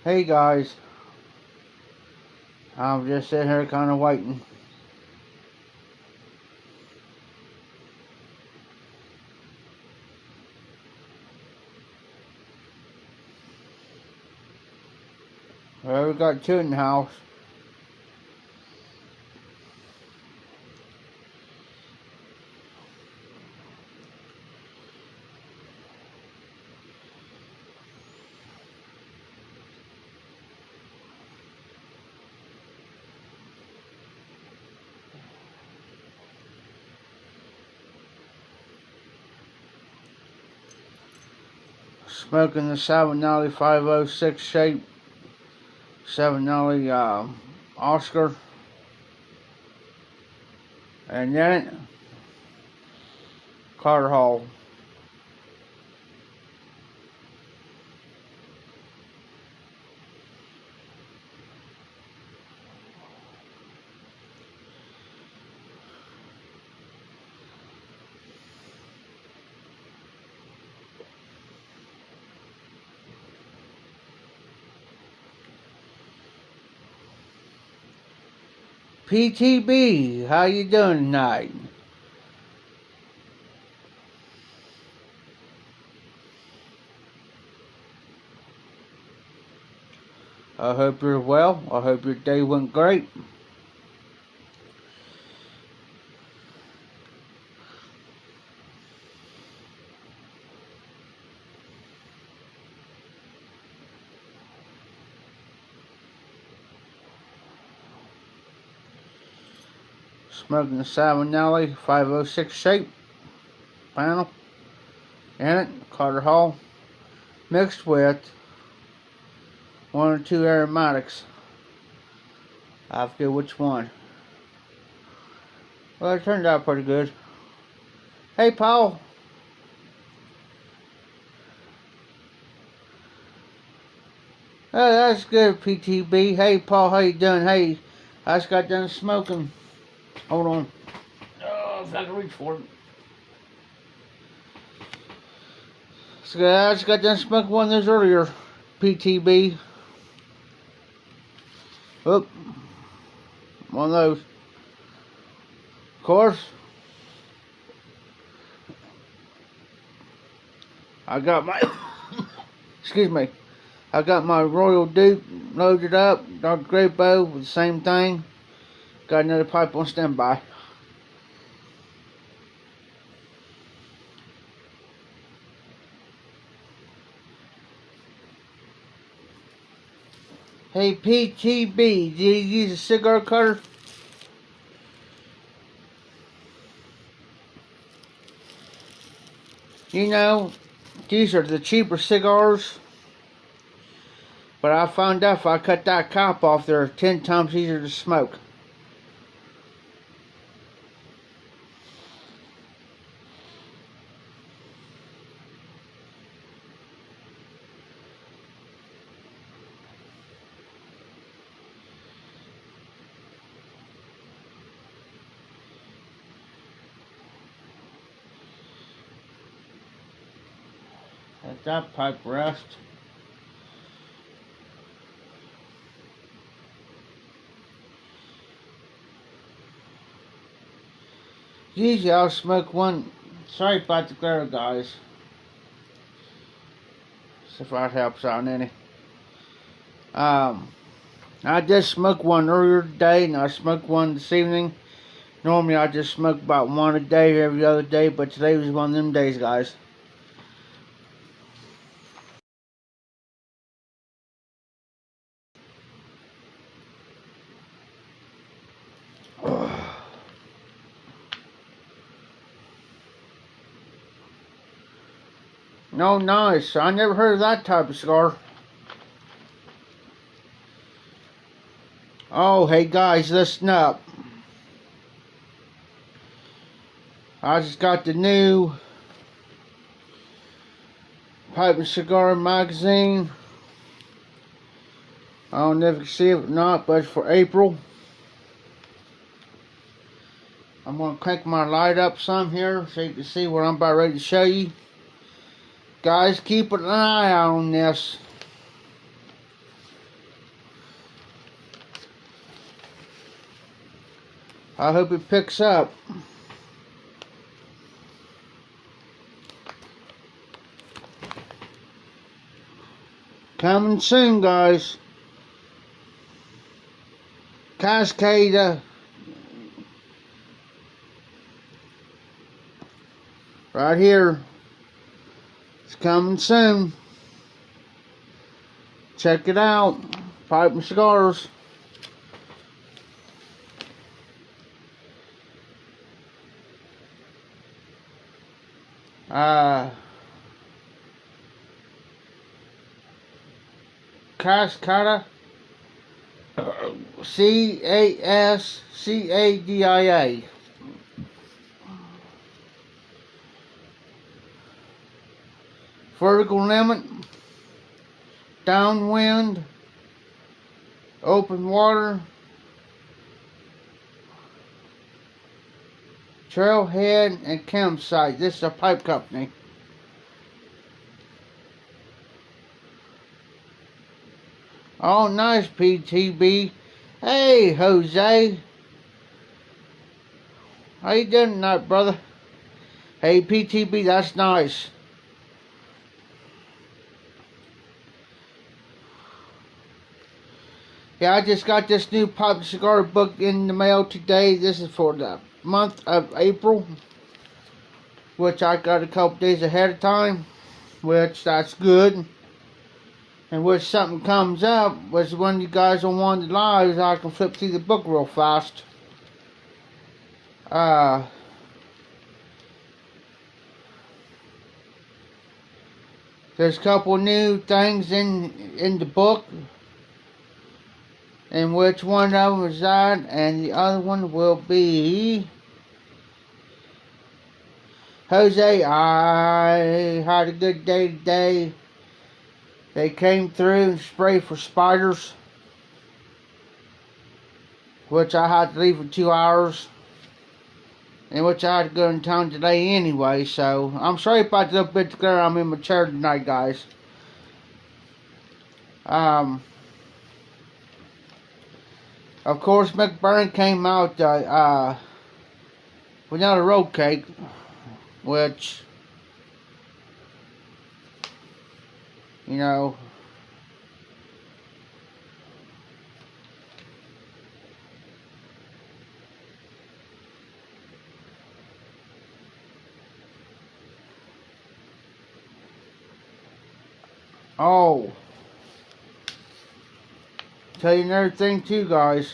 Hey guys, I'm just sitting here kind of waiting. Well, we got two in the house. Smoking the Savinelli 506 shape, Savinelli Oscar, and then Carter Hall. PTB, how you doing tonight? I hope you're well. I hope your day went great. Smoking the Savinelli 506 shape panel in it, Carter Hall, mixed with one or two aromatics. I forget which one. Well, it turned out pretty good. Hey, Paul. Oh, that's good, PTB. Hey, Paul, how you doing? Hey, I just got done smoking. Hold on. Oh, if I can reach for it. So I just got done smoking one of those earlier, PTB. Oop. One of those. Of course, I got my, excuse me, I got my Royal Duke loaded up, Dr. Grapo with the same thing. Got another pipe on standby. Hey PTB, did you use a cigar cutter? You know, these are the cheaper cigars. But I found out if I cut that cap off, they're 10 times easier to smoke. Let that pipe rest. Usually I'll smoke one. Sorry about the glare, guys. See if that helps out any. I just smoked one earlier today, and I smoked one this evening. Normally I just smoke about one a day, every other day, but today was one of them days, guys. No, nice. I never heard of that type of cigar. Oh, hey guys, listen up. I just got the new Pipe and Cigar magazine. I don't know if you can see it or not, but it's for April. I'm going to crank my light up some here so you can see what I'm about ready to show you. Guys, keep an eye on this. I hope it picks up. Coming soon, guys. Cascade. Right here. It's coming soon. Check it out. Pipe and Cigars. Cascada. Cascadia. Vertical limit. Downwind. Open water. Trailhead and campsite. This is a pipe company. Oh, nice, PTB. Hey, Jose. How you doing tonight, brother? Hey, PTB, that's nice. Yeah, I just got this new pipe cigar book in the mail today. This is for the month of April, which I got a couple days ahead of time, which that's good. And when something comes up, which when you guys are one of the lives, I can flip through the book real fast. There's a couple new things in the book, and which one of them is that, and the other one will be Jose. I had a good day today. They came through and sprayed for spiders, which I had to leave for 2 hours, and which I had to go in town today anyway, so I'm sorry about the little bit there. I'm in my chair tonight, guys. Of course, McBurn came out vanilla road cake, which, you know, oh, tell you another thing too, guys.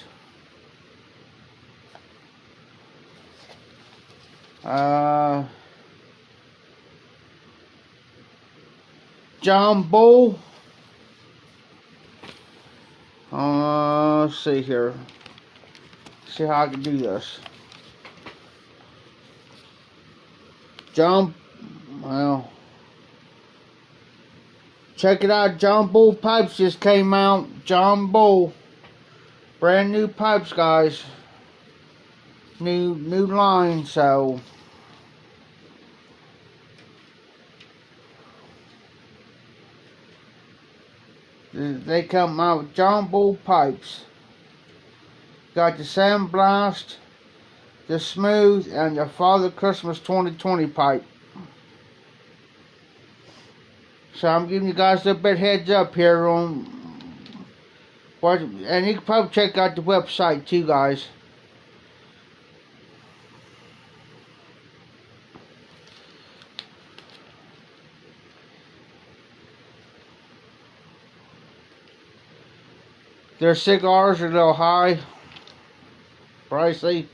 John Bull. Let's see here. See how I can do this. Well, check it out. John Bull pipes just came out. John Bull, brand new pipes, guys. New line. So they come out with John Bull pipes. Got the Sandblast, the Smooth, and the Father Christmas 2020 pipe. So I'm giving you guys a little bit heads up here on what, and you can probably check out the website too, guys. Their cigars are a little high, pricey.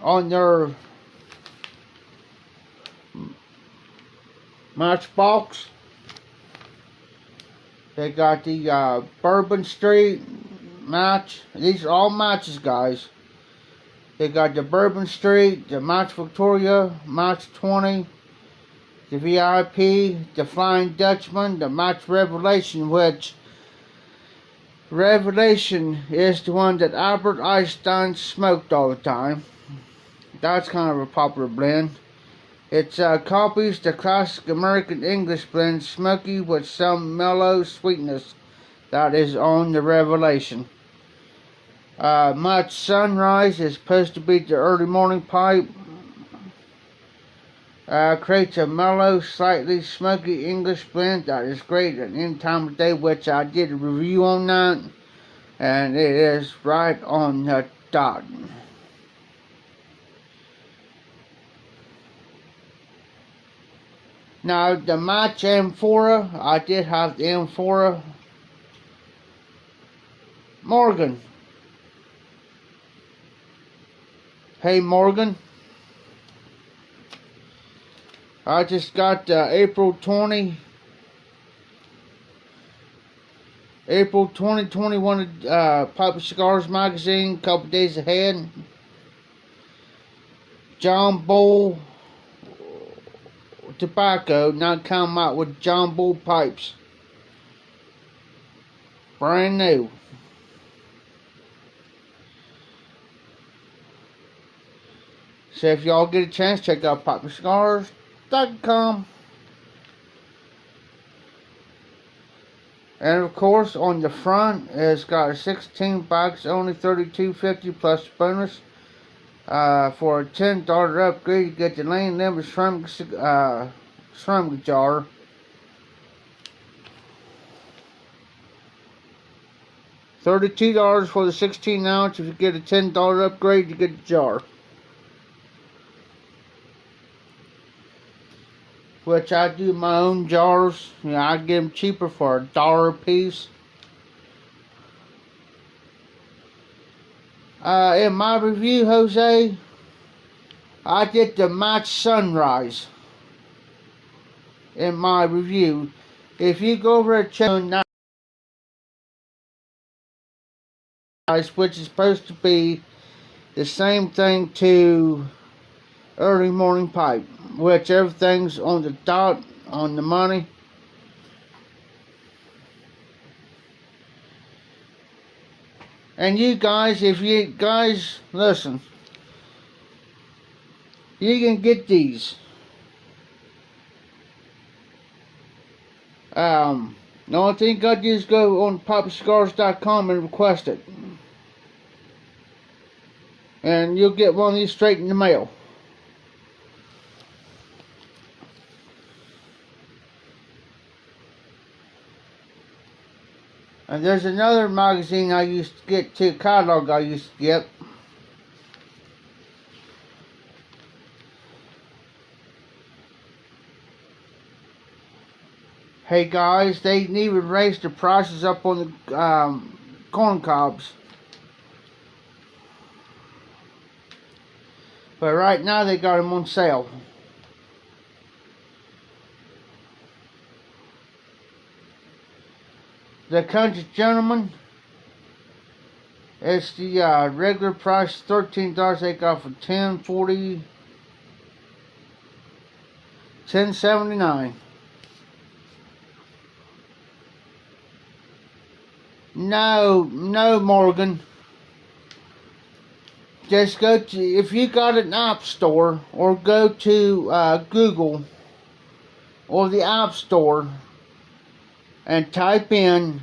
On their Matchbox, they got the Bourbon Street match. These are all matches, guys. They got the Bourbon Street, the Match Victoria, Match 20, the VIP, the Flying Dutchman, the Match Revelation, which Revelation is the one that Albert Einstein smoked all the time. That's kind of a popular blend. It copies the classic American English blend, smoky with some mellow sweetness that is on the Revelation. Much Sunrise is supposed to be the early morning pipe. Creates a mellow, slightly smoky English blend that is great at any time of day, which I did a review on that, and it is right on the dot. Now, the Match Amphora, I did have the Amphora. Morgan. Hey, Morgan. I just got April 2021 Pipe Cigars magazine, a couple days ahead. John Bull tobacco, not come out with John Bull pipes. Brand new. So if y'all get a chance, check out PipeCigars.com. And of course, on the front, it's got 16 packs, only $32.50 plus bonus. For a $10 upgrade, you get the Lane Limit Shrimp jar. $32 for the 16 ounce. If you get a $10 upgrade, you get the jar. Which I do my own jars. You know, I get them cheaper for $1 a piece. In my review, Jose, I did the Match Sunrise. In my review, if you go over to channel 9, which is supposed to be the same thing to Early Morning Pipe, which everything's on the dot, on the money. And you guys, if you guys listen, you can get these. The only thing you gotta do is go on PipeCigars.com and request it, and you'll get one of these straight in the mail. And there's another magazine I used to get too, catalog I used to get. Hey guys, they even raised the prices up on the corn cobs. But right now they got them on sale. The Country Gentleman, it's the regular price $13. They got for $10.40, $10.79. No, Morgan. Just go to, if you got an app store, or go to Google or the App Store and type in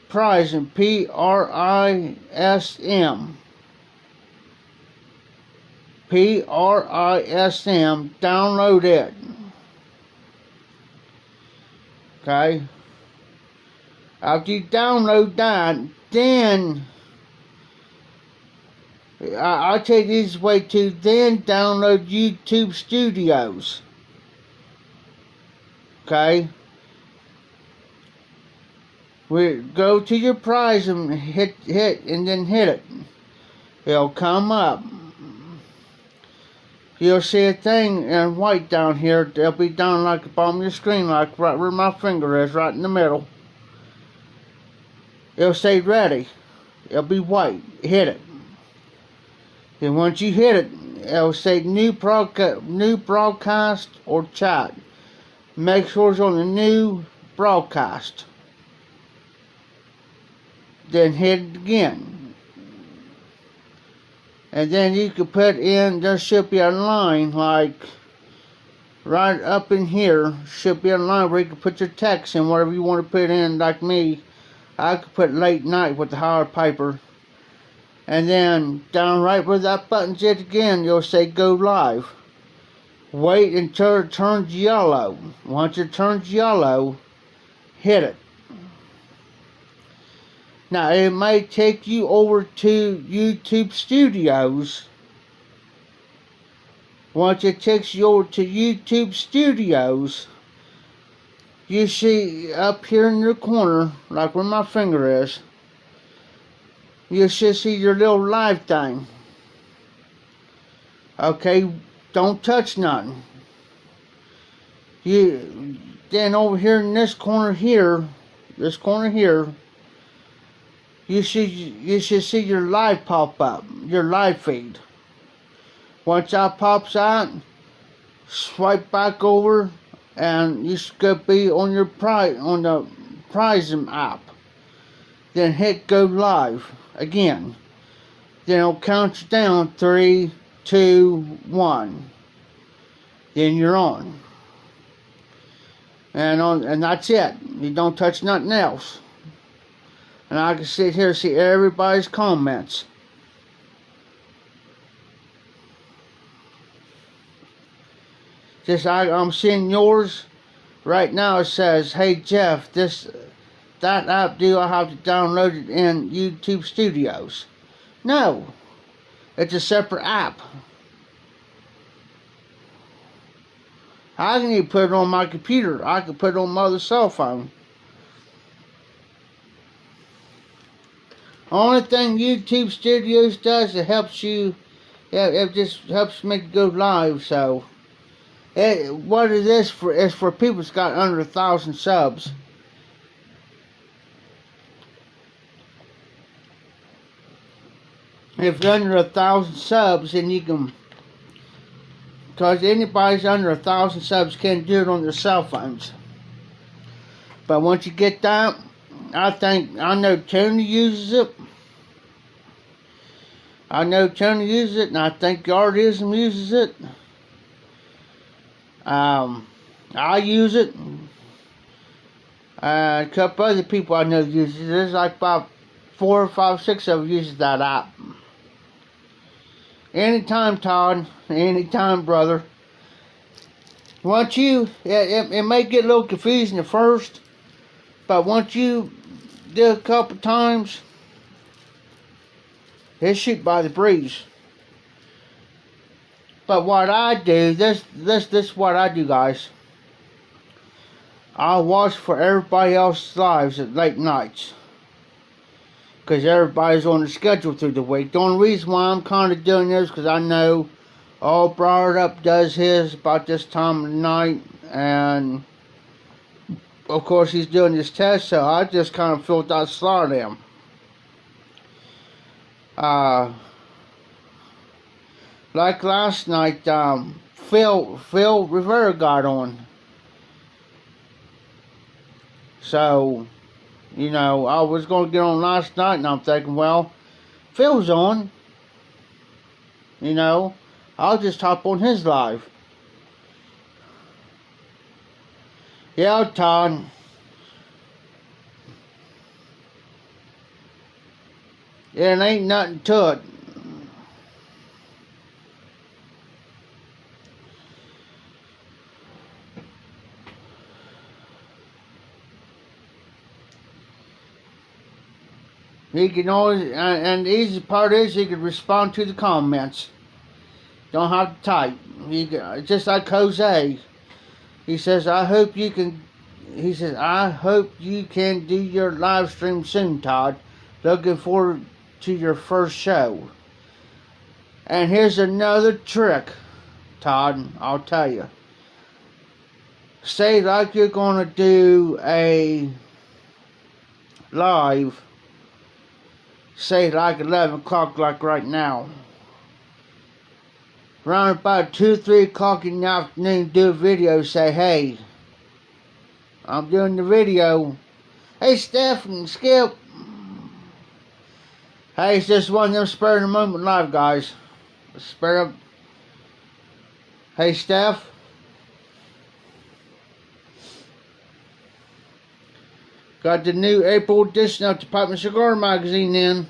Prism, P-R-I-S-M. P-R-I-S-M. Download it. Okay? After you download that, then I'll tell you this way too, then download YouTube Studios. Okay? We go to your prize and hit and then hit it. It'll come up. You'll see a thing in white down here. It'll be down like the bottom of your screen, like right where my finger is, right in the middle. It'll say ready. It'll be white. Hit it. And once you hit it, it'll say new broadcast or chat. Make sure it's on the new broadcast. Then hit it again. And then you can put in, there should be a line like right up in here, should be a line where you can put your text in, whatever you want to put in. Like me, I could put late night with the Howard Piper. And then down right where that button's at again, you'll say go live. Wait until it turns yellow. Once it turns yellow, hit it. Now it may take you over to YouTube Studios. Once it takes you over to YouTube Studios, you see up here in the corner, like where my finger is, you should see your little live thing. Okay, don't touch nothing. Then over here in this corner here, you should see your live pop up, your live feed. Once that pops out, swipe back over, and you should be on your on the Prism app. Then hit go live again. Then it'll count you down 3, 2, 1. Then you're on. And that's it. You don't touch nothing else. And I can sit here and see everybody's comments. Just I'm seeing yours right now. It says, "Hey Jeff, that app, do I have to download it in YouTube Studios?" No, it's a separate app. I can even put it on my computer. I can put it on my other cell phone. Only thing YouTube Studios does, it helps you. It just helps make it go live. So, what it is for? It's for people that's got under 1,000 subs. If you're under 1,000 subs, then you can. Because anybody's under 1,000 subs can do it on their cell phones. But once you get that, I know Tony uses it. and I think Yardism uses it. I use it. A couple other people I know use it. There's like about 4, 5, 6 of them uses that app. Anytime, Todd. Anytime, brother. Once it may get a little confusing at first, but once you do it a couple times, it shoot by the breeze. But what I do, this is what I do, guys. I watch for everybody else's lives at late nights, because everybody's on the schedule through the week. The only reason why I'm kind of doing this, because I know all Brought Up does his about this time of the night, and of course he's doing his test, so I just kind of filled that slot in. Like last night, Phil Rivera got on. So, you know, I was going to get on last night, and I'm thinking, well, Phil's on. You know, I'll just hop on his live. Yeah, Todd. Yeah, it ain't nothing to it. He can always, and the easy part is he can respond to the comments. Don't have to type. He can, just like Jose. He says, I hope you can do your live stream soon, Todd. Looking forward to your first show. And here's another trick, Todd, I'll tell you. Say like you're going to do a live, say like 11 o'clock like right now. Around about 2 or 3 o'clock in the afternoon, do a video, say, hey, I'm doing the video. Hey, Steph and Skip. Hey, it's just one of them spur of the moment live, guys. Spirit. Hey, Steph. Got the new April edition of the Pipe and Cigar magazine in.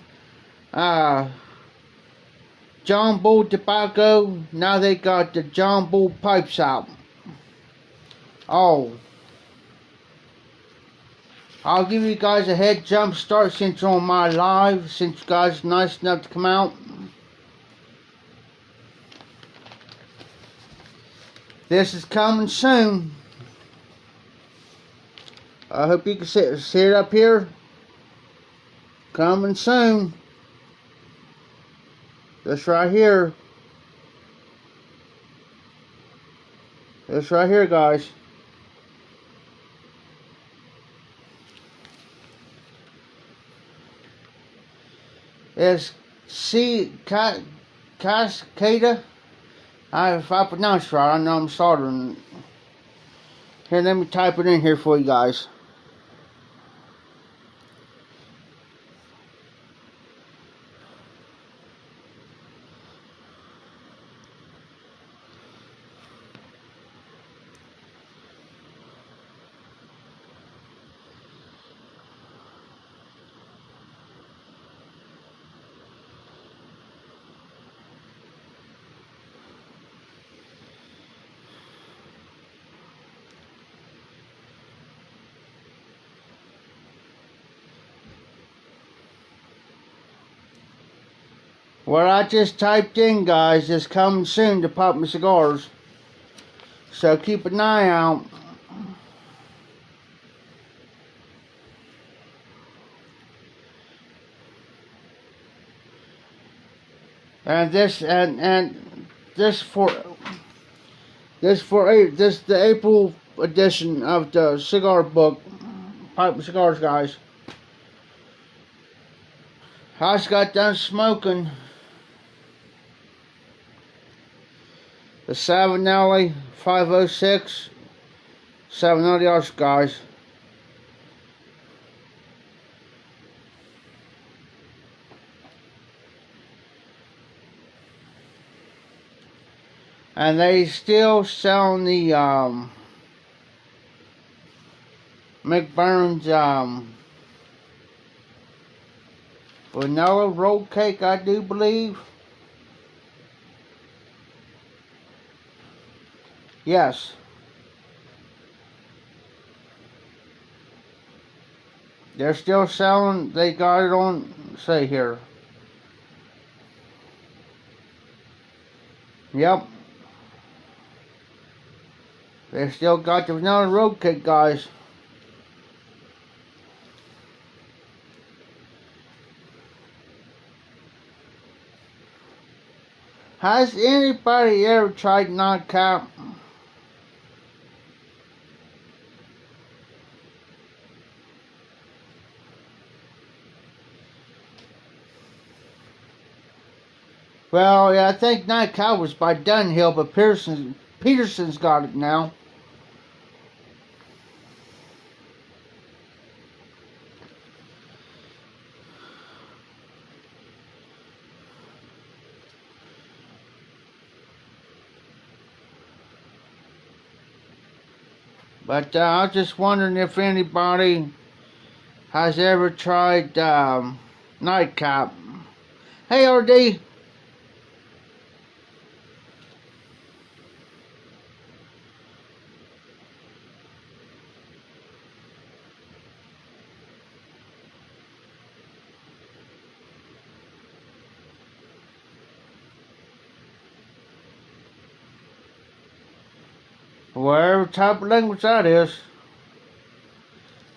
John Bull Tobacco. Now they got the John Bull Pipes out. Oh. I'll give you guys a head jump start since you're on my live. Since you guys are nice enough to come out. This is coming soon. I hope you can see it up here. Coming soon. This right here. This right here, guys. It's Cascada. If I pronounce it right, I know I'm soldering. Here, let me type it in here for you guys. What I just typed in, guys, is coming soon to Pop My Cigars. So keep an eye out. And this the April edition of the cigar book, Pipe My Cigars, guys. I just got done smoking the Savinelli 506 Savinelli, guys. And they still selling the McBurn's vanilla roll cake, I do believe. Yes. They're still selling. They got it on, say here. Yep. They still got the vanilla roll cake, guys. Has anybody ever tried Nightcap? Well, yeah, I think Nightcap was by Dunhill, but Peterson's got it now. But I was just wondering if anybody has ever tried Nightcap. Hey, RD. Whatever type of language that is.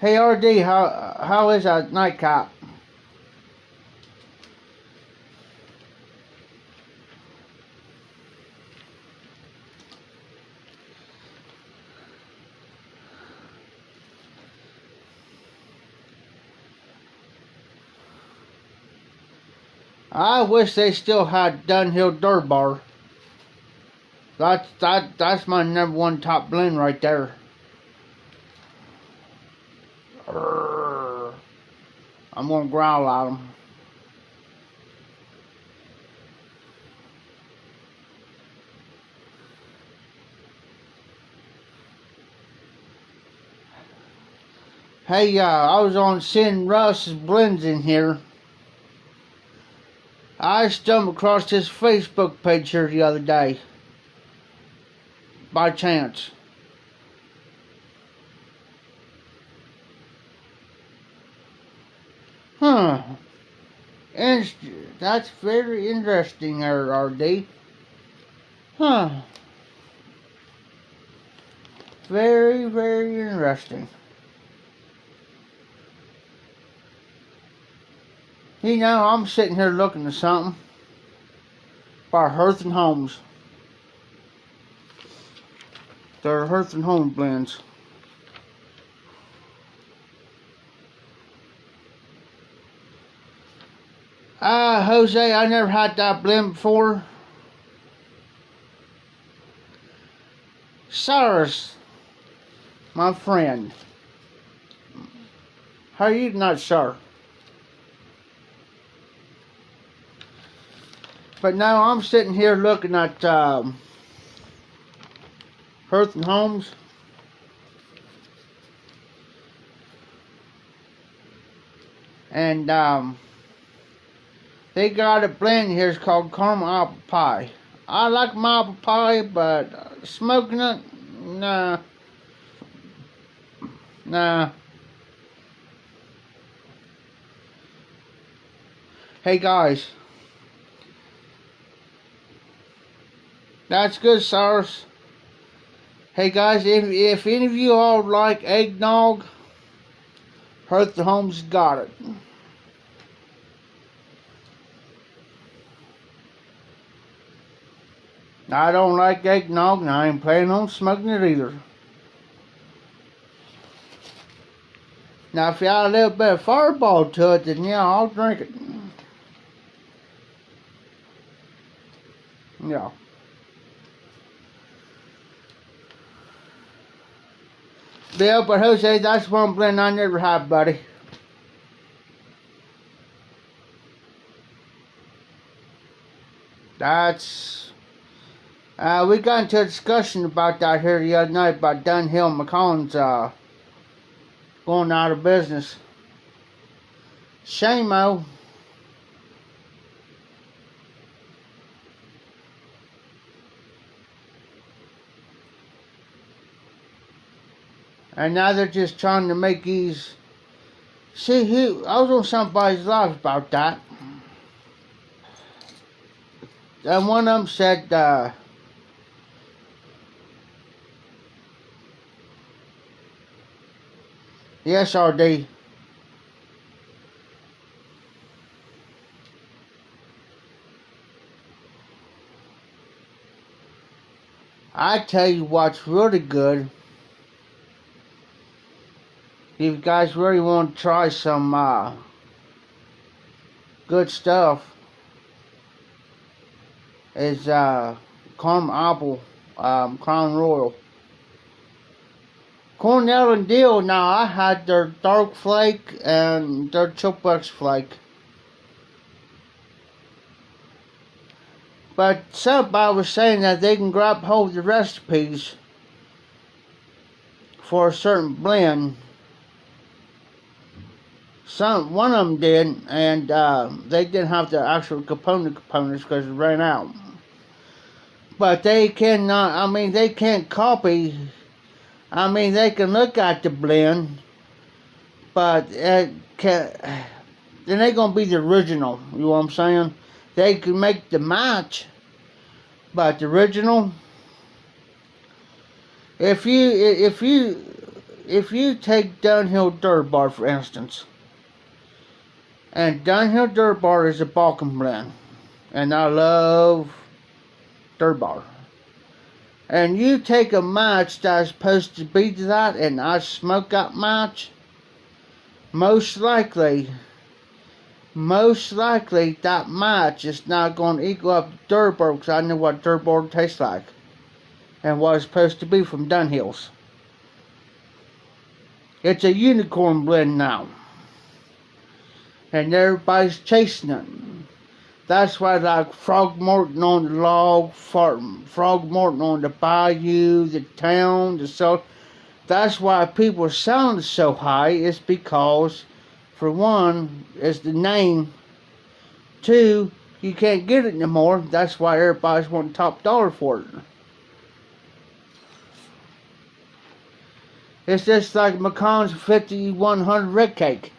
Hey, RD, how is that Nightcap? I wish they still had Dunhill Durbar. That's my number one top blend right there. I'm gonna growl at them. Hey, I was on Sin Russ's blends in here. I stumbled across his Facebook page here the other day. By chance. Huh. And that's very interesting, RD. Huh. Very, very interesting. You know, I'm sitting here looking at something by Hearth and Homes. They're Hearth and Homes blends. Jose, I never had that blend before. Cyrus, my friend. How are you tonight, sir? But now I'm sitting here looking at Hearth and Homes. And they got a blend here. It's called caramel apple pie. I like my apple pie, but smoking it, nah. Nah. Hey guys. That's good, Cyrus. Hey guys, if any of you all like eggnog, Hearth and Homes got it. I don't like eggnog, and I ain't planning on smoking it either. Now, if you add a little bit of Fireball to it, then yeah, I'll drink it. Yeah. Bill, but Jose, that's one blend I never had, buddy. That's... we got into a discussion about that here the other night about Dunhill McCollins going out of business. Shame-o. And now they're just trying to make these... See, I was on somebody's live about that. And one of them said, yes, RD. I tell you what's really good. If you guys really want to try some good stuff, is caramel apple Crown Royal. Cornell and Deal, now I had their dark flake and their Chiplex flake. But somebody was saying that they can grab hold of the recipes for a certain blend. One of them did, and they didn't have the actual components because it ran out. But they cannot, I mean, they can't copy. I mean, they can look at the blend, but it ain't gonna be the original. You know what I'm saying? They can make the match, but the original. If you take Dunhill Dirt Bar for instance, and Dunhill Dirt Bar is a Balkan blend, and I love Dirt Bar. And you take a match that's supposed to be that, and I smoke that match, most likely that match is not going to equal up to Dirt Bar, because I know what Dirt Bar tastes like and what it's supposed to be from Dunhill's. It's a unicorn blend now, and everybody's chasing it. That's why, like Frogmorton on the log, Frogmorton on the bayou, the town, the south. that's why people are selling it so high. It's because, for one, it's the name. Two, you can't get it no more. That's why everybody's wanting top dollar for it. It's just like McConn's 5100 red cake.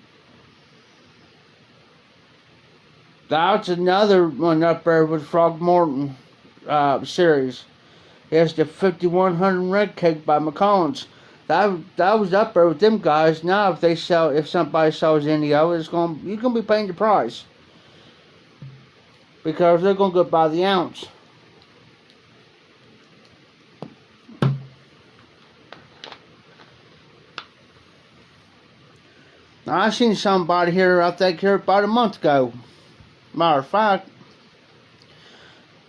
That's another one up there with Frogmorton series. It's the 5100 red cake by McConn's. That was up there with them guys. Now if somebody sells any of it, you're gonna be paying the price. Because they're gonna go by the ounce. Now, I seen somebody here, I think here about a month ago. Matter of fact,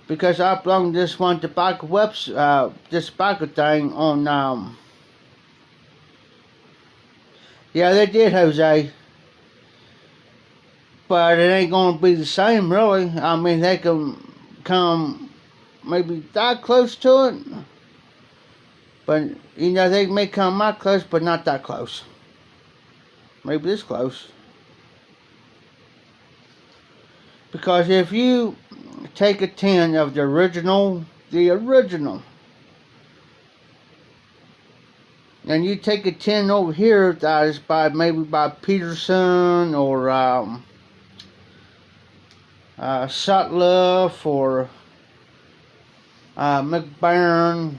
because I uploaded this one tobacco this tobacco thing on, yeah, they did, Jose. But it ain't gonna be the same, really. I mean, they can come maybe that close to it. But, you know, they may come that close, but not that close. Maybe this close. Because if you take a tin of the original, and you take a tin over here that is maybe by Peterson or Sutliff or McBaron.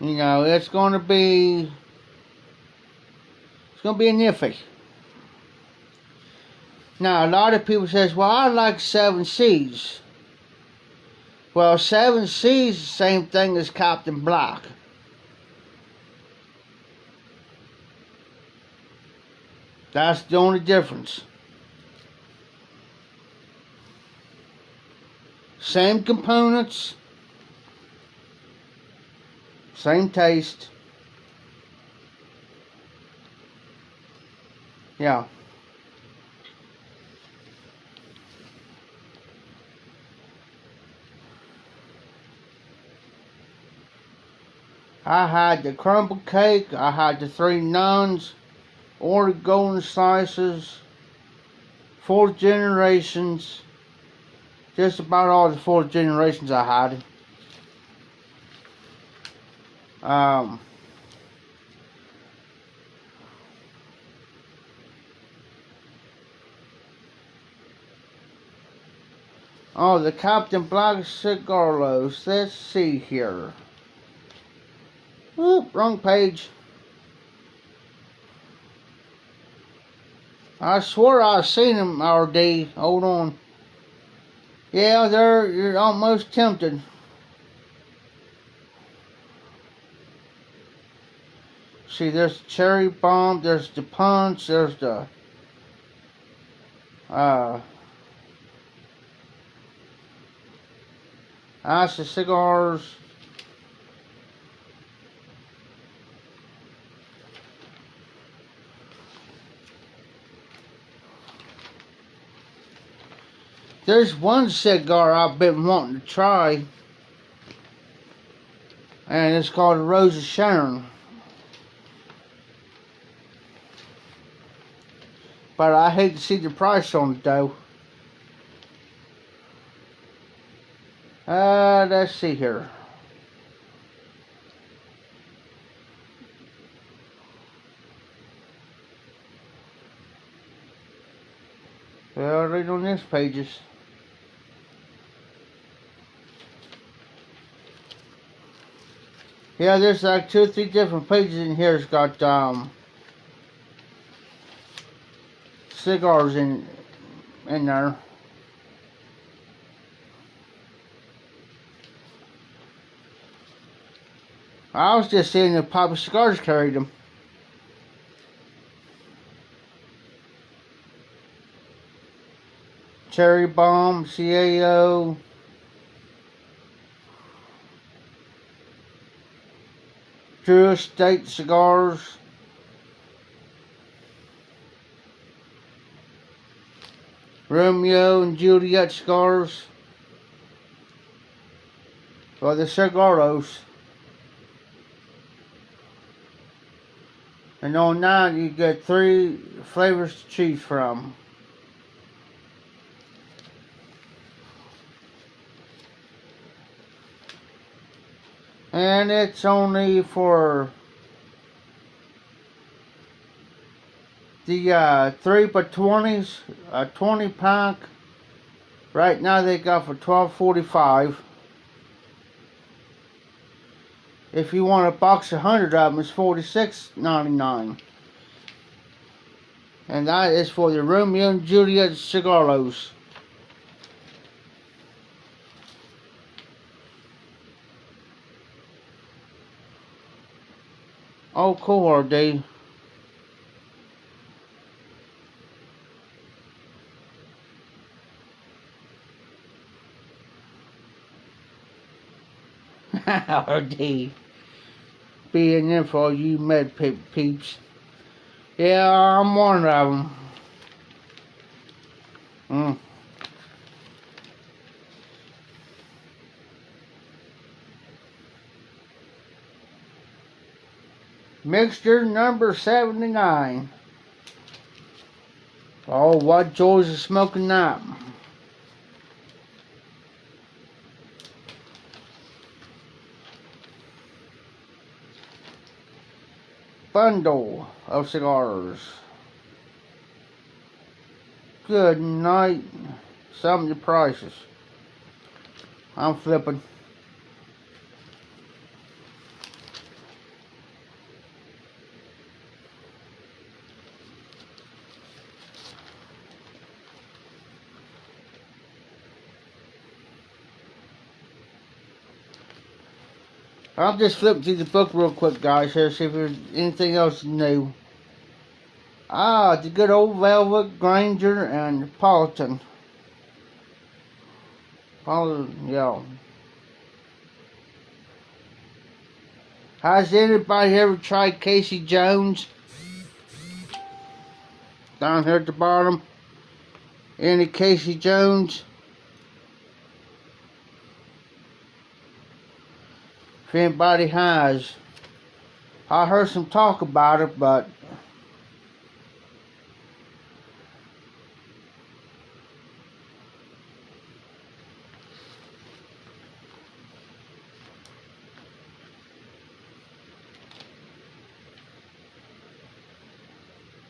You know, it's going to be iffy. Now, a lot of people says, well, I like 7 Seas. Well, 7 Seas is the same thing as Captain Black. That's the only difference. Same components, same taste. Yeah. I had the crumble cake, I had the 3 nuns, or the golden slices, 4 generations. Just about all the 4 generations I had. Oh, the Captain Black cigarros. Let's see here. Oop, wrong page. I swore I seen them, RD. Hold on. Yeah, you're almost tempted. See, there's the cherry bomb, there's the punch, there's the ice cigars. There's one cigar I've been wanting to try, and it's called Rose of Sharon. But I hate to see the price on it though. Let's see here. Well, read on these pages. Yeah, there's like 2 or 3 different pages in here. It's got cigars in there. I was just seeing if Papa Cigars carried them. Cherry Bomb, CAO. Drew Estate Cigars. Romeo and Juliet Cigars. or the cigarros. And on that you get 3 flavors to choose from. And it's only for the 3x20s, a 20 pack. Right now they got for $12.45. If you want a box of 100 of them, it's $46.99. And that is for the Romeo and Juliet cigarros. Oh, cool, RD. RD. Being there for you med peeps. Yeah, I'm one of them. Mixture number 79. Oh, what joys of smoking that. Bundle of cigars. Good night. Some of the prices. I'm flipping. I'll just flip through the book real quick, guys, here, see if there's anything else new. The good old Velvet, Granger, and Paulton. Yeah. Has anybody ever tried Casey Jones? Down here at the bottom. Any Casey Jones? If anybody has. I heard some talk about it, but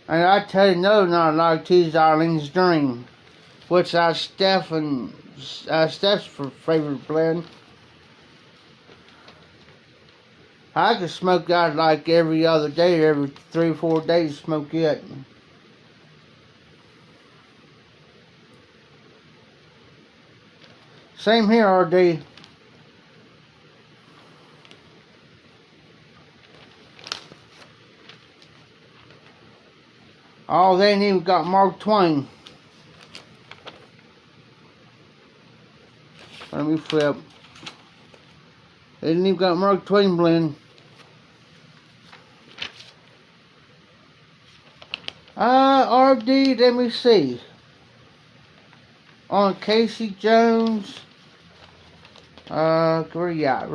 and I tell you another not like too is Eileen's Dream, which that's Steph's favorite blend. I could smoke that like every other day, every 3 or 4 days, smoke it. Same here, RD. Oh, they ain't even got Mark Twain. Let me flip. They ain't even got Mark Twain blend. RD, let me see. On Casey Jones. Where you at?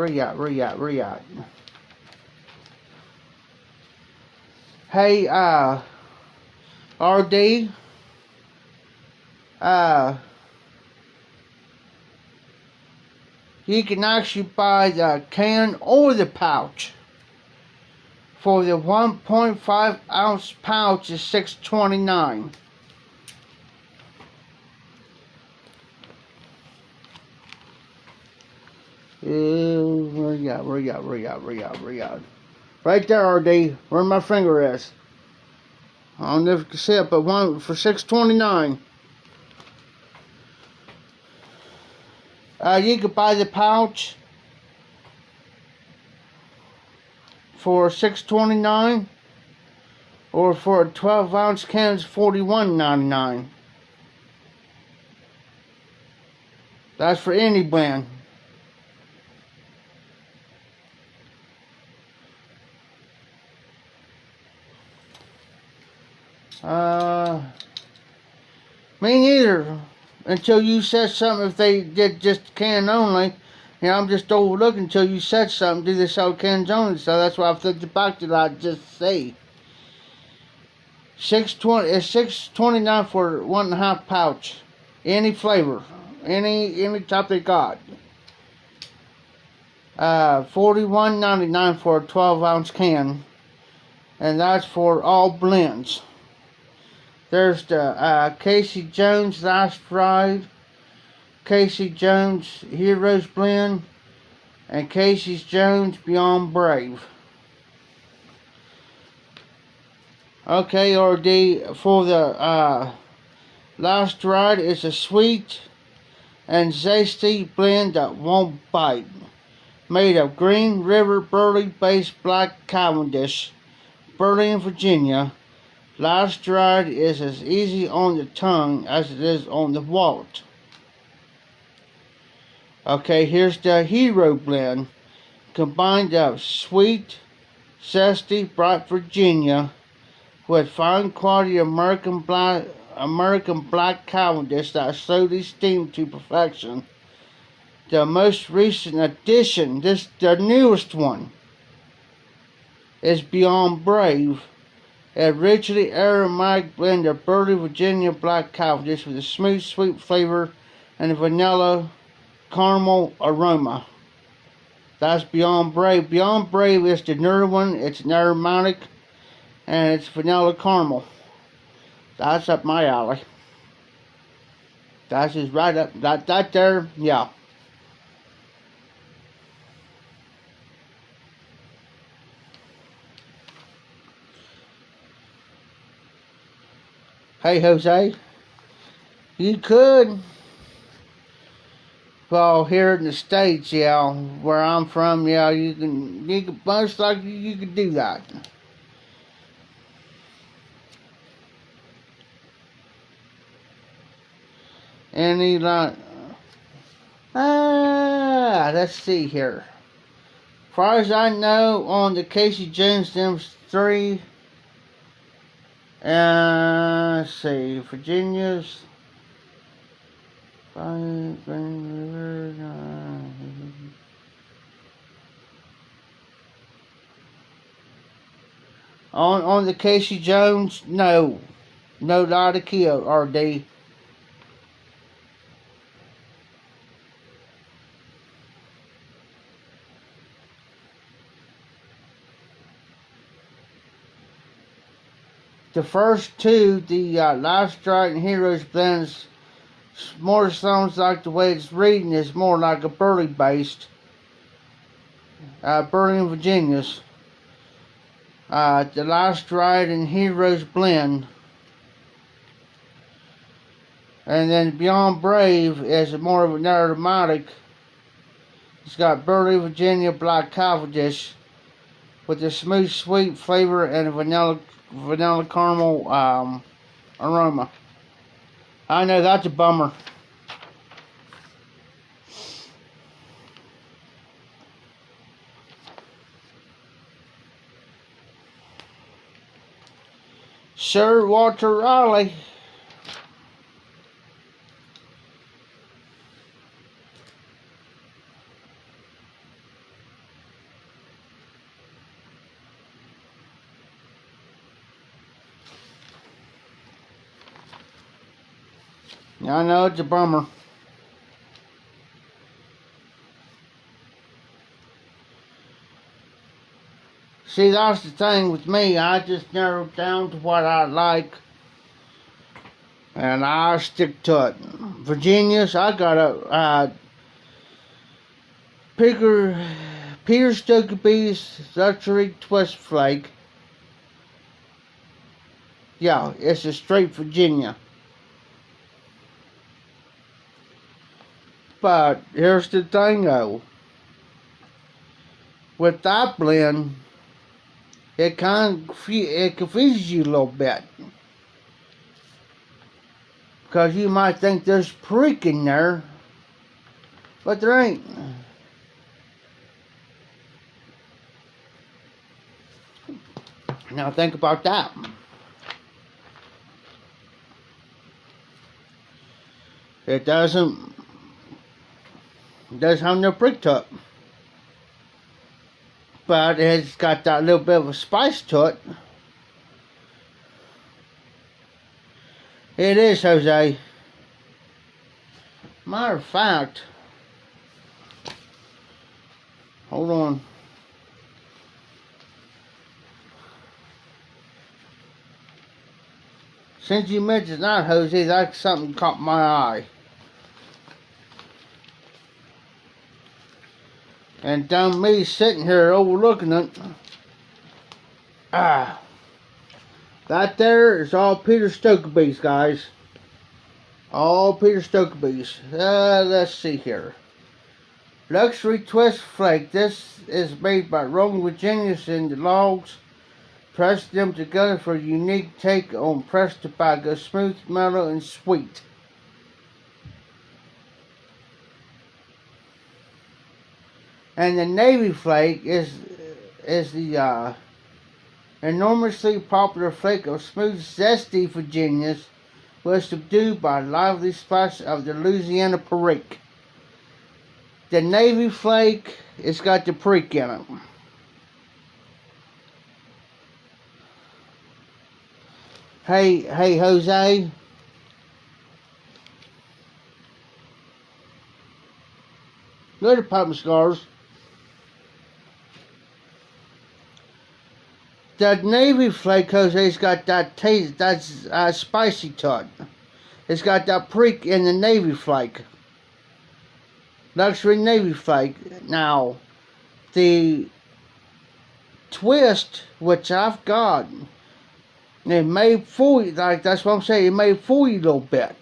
Hey, RD. You can actually buy the can or the pouch. For the 1.5 ounce pouch is $6.29. Where you at? Right there, RD, where my finger is. I don't know if you can see it, but one for $6.29. You could buy the pouch for $6.29, or for a 12 ounce can it's $41.99. That's for any brand. Me neither. Until you said something, if they did just can only, Yeah, I'm just overlooking until you said something to the South Canzoni, so that's why I flipped it back to that just say. 620. It's $6.29 for 1.5 pouch. Any flavor, any type they got. $41.99 for a 12-ounce can, and that's for all blends. There's the Casey Jones Last Ride, Casey Jones Heroes Blend, and Casey Jones Beyond Brave. Okay, RD, for the Last Ride, it's a sweet and zesty blend that won't bite. Made of Green River Burley-based black Cavendish, Burley, Virginia. Last Ride is as easy on the tongue as it is on the wallet. Okay, here's the Hero Blend, combined of sweet, zesty, bright Virginia with fine quality American black Cavendish that is slowly steamed to perfection. The most recent addition, the newest one, is Beyond Brave, a richly aromatic blend of Burley, Virginia black Cavendish with a smooth, sweet flavor and a vanilla caramel aroma. That's Beyond Brave. Beyond Brave is the newer one. It's an aromatic and it's vanilla caramel. That's up my alley. That's just right up. That there, yeah. Hey, Jose, you could. Well, here in the States, yeah, where I'm from, yeah, you can most likely you could do that. Any like, let's see here. As far as I know, on the Casey Jones, them 3. Let's see, Virginia's. On the Casey Jones, no lot of Kia RD. The first two, the Last Ride and Heroes blends, more sounds like the way it's reading is more like a Burley based. Burley and Virginia's. The Last Ride and Heroes blend. And then Beyond Brave is more of an aromatic. It's got Burley, Virginia black Cavendish with a smooth, sweet flavor and a vanilla caramel aroma. I know that's a bummer. Sir Walter Raleigh. I know it's a bummer. See, that's the thing with me. I just narrowed down to what I like, and I stick to it. Virginia's, I got a Peter Stokkebye's Luxury Twist Flake. Yeah, it's a straight Virginia. But here's the thing though. With that blend, it confuses you a little bit. Because you might think there's freak in there, but there ain't. Now think about that. It doesn't doesn't have no prick to it. But it's got that little bit of a spice to it. It is, Jose. Matter of fact, hold on. Since you mentioned that, Jose, that's something caught my eye. And down me sitting here overlooking it. That there is all Peter Stokkebye's, guys. All Peter Stokkebye's. Let's see here. Luxury Twist Flake. This is made by rolling Virginians in the logs. Press them together for a unique take on pressed tobacco. Smooth, mellow, and sweet. And the Navy Flake is the enormously popular flake of smooth, zesty Virginias, was subdued by a lively splash of the Louisiana Perique. The Navy Flake, it's got the Perique in it. Hey, Jose. Go to Pop Scars. That Navy Flake, Jose's got that taste, that's spicy to it. It's got that Perique in the Navy Flake. Luxury Navy Flake. Now, the Twist, which I've got, it may fool you, like that's what I'm saying, it may fool you a little bit.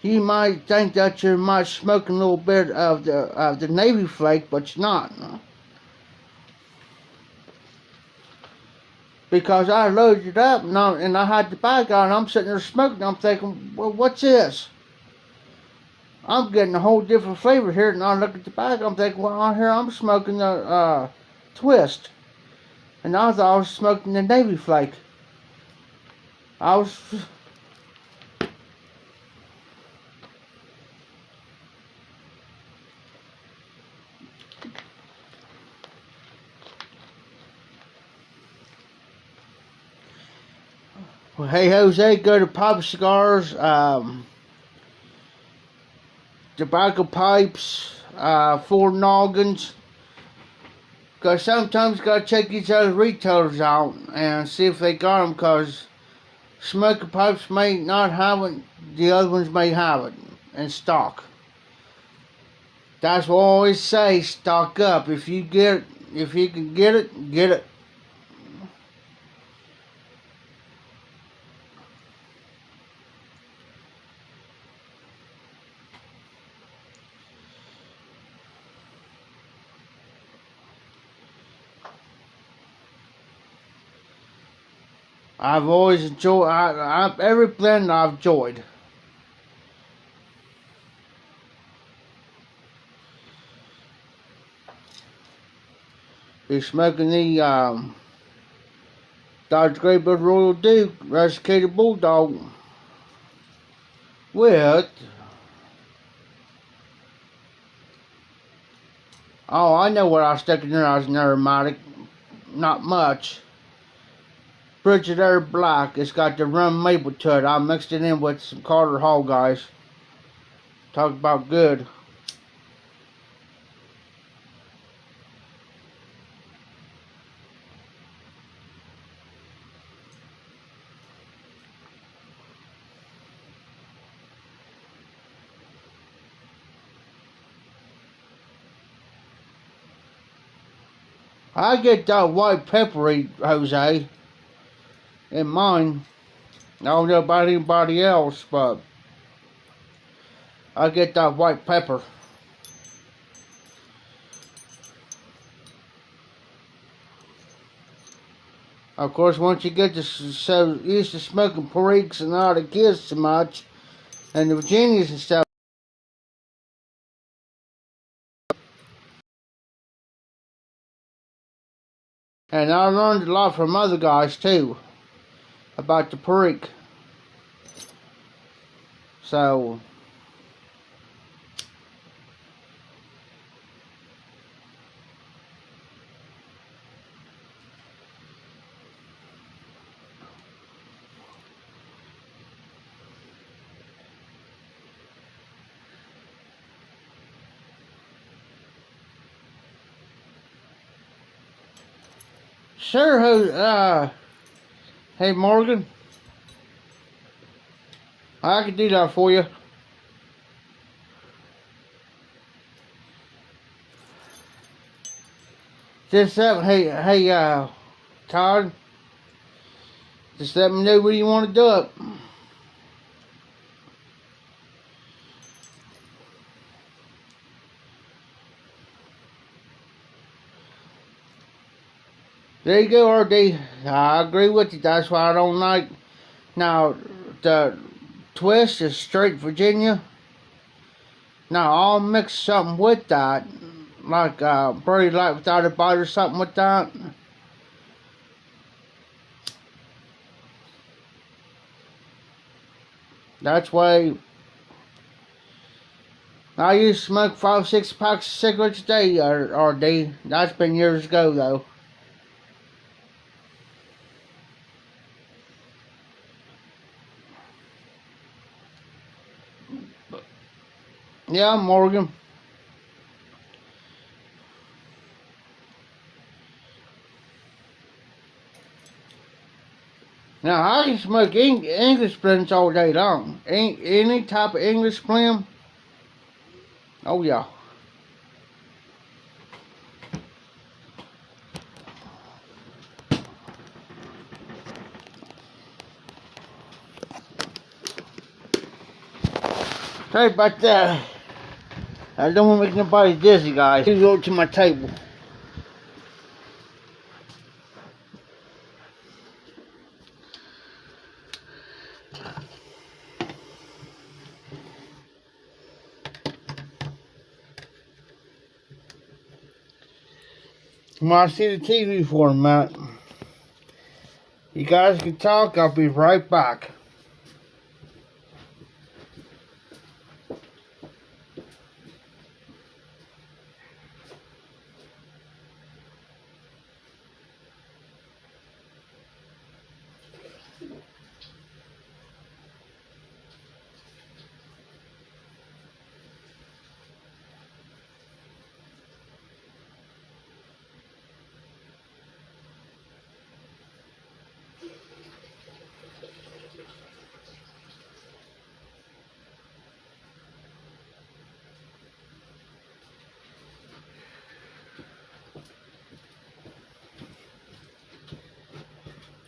You might think that you might smoke a little bit of the Navy Flake, but you're not. Because I loaded it up and I had the bag on and I'm sitting there smoking. I'm thinking, well, what's this? I'm getting a whole different flavor here. And I look at the bag, I'm thinking, well, here I'm smoking the Twist. And I thought I was smoking the Navy Flake. I was... Well, hey, Jose, go to Pop Cigars, tobacco pipes, 4 noggins. Because sometimes you got to check each other's retailers out and see if they got them, because smoking pipes may not have it, the other ones may have it in stock. That's what I always say, stock up. If you can get it, get it. I've always enjoyed, every blend I've enjoyed. You're smoking the Dodge Greybeard Royal Duke Rusticated Bulldog with, oh, I know what I stuck in there as an aromatic, not much. Bridget Air Black. It's got the rum maple to it. I mixed it in with some Carter Hall, guys. Talk about good. I get that white peppery, Jose, in mine. I don't know about anybody else, but I get that white pepper. Of course, once you get so used to smoking Periques and all the kids so much, and the Virginias and stuff, and I learned a lot from other guys too about the Perique. So Sure, hey Morgan, I can do that for you. Just hey, Todd, just let me know where you want to do it. There you go, RD. I agree with you. That's why I don't like. Now, the twist is straight Virginia. Now, I'll mix something with that, like Birdie Light without a bite or something with that. That's why I used to smoke 5-6 packs of cigarettes a day, RD. That's been years ago, though. Yeah, Morgan. Now, I can smoke English blends all day long. Any type of English blend. Oh, yeah. Sorry about that. I don't want to make nobody dizzy, guys. Please go to my table. Come on, see the TV for a minute. You guys can talk. I'll be right back.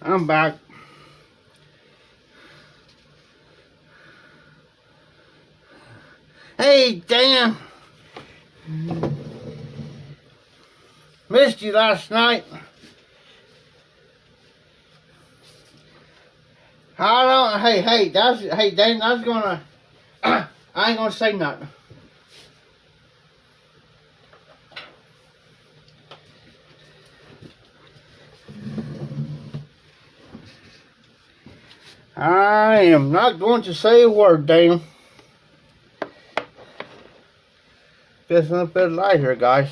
I'm back. Hey, Dan. Missed you last night. I don't. Hey, Dan. I was gonna. I ain't gonna say nothing. I am not going to say a word, Dan. Just a bit of light here, guys.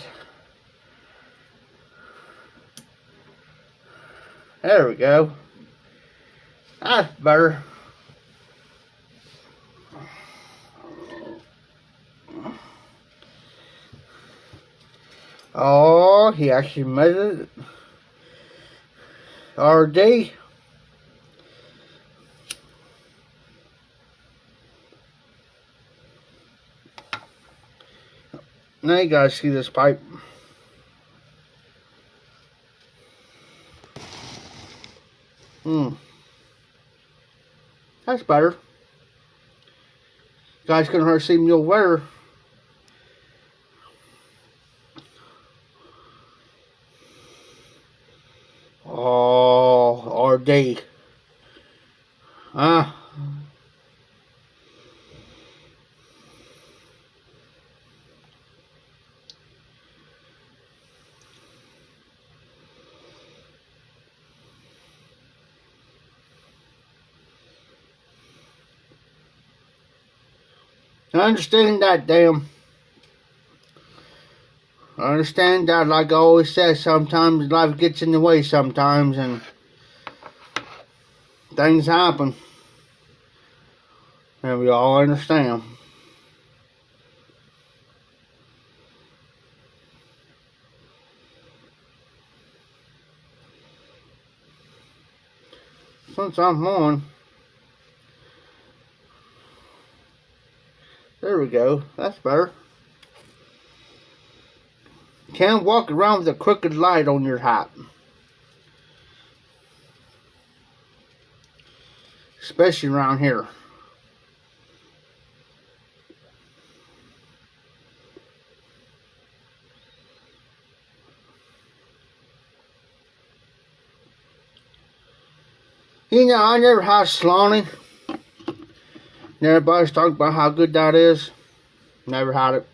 There we go. That's better. Oh, he actually measured it. RD. Now you guys see this pipe. That's better. You guys can hardly see me over there. Oh, RD. I understand that, damn. I understand that, like I always say, sometimes life gets in the way sometimes, and things happen. And we all understand. since I'm on. There we go. That's better. Can't walk around with a crooked light on your hat. Especially around here. You know, I never had salami. And everybody's talking about how good that is. Never had it.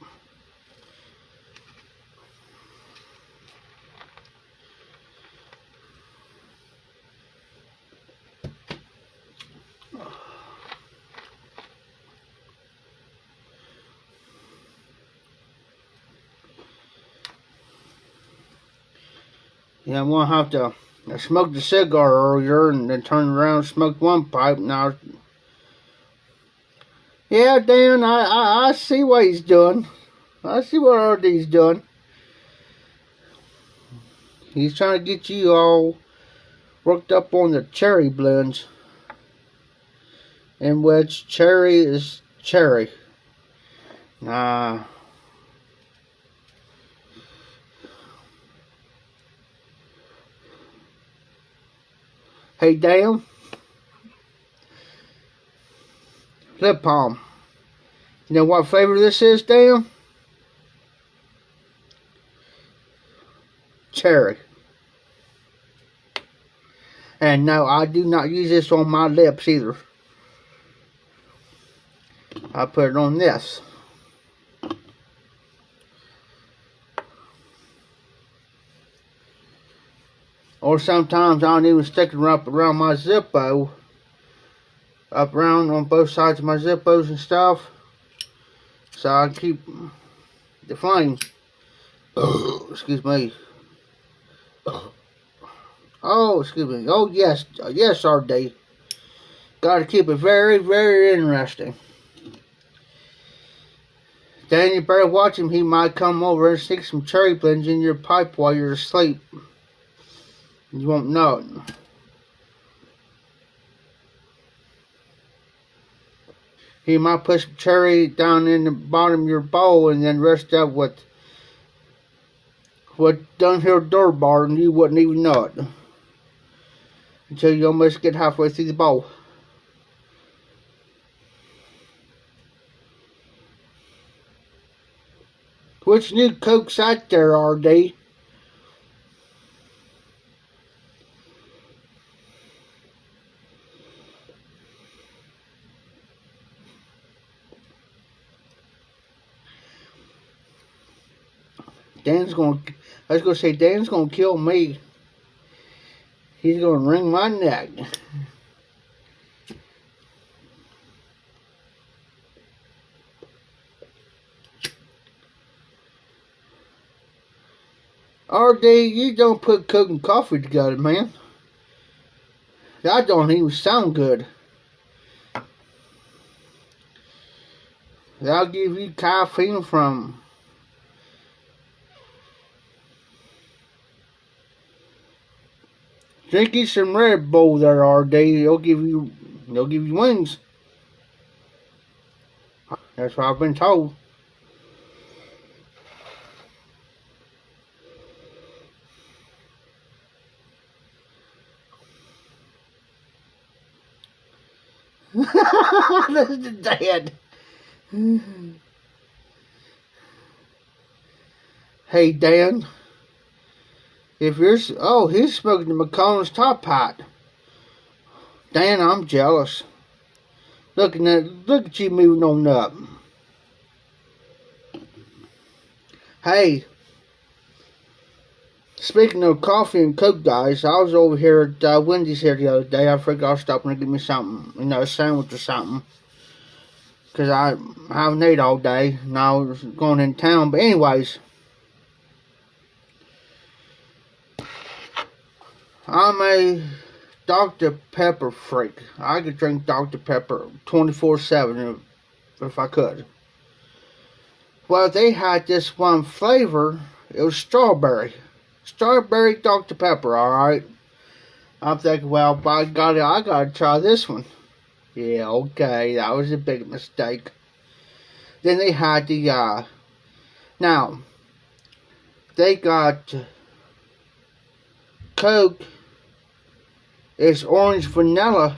Yeah, I'm gonna have to. I smoked a cigar earlier and then turned around and smoked one pipe. Now, yeah, Dan, I see what he's doing. I see what RD's doing. He's trying to get you all worked up on the cherry blends, in which cherry is cherry. Nah. Hey, Dan. Lip balm. You know what flavor this is, Dan? Cherry. And no, I do not use this on my lips either. I put it on this. Or sometimes I don't even stick it up around my Zippo. Up around on both sides of my Zippos and stuff. So I keep the flame. Excuse me. Oh, excuse me. Oh, yes. Yes, RD. Got to keep it very, very interesting. Dan, you better watch him. He might come over and stick some cherry blends in your pipe while you're asleep. You won't know it. He might put some cherry down in the bottom of your bowl and then rest up with Dunhill Door Bar, and you wouldn't even know it until you almost get halfway through the bowl. Which new Coke's out there, RD? I was gonna say, Dan's gonna kill me. He's gonna wring my neck. RD, you don't put Coke and coffee together, man. That don't even sound good. That'll give you caffeine from drink you some Red Bull there, RD. They'll give you wings. That's what I've been told. This is dead. Hey, Dan. If you're... Oh, he's smoking the McCollum's Top Hat. Dan, I'm jealous. Look at you moving on up. Hey. Speaking of coffee and Coke, guys, I was over here at Wendy's here the other day. I forgot to stop and get me something, a sandwich or something. Because I haven't ate all day, and I was going in town. But anyways, I'm a Dr. Pepper freak. I could drink Dr. Pepper 24/7 if I could. Well, they had this one flavor. It was strawberry. Strawberry Dr. Pepper, alright? I'm thinking, well, by golly, I gotta try this one. Yeah, okay, that was a big mistake. Then they had the, now, they got Coke, it's orange vanilla,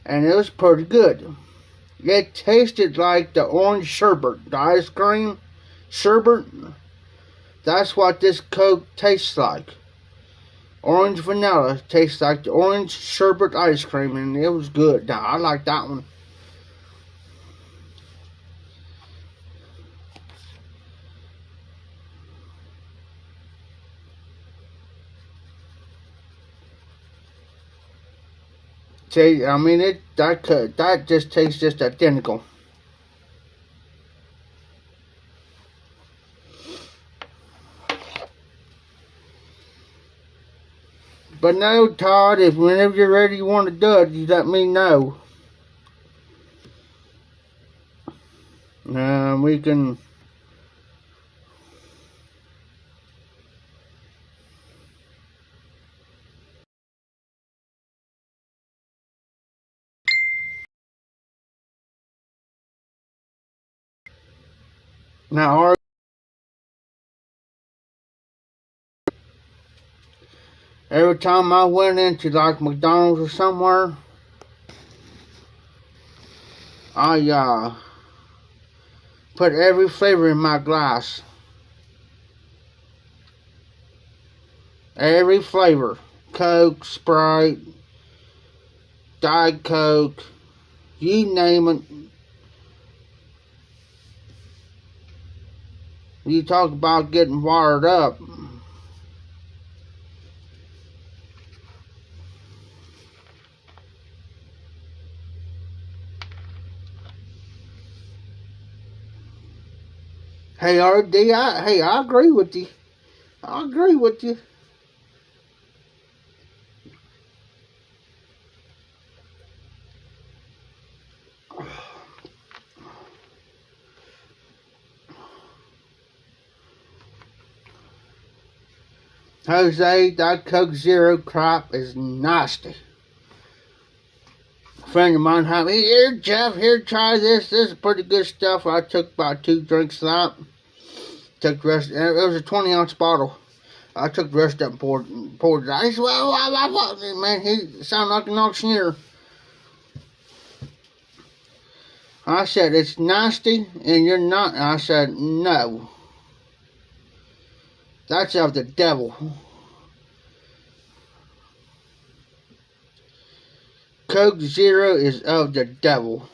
and it was pretty good. It tasted like the orange sherbet, the ice cream sherbet. That's what this Coke tastes like. Orange vanilla tastes like the orange sherbet ice cream, and it was good. Now, I like that one. See, I mean, that just tastes just identical. But no, Todd, if whenever you're ready you want to do it, you let me know. We can... Now, every time I went into like McDonald's or somewhere, I put every flavor in my glass. Every flavor. Coke, Sprite, Diet Coke, you name it. You talk about getting wired up. Hey, RD, I agree with you. I agree with you. Jose, that Coke Zero crap is nasty. A friend of mine had me, here, Jeff, here, try this. This is pretty good stuff. I took about 2 drinks of that. Took the rest, it was a 20-ounce bottle. I took the rest of it and poured it out. He said, well, man, he sounded like an auctioneer. I said, it's nasty and you're not. I said, no. That's of the devil. Coke Zero is of the devil.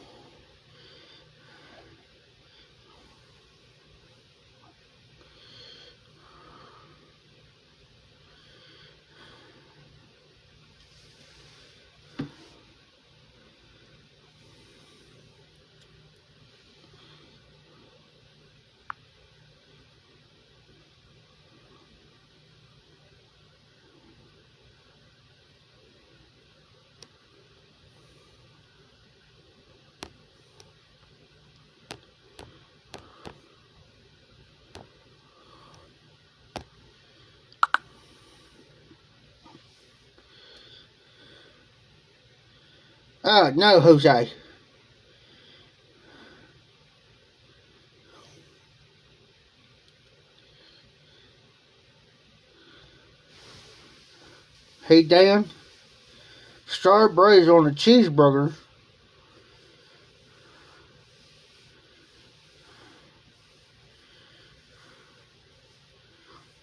No, Jose. Hey, Dan. Strawberries on a cheeseburger.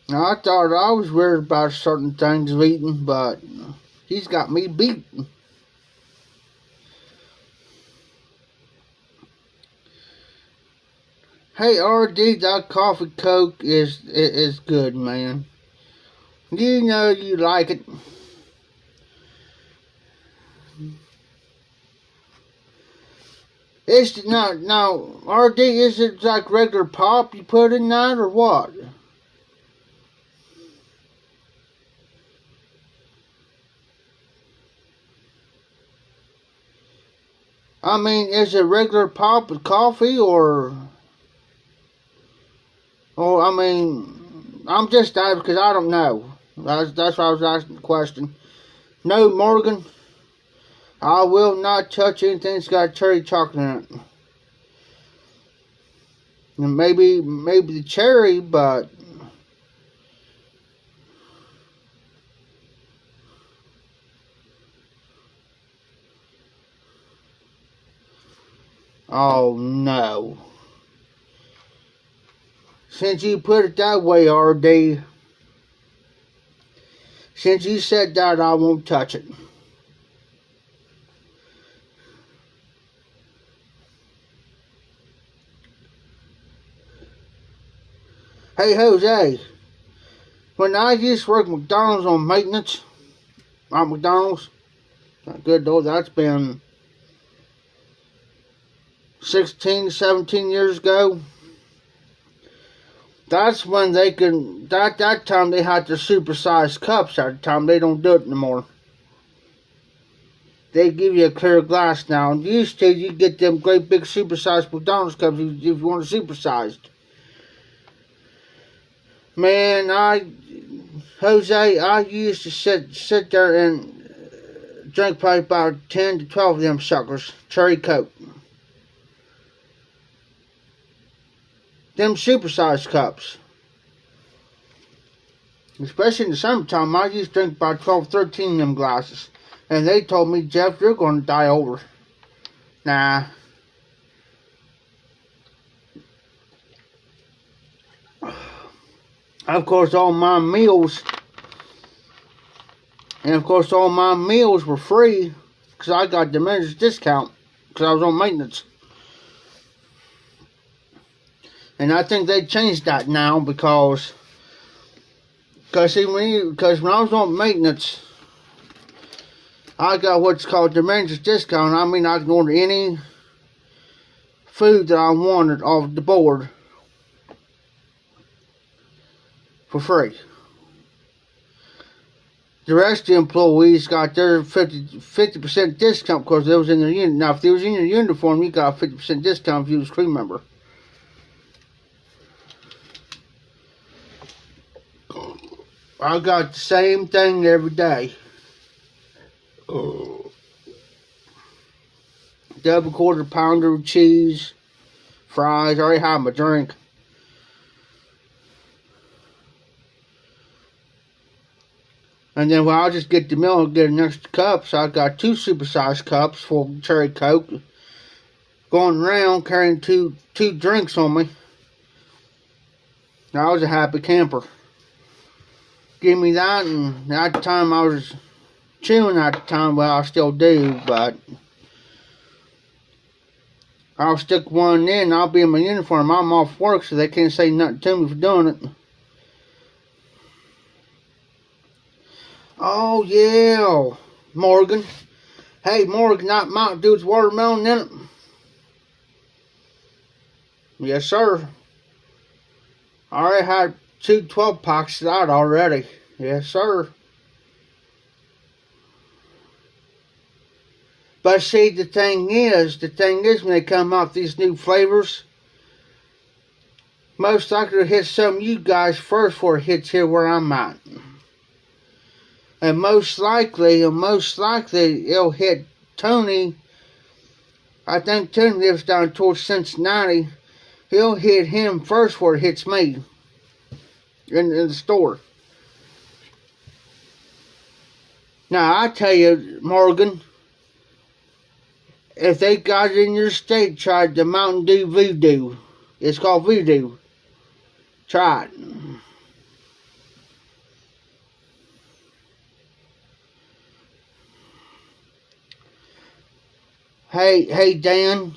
Now, I thought I was weird about certain things of eating, but he's got me beat. Hey, RD, that coffee Coke is good, man. You know you like it. It's not now, RD, is it like regular pop you put in that or what? I mean, is it regular pop with coffee or I mean, I'm just asking because I don't know. That's why I was asking the question. No, Morgan, I will not touch anything that's got cherry chocolate in it. And maybe the cherry, but oh no. Since you put it that way, RD, since you said that, I won't touch it. Hey, Jose, when I used to work at McDonald's on maintenance, at McDonald's, good though, that's been 16, 17 years ago. That's when they could, that time they had the supersized cups. At the time, they don't do it anymore. They give you a clear glass now. Used to, you get them great big supersized McDonald's cups if you want it supersized. Man, Jose, I used to sit there and drink probably about 10 to 12 of them suckers. Cherry Coke. Them supersized cups. Especially in the summertime, I used to drink about 12, 13 of them glasses. And they told me, Jeff, you're going to die over. Nah. Of course, all my meals were free because I got the manager's discount because I was on maintenance. And I think they changed that now because see, when I was on maintenance, I got what's called the manager's discount. I mean, I can order any food that I wanted off the board for free. The rest of the employees got their 50% discount because they was in their unit. Now, if they was in your uniform, you got a 50% discount if you was a crew member. I got the same thing every day. Double quarter pounder of cheese, fries. I already had my drink. And then I'll just get the meal and get an extra cup. So I got 2 supersized cups full of Cherry Coke. Going around carrying two drinks on me. I was a happy camper. Give me that, and at the time I was chewing at the time, well, I still do, but I'll stick one in, I'll be in my uniform, I'm off work, so they can't say nothing to me for doing it. Oh, yeah, Morgan. Hey, Morgan, that Mountain Dew's watermelon in it? Yes, sir. I already had 2 12-packs of that already. Yes, sir. But see, the thing is when they come out these new flavors, most likely it'll hit some of you guys first before it hits here where I'm at. And most likely it'll hit Tony. I think Tony lives down towards Cincinnati. He'll hit him first before it hits me in the store. Now, I tell you, Morgan, if they got it in your state, try the Mountain Dew Voodoo. It's called Voodoo. Try it. Hey, Dan,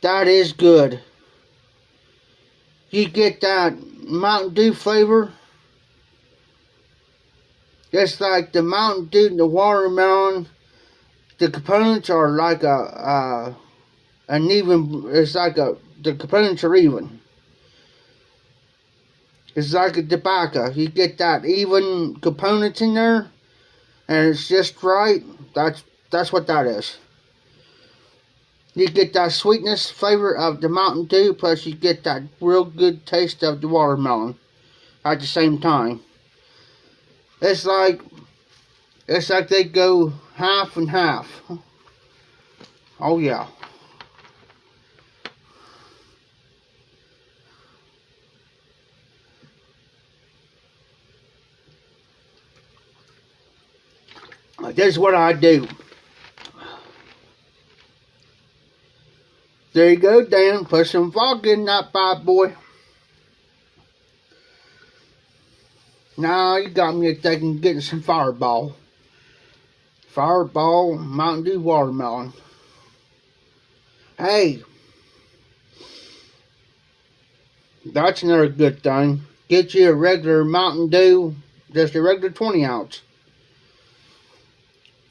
that is good. You get that Mountain Dew flavor. It's like the Mountain Dew and the watermelon. The components are like the components are even. It's like a tobacco. You get that even components in there, and it's just right. That's what that is. You get that sweetness flavor of the Mountain Dew, plus you get that real good taste of the watermelon at the same time. It's like It's like they go half and half. Oh yeah. This is what I do. There you go, Dan. Put some vodka in that bad boy. Now you got me thinking getting some Fireball. Fireball Mountain Dew watermelon. Hey, that's another good thing. Get you a regular Mountain Dew, just a regular 20 ounce.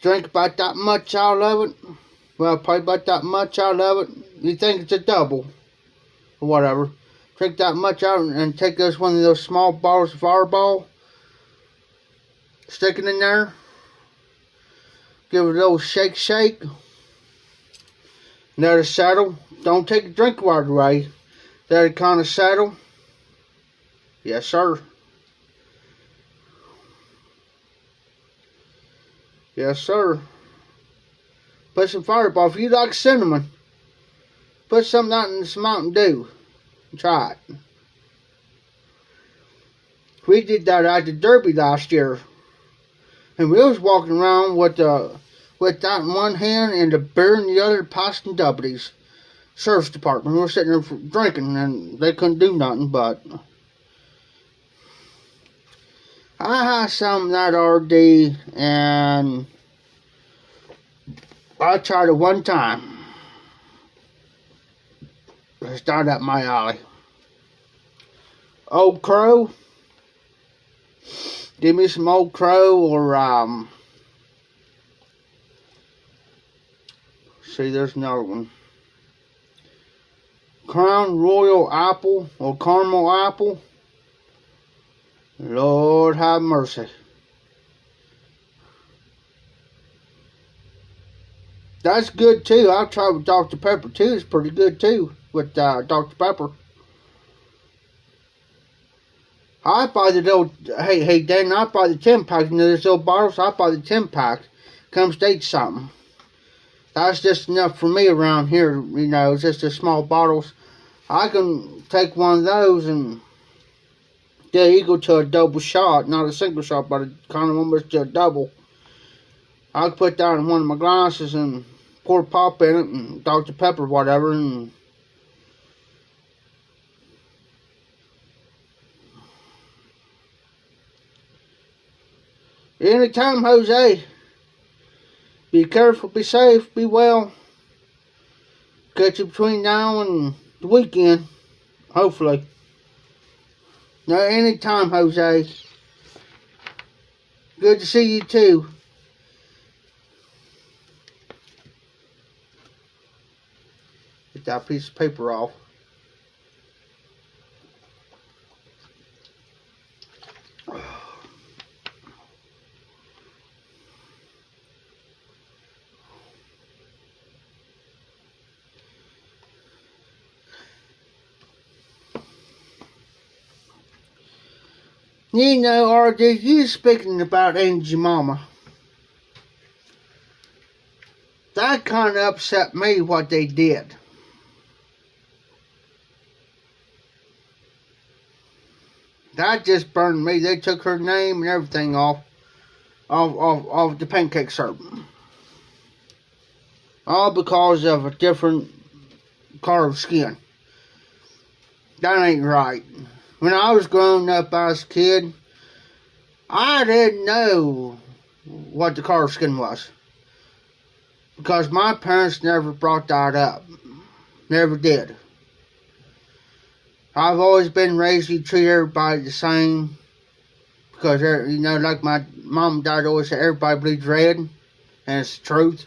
Drink about that much out of it. Well, probably about that much out of it. You think it's a double or whatever. Drink that much out and take one of those small bottles of Fireball. Stick it in there. Give it a little shake. Let it settle. Don't take the drink water away. Let it kind of settle. Yes, sir. Yes, sir. Put some Fireball. If you like cinnamon, put something out in some Mountain Dew. Try it. We did that at the Derby last year. And we was walking around with that in one hand and the beer in the other, passing deputies. Sheriff's department. We were sitting there drinking and they couldn't do nothing, but I had some of that RD and I tried it one time. It's not up my alley. Old Crow. Give me some Old Crow or see, there's another one. Crown Royal Apple or Caramel Apple. Lord have mercy. That's good too. I've tried with Dr. Pepper too. It's pretty good too with Dr. Pepper. I buy the little, hey Dan, I buy the 10-pack. You know, there's little bottles. I buy the 10-pack. Comes to 8 something. That's just enough for me around here. You know, it's just the small bottles. I can take one of those and get equal to a double shot, not a single shot, but kind of almost to a double. I can put that in one of my glasses and pour pop in it and Dr. Pepper, whatever, and anytime, Jose. Be careful, be safe, be well. Catch you between now and the weekend, hopefully. No, anytime, Jose. Good to see you too. Get that piece of paper off. You know, RJ, you speaking about Angie Mama. That kind of upset me what they did. That just burned me. They took her name and everything off the pancake syrup. All because of a different color of skin. That ain't right. When I was growing up as a kid, I didn't know what the color of skin was. Because my parents never brought that up. Never did. I've always been raised to treat everybody the same. Because, you know, like my mom and dad always said, everybody bleeds red. And it's the truth.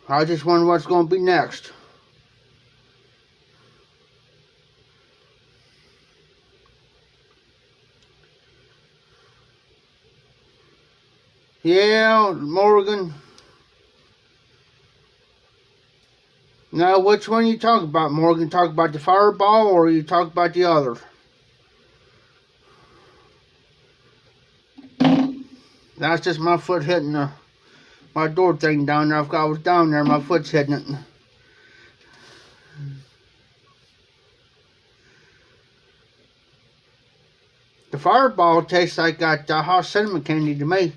I just wonder what's going to be next. Yeah, Morgan. Now, which one you talk about, Morgan? Talk about the fireball, or you talk about the other? That's just my foot hitting my door thing down there. I was down there, my foot's hitting it. The fireball tastes like that hot cinnamon candy to me.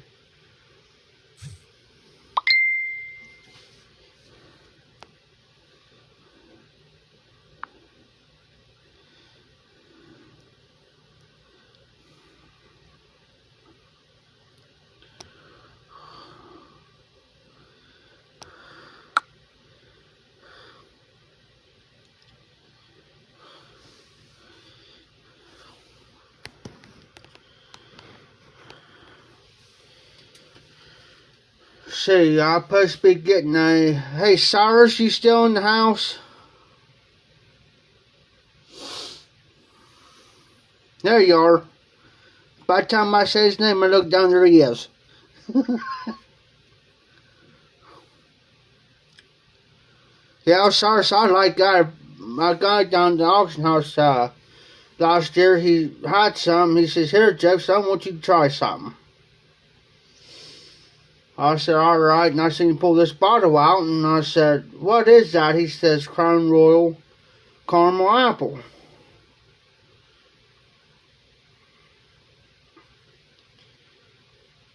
See, I'm supposed to be getting a... Hey, Cyrus, you still in the house? There you are. By the time I say his name, I look down, there he is. Yeah, Cyrus, I like my guy down at the auction house last year. He had some. He says, "Here, Jeff, I want you to try something." I said, "All right." And I seen him pull this bottle out, and I said, "What is that?" He says, "Crown Royal Caramel Apple."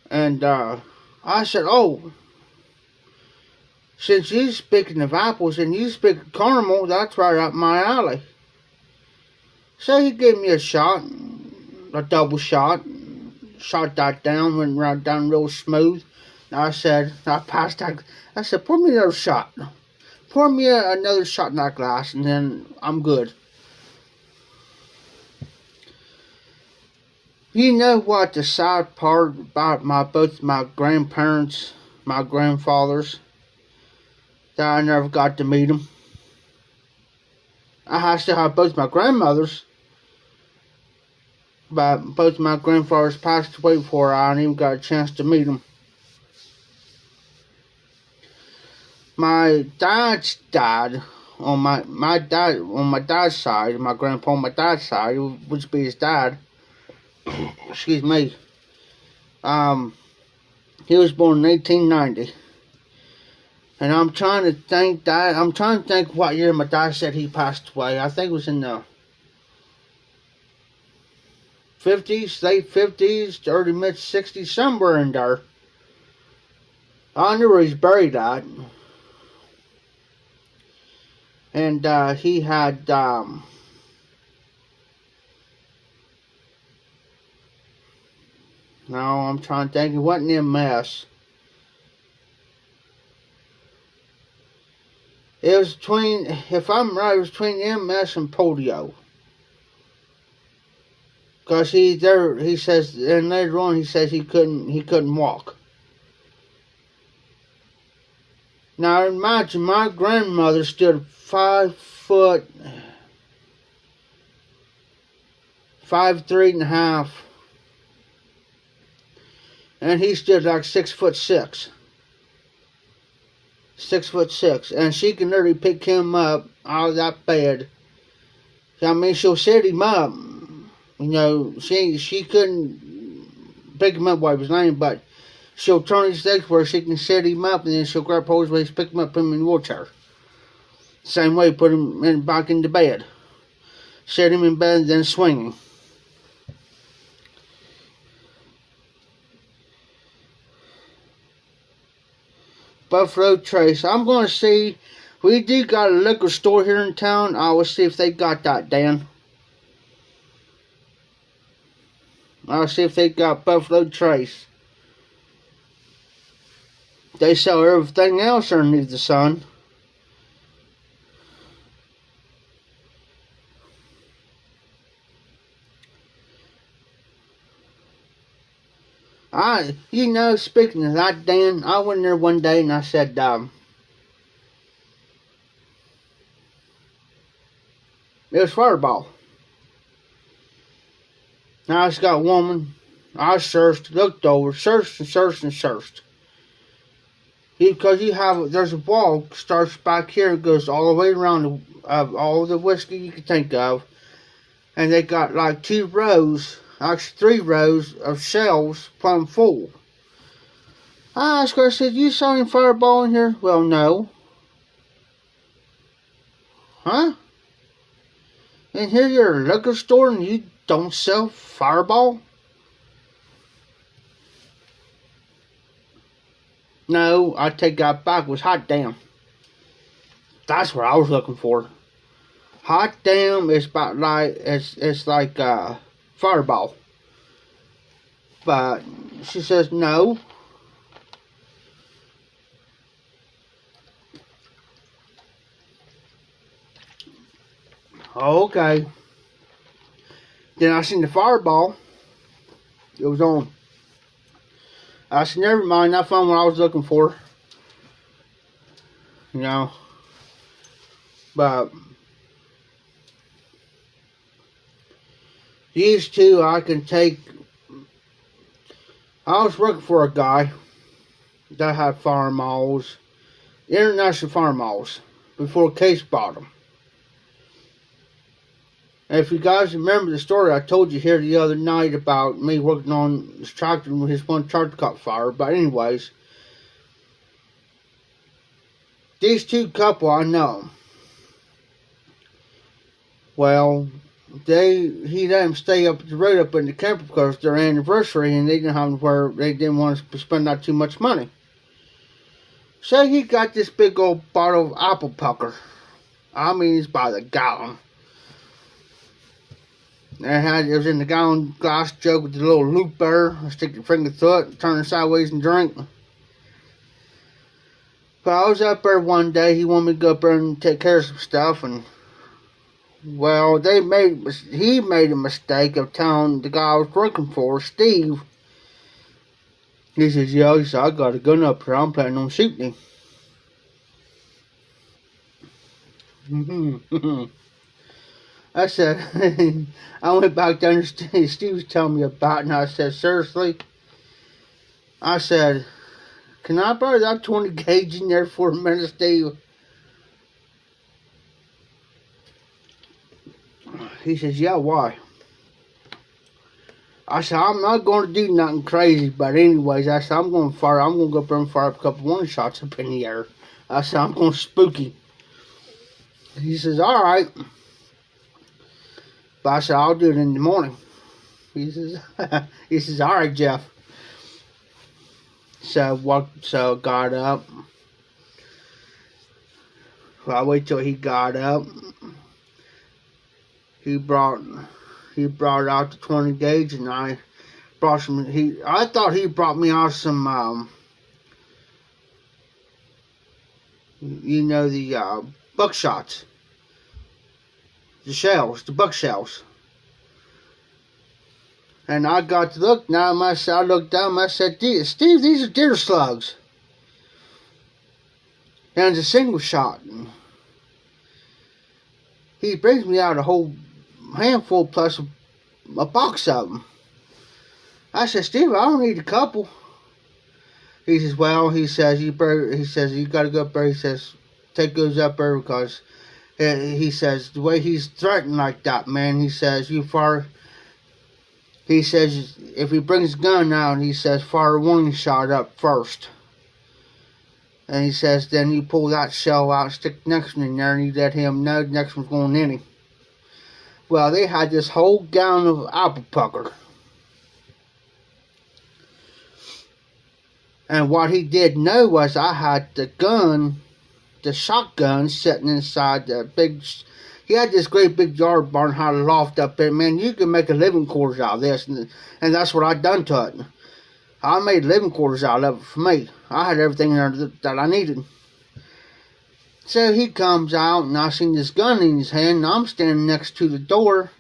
And I said, "Oh, since you speaking of apples and you speak of caramel, that's right up my alley." So he gave me a shot, a double shot, shot that down, went right down real smooth. And I passed that. I said, "Pour me another shot. Pour me another shot in that glass, and then I'm good." You know what the sad part about both my grandparents, my grandfathers, that I never got to meet them. I still have both my grandmothers, but both my grandfathers passed away before I even got a chance to meet them. My dad's dad, on my dad's side, my grandpa on my dad's side, which would be his dad. Excuse me. He was born in 1890. And I'm trying to think what year my dad said he passed away. I think it was in the 50s, late 50s, early mid 60s, somewhere in there. I knew where he's buried at. And he had no, I'm trying to think. It wasn't MS. It was between, if I'm right, it was between MS and polio. Because he says, and later on he says he couldn't walk. Now imagine, my grandmother stood 5 foot, 5'3.5", and he stood like 6'6". 6'6", and she can literally pick him up out of that bed. I mean, she'll set him up. You know, she couldn't pick him up while he was laying, but she'll turn his legs where she can set him up, and then she'll grab hold of his waist, pick him up, put him in the wheelchair. Same way, put him back into bed. Set him in bed, and then swing him. Buffalo Trace. I'm going to see. We do got a liquor store here in town. I will see if they got that, Dan. I'll see if they got Buffalo Trace. They sell everything else underneath the sun. You know, speaking of that, Dan, I went there one day and I said, it was Fireball. Now it's got a woman. I searched, looked over, searched and searched and searched. Because there's a wall starts back here and goes all the way around all the whiskey you can think of, and they got like 2 rows, actually 3 rows of shelves plumb full. I asked her, I said, "You selling Fireball in here?" "Well, no." "Huh? And here you're a liquor store and you don't sell Fireball?" "No," I take that back. It was Hot Damn. That's what I was looking for. Hot Damn is about like it's like Fireball. But she says no. Okay. Then I seen the Fireball. It was on. I said, never mind, I found what I was looking for. You know. But these two I can take. I was working for a guy that had Fireballs, international Fireballs, before Case bought them. And if you guys remember the story I told you here the other night about me working on this tractor with his one tractor caught fire, but anyways, these two couple I know. Well, he let them stay up the road up in the camper because it's their anniversary and they didn't have where they didn't want to spend out too much money. So he got this big old bottle of apple pucker. I mean, it's by the gallon. And it was in the gallon glass jug with the little loop there. Stick your finger through it, turn it sideways and drink. But I was up there one day. He wanted me to go up there and take care of some stuff, and well, he made a mistake of telling the guy I was working for, Steve. He says, "Yeah," he said, "I got a gun up here. I'm planning on shooting him." I said, I went back to understand. Steve was telling me about it, and I said, "Seriously?" I said, "Can I borrow that 20 gauge in there for a minute, Steve?" He says, "Yeah, why?" I said, "I'm not going to do nothing crazy, but anyways," I said, I'm going to go up there and fire up a couple warning shots up in the air." I said, "I'm going to spook him." He says, "All right." But I said, "I'll do it in the morning." He says, "All right, Jeff." So I got up. Well, I wait till he got up. He brought out the 20 gauge, and I brought some. I thought he brought me out some, the buckshots, the buck shells. And I got to look now. I looked down. I said, "Steve, these are deer slugs." And it's a single shot. He brings me out a whole handful plus a box of them. I said, "Steve, I don't need a couple." He says, "Well," he says, you got to go up there." He says, "Take those up there because," he says, "the way he's threatening like that, man," he says, he says, "if he brings a gun out," he says, "fire a warning shot up first." And he says, "Then you pull that shell out, stick the next one in there, and you let him know the next one's going in him." Well, they had this whole gallon of apple pucker. And what he didn't know was I had the shotgun, sitting inside the big. He had this great big yard barn, had a loft up there. Man, you can make a living quarters out of this, and that's what I done to it. I made living quarters out of it for me. I had everything there that I needed. So he comes out, and I seen this gun in his hand, and I'm standing next to the door.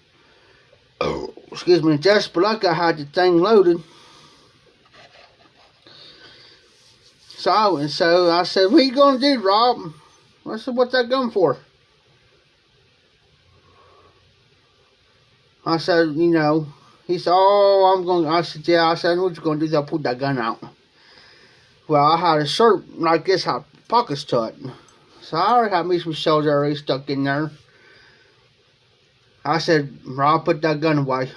Oh, excuse me, just like I had the thing loaded. So I said, "What you gonna do, Rob?" I said, "What's that gun for?" I said, He said, "Oh, I'm going." I said, "Yeah." I said, "What you gonna do? I'll pull that gun out." Well, I had a shirt, and I guess had pockets to it. So I already had me some shells already stuck in there. I said, Rob, put that gun away.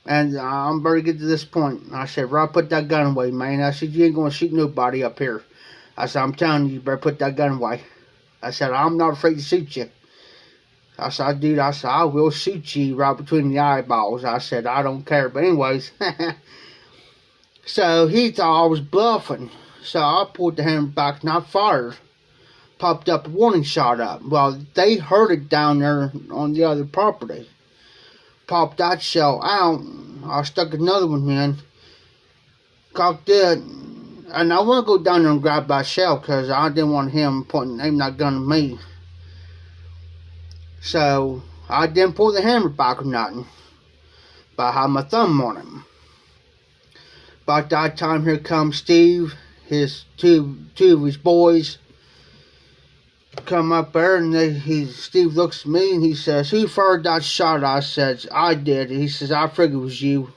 And I'm very good to this point. I said, Rob, put that gun away, man. I said, you ain't going to shoot nobody up here. I said, I'm telling you, you better put that gun away. I said, I'm not afraid to shoot you. I said, dude, I said, I will shoot you right between the eyeballs. I said, I don't care. But anyways, so he thought I was bluffing. So I pulled the hammer back and I fired. Popped up a warning shot up. Well, they heard it down there on the other property. Popped that shell out. I stuck another one in. Cocked it. And I want to go down there and grab that shell because I didn't want him aiming that gun at me. So I didn't pull the hammer back or nothing. But I had my thumb on him. About that time, here comes Steve, his two of his boys. Come up there and Steve looks at me and he says, who fired that shot? I said, I did. He says, I figured it was you.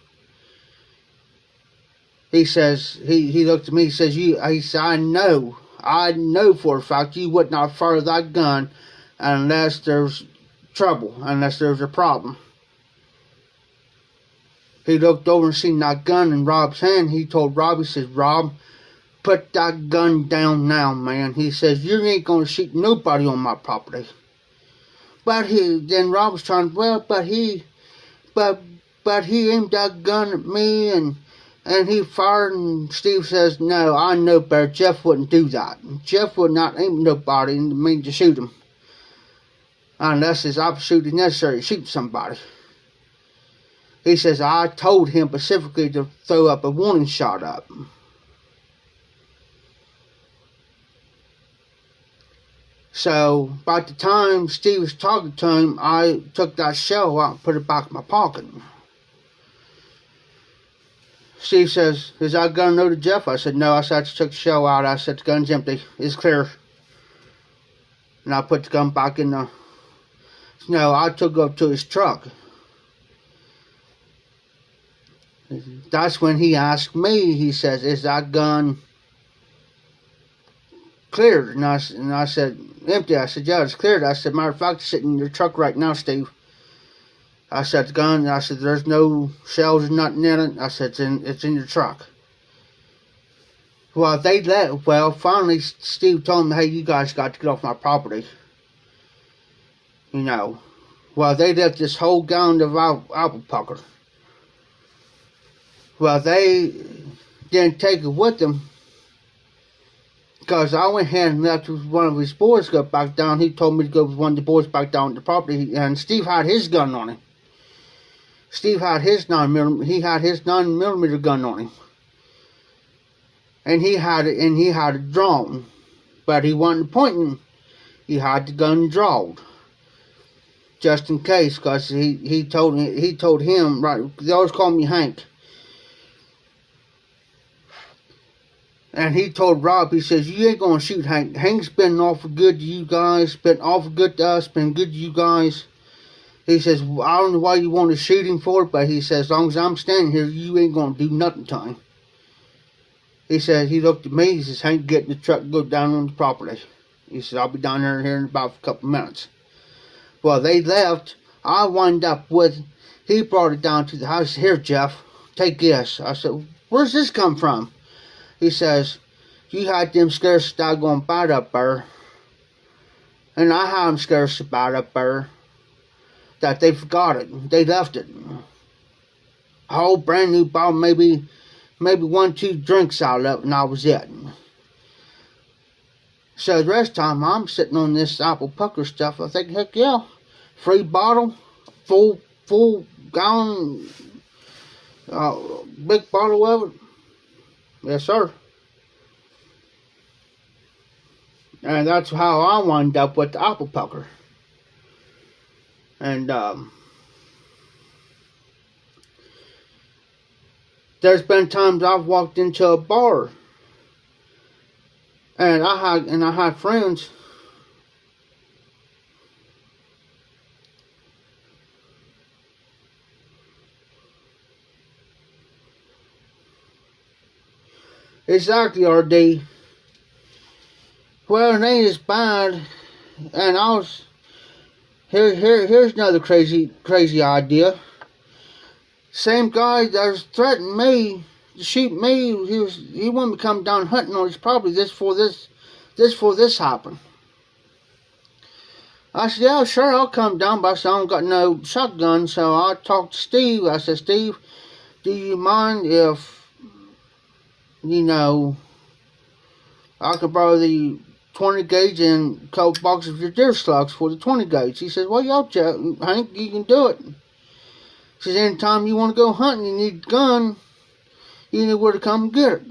He says, he looked at me, he says, he said, I know for a fact you would not fire that gun unless there's trouble, unless there's a problem. He looked over and seen that gun in Rob's hand. He told Rob, he says, Rob, put that gun down now, man. He says, you ain't gonna shoot nobody on my property. But then Rob was trying, but he aimed that gun at me and he fired, and Steve says, no, I know better. Jeff wouldn't do that. Jeff would not aim at nobody and mean to shoot him. Unless it's absolutely necessary to shoot somebody. He says, I told him specifically to throw up a warning shot up. So, by the time Steve was talking to him, I took that shell out and put it back in my pocket. Steve says, is that gun loaded, Jeff? I said, no. I said, I just took the shell out. I said, the gun's empty. It's clear. And I put the gun back in the... No, I took it up to his truck. That's when he asked me, he says, is that gun cleared? And I said, empty. I said, yeah, it's cleared. I said, matter of fact, it's sitting in your truck right now, Steve. I said, the gun, I said, there's no shells or nothing in it. I said, it's in your truck. Well, finally, Steve told me, hey, you guys got to get off my property. You know. Well, they left this whole gallon of apple pucker. Well, they didn't take it with them. Because I went ahead and left with one of his boys go back down. He told me to go with one of the boys back down to the property. And Steve had his gun on him. Steve had his 9mm gun on him. And he had it drawn. But he wasn't pointing. He had the gun drawn. Just in case, because he told him, right, they always call me Hank. And he told Rob, he says, you ain't gonna shoot Hank. Hank's been awful good to you guys, been awful good to us, been good to you guys. He says, well, I don't know why you want to shoot him for it, but he says, as long as I'm standing here, you ain't gonna do nothing to him. He said, he looked at me, he says, Hank, get in the truck and go down on the property. He said, I'll be down there here in about a couple minutes. Well, they left. I wound up with, he brought it down to the house. Here, Jeff, take this. I said, where's this come from? He says, you had them scarce doggone bad up there. And I had them scarce bad up there. That they forgot it. They left it. A whole brand new bottle, maybe 1-2 drinks out of it, and that was it. So the rest of the time, I'm sitting on this apple pucker stuff. I think, heck yeah, free bottle, full gallon, big bottle of it. Yes, sir. And that's how I wound up with the apple pucker. And there's been times I've walked into a bar, and I had friends. Exactly, RD. Well, it ain't as bad. And here's another crazy idea. Same guy that was threatening me to shoot me, he wanted me to come down hunting on his property just for this happened. I said, yeah, sure, I'll come down, but I said, I don't got no shotgun, so I talked to Steve. I said, Steve, do you mind if, I could borrow the 20 gauge and a couple boxes of your deer slugs for the 20 gauge? He says, well, y'all, Hank, you can do it. He says, anytime you want to go hunting, you need a gun, you know where to come and get it.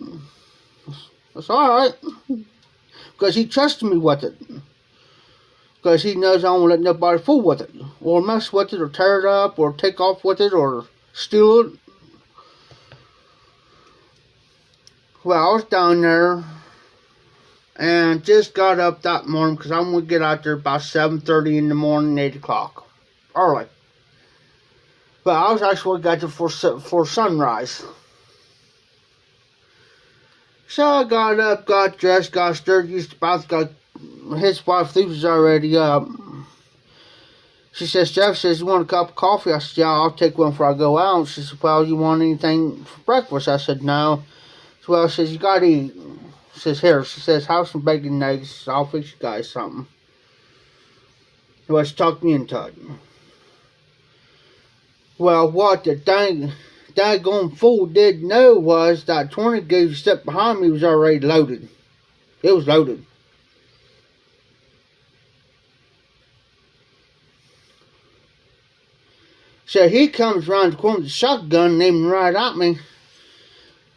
That's all right, because he trusted me with it. Because he knows I won't let nobody fool with it, or mess with it, or tear it up, or take off with it, or steal it. Well, I was down there, and just got up that morning, because I'm going to get out there about 7:30 in the morning, 8 o'clock. Early. But I was actually got there for sunrise. So I got up, got dressed, got stirred, his wife was already up. She says, Jeff says, you want a cup of coffee? I said, yeah, I'll take one before I go out. She said, well, you want anything for breakfast? I said, no. Well, she says, you got to eat. She says, here. She says, have some bacon and eggs. I'll fix you guys something. Well, she talked me into it. Well, what the daggone fool didn't know was that 20 gauge step behind me was already loaded. It was loaded. So he comes around the corner with a shotgun, aiming right at me.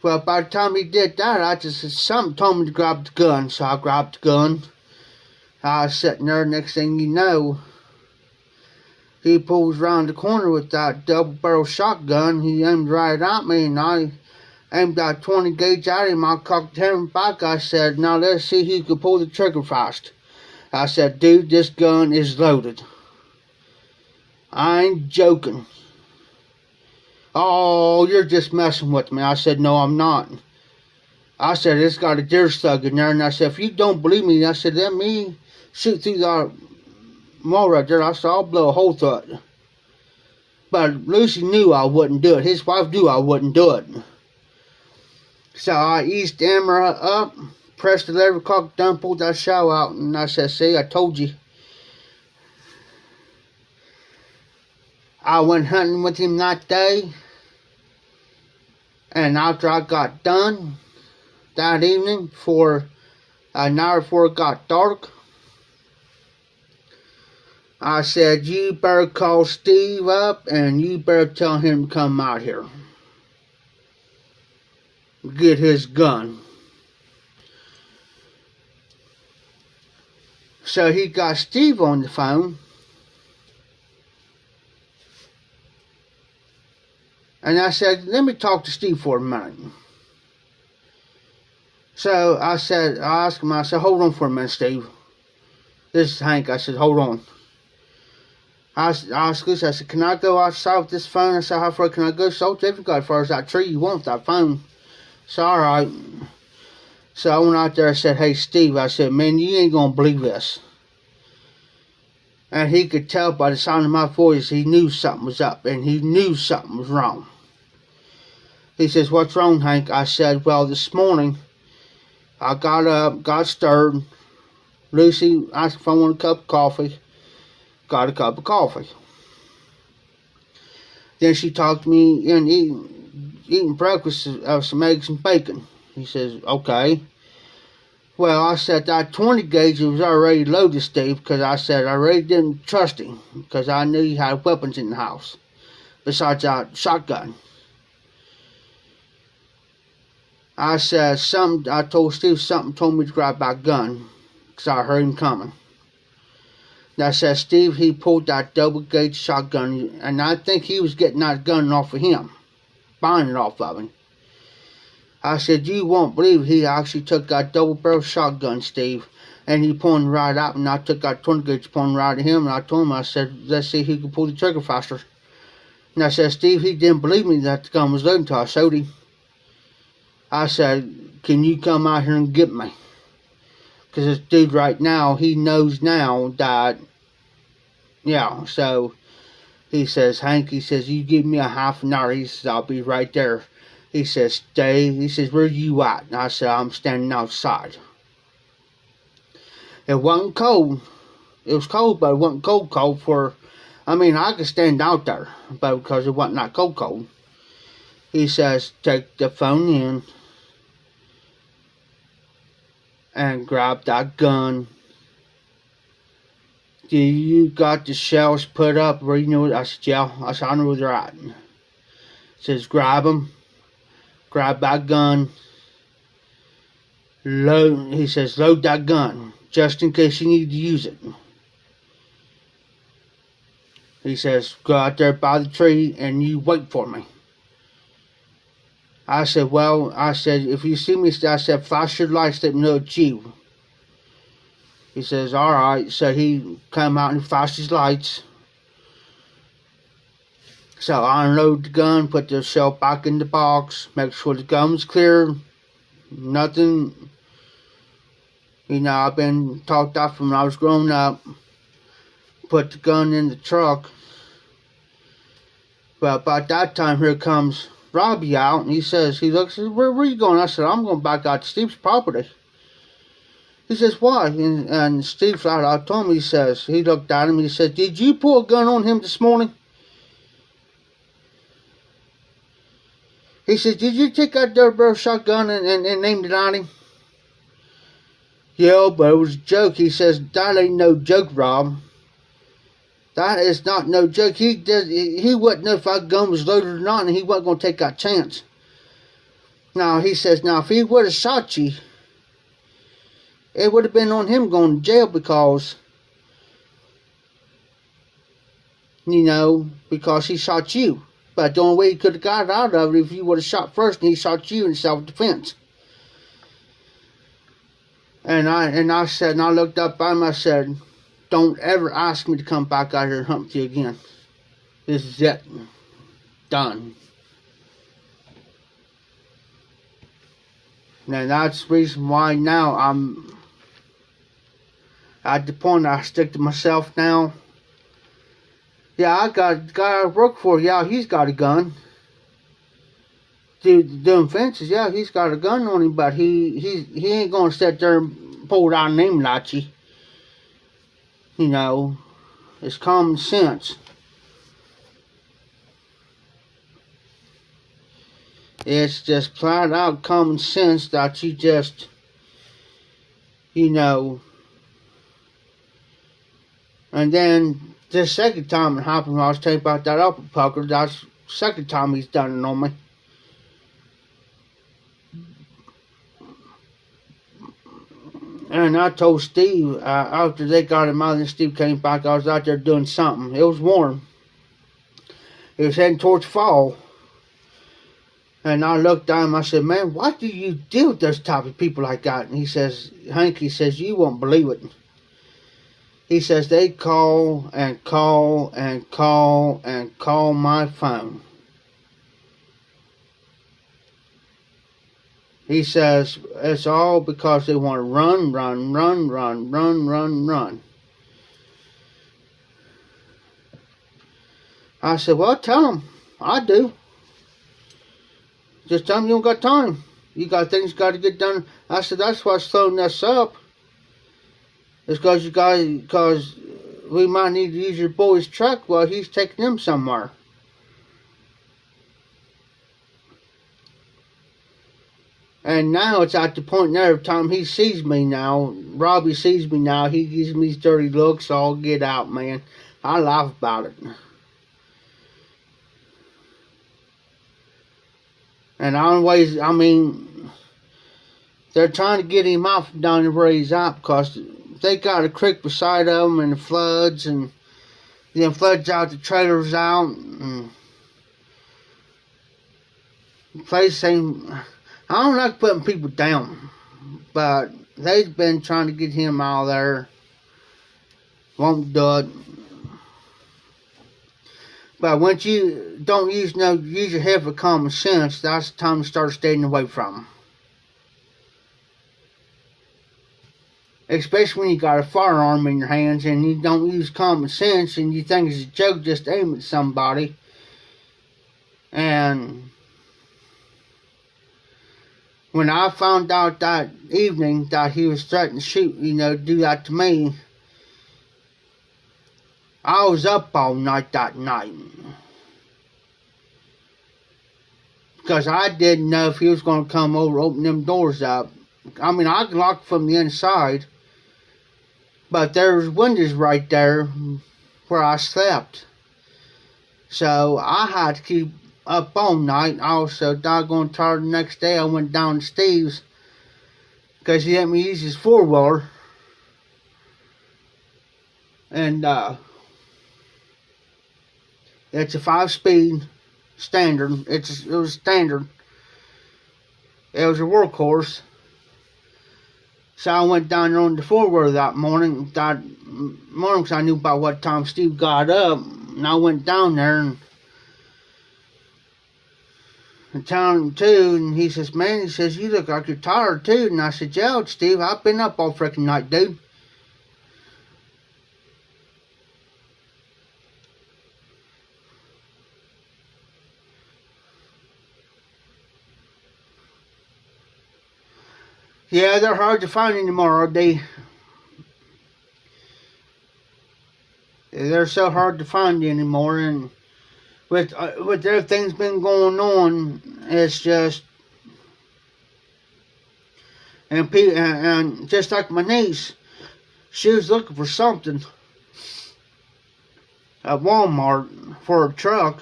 Well, by the time he did that, something told me to grab the gun, so I grabbed the gun. I was sitting there, next thing you know, he pulls around the corner with that double-barrel shotgun. He aimed right at me, and I aimed that 20 gauge at him. I cocked him back. I said, now let's see who can pull the trigger fast. I said, dude, this gun is loaded. I ain't joking. Oh, you're just messing with me. I said, no, I'm not. I said, it's got a deer slug in there. And I said, if you don't believe me, I said, let me shoot through that wall right there. I said, I'll blow a hole through it. But Lucy knew I wouldn't do it. His wife knew I wouldn't do it. So I eased the hammer up, pressed the lever, cocked down, pulled that shell out. And I said, see, I told you. I went hunting with him that day, and after I got done that evening, for an hour before it got dark, I said, you better call Steve up and you better tell him to come out here. Get his gun. So he got Steve on the phone. And I said, let me talk to Steve for a minute. So I asked him, I said, hold on for a minute, Steve. This is Hank. I said, hold on. I asked Lucy, I said, can I go outside with this phone? I said, how far can I go? So if you got as far as that tree you want with that phone. So all right. So I went out there, I said, hey, Steve, I said, man, you ain't going to believe this. And he could tell by the sound of my voice, he knew something was up, and he knew something was wrong. He says, what's wrong, Hank? I said, well, this morning, I got up, got stirred. Lucy asked if I wanted a cup of coffee. Got a cup of coffee. Then she talked to me and eating breakfast of some eggs and bacon. He says, okay. Well, I said that 20 gauge was already loaded, Steve, because I said I really didn't trust him, because I knew he had weapons in the house, besides that shotgun. I said, I told Steve something told me to grab that gun, because I heard him coming. And I said, Steve, he pulled that double gauge shotgun, and I think he was getting that gun off of him, buying it off of him. I said, you won't believe he actually took that double barrel shotgun, Steve, and he pointed right at me, and I took that 20 gauge pointing right at him, and I told him, I said, let's see who can pull the trigger faster. And I said, Steve, he didn't believe me that the gun was loaded until I showed him. I said, can you come out here and get me? Because this dude right now, he knows now that, yeah, so he says, Hank, he says, you give me a half an hour. He says, I'll be right there. He says, stay. He says, where you at? And I said, I'm standing outside. It wasn't cold. It was cold, but it wasn't cold for, I mean, I could stand out there, but because it wasn't that cold. He says, take the phone in and grab that gun. Do you got the shells put up where you know? I said, yeah. I said, I know where they're at. He says, grab them. Grab that gun. Load. He says, load that gun just in case you need to use it. He says, go out there by the tree and you wait for me. I said, well, I said, if you see me, I said, flash your lights, let me know it's you. He says, all right. So he come out and flashed his lights. So I unload the gun, put the shell back in the box, make sure the gun's clear. Nothing, you know, I've been taught that from when I was growing up. Put the gun in the truck. But about that time, here comes Robbie out, and he says, he looks, where are you going? I said, I'm going back out to Steve's property. He says, why? And Steve flat out told me, he says, he looked at him, he said, did you pull a gun on him this morning? He said, did you take that double barrel shotgun and aimed it at him? Yeah, but it was a joke. He says, that ain't no joke, Rob. That is not no joke. He wouldn't know if that gun was loaded or not, and he wasn't going to take that chance. Now, he says, now, if he would have shot you, it would have been on him going to jail because, you know, because he shot you. But the only way he could have got out of it if you would have shot first and he shot you in self-defense. And I said, and I looked up at him, I said, don't ever ask me to come back out here and hunt with you again. This is it. Done. And that's the reason why now I'm at the point I stick to myself now. Yeah, I got a guy I work for. Yeah, he's got a gun. Doing fences. Yeah, he's got a gun on him, but he ain't gonna sit there and pull out a name at you. You know, it's common sense. It's just flat out common sense that you just, you know. And then the second time it happened, when I was telling you about that upper pucker, that's the second time he's done it on me. And I told Steve, after they got him out and Steve came back, I was out there doing something. It was warm. It was heading towards fall. And I looked at him, I said, man, why do you deal with those type of people like that? And he says, Hank, he says, you won't believe it. He says, they call and call and call and call my phone. He says, it's all because they want to run. I said, well, tell them. I do. Just tell them you don't got time. You got things got to get done. I said, that's what's slowing us up. It's because we might need to use your boy's truck while he's taking them somewhere. And now it's at the point now, every time he sees me now, Robbie sees me now, he gives me these dirty looks, all get out, man. I laugh about it. And always, I mean, they're trying to get him out from down where he's at because they got a creek beside them and the floods, and then floods out, the trailers out, and the place ain't. I don't like putting people down, but they've been trying to get him out of there. Won't do it. But once you don't use your head for common sense, that's the time to start staying away from them. Especially when you got a firearm in your hands and you don't use common sense and you think it's a joke just to aim at somebody. And when I found out that evening that he was threatening to shoot, do that to me, I was up all night that night. Because I didn't know if he was going to come over, open them doors up. I mean, I could lock from the inside, but there's windows right there where I slept. So I had to keep up all night. I was so doggone tired the next day. I went down to Steve's because he let me use his four-wheeler. And it's a 5-speed standard. It was standard. It was a workhorse. So I went down there on the four-wheeler that morning. Because I knew about what time Steve got up. And I went down there and telling him too. And he says, "Man," he says, "you look like you're tired too." And I said, "Yeah, Steve, I've been up all freaking night, dude." Yeah, they're hard to find anymore, are they? They're so hard to find anymore, and with everything's been going on, it's just and just like my niece, she was looking for something at Walmart for a truck.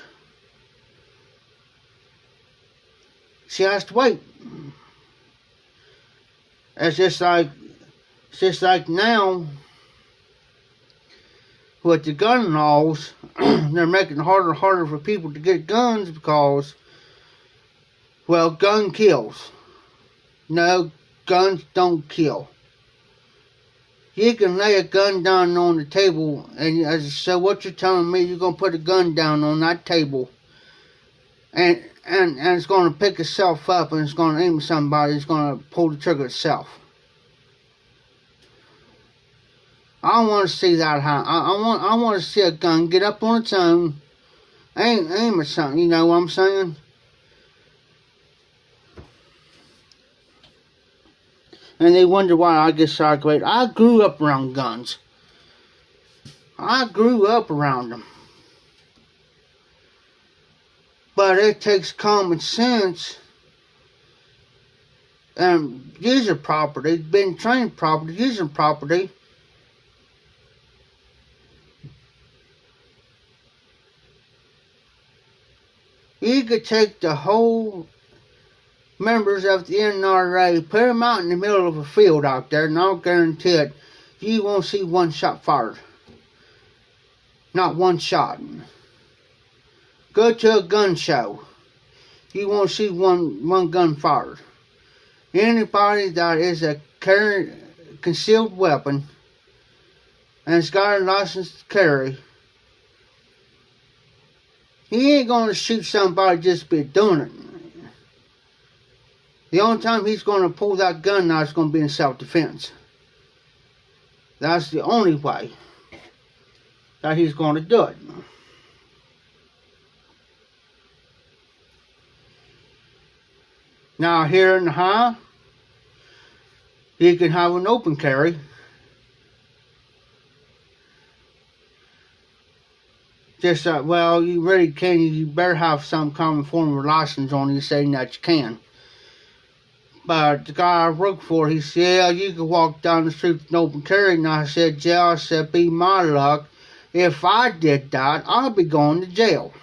She has to wait. It's just like now with the gun laws, they're making it harder and harder for people to get guns because, well, gun kills. No, guns don't kill. You can lay a gun down on the table, and so what you're telling me, you're going to put a gun down on that table, and it's going to pick itself up, and it's going to aim at somebody, it's going to pull the trigger itself. I want to see that happen. I want to see a gun get up on its own, aim at something, you know what I'm saying? And they wonder why I get so aggravated. I grew up around guns. I grew up around them. But it takes common sense and using property, being trained property, using property. You could take the whole members of the NRA, put them out in the middle of a field out there, and I'll guarantee it, you won't see one shot fired. Not one shot. Go to a gun show. You won't see one gun fired. Anybody that is a concealed weapon and has got a license to carry, he ain't going to shoot somebody just by doing it. The only time he's going to pull that gun now is going to be in self-defense. That's the only way that he's going to do it. Now here in the high, you can have an open carry. Just well, you really can. You better have some common form of license on you saying that you can. But the guy I work for, he said, "Yeah, you can walk down the street with an open carry." And I said, "Yeah," I said, "be my luck. If I did that, I'll be going to jail.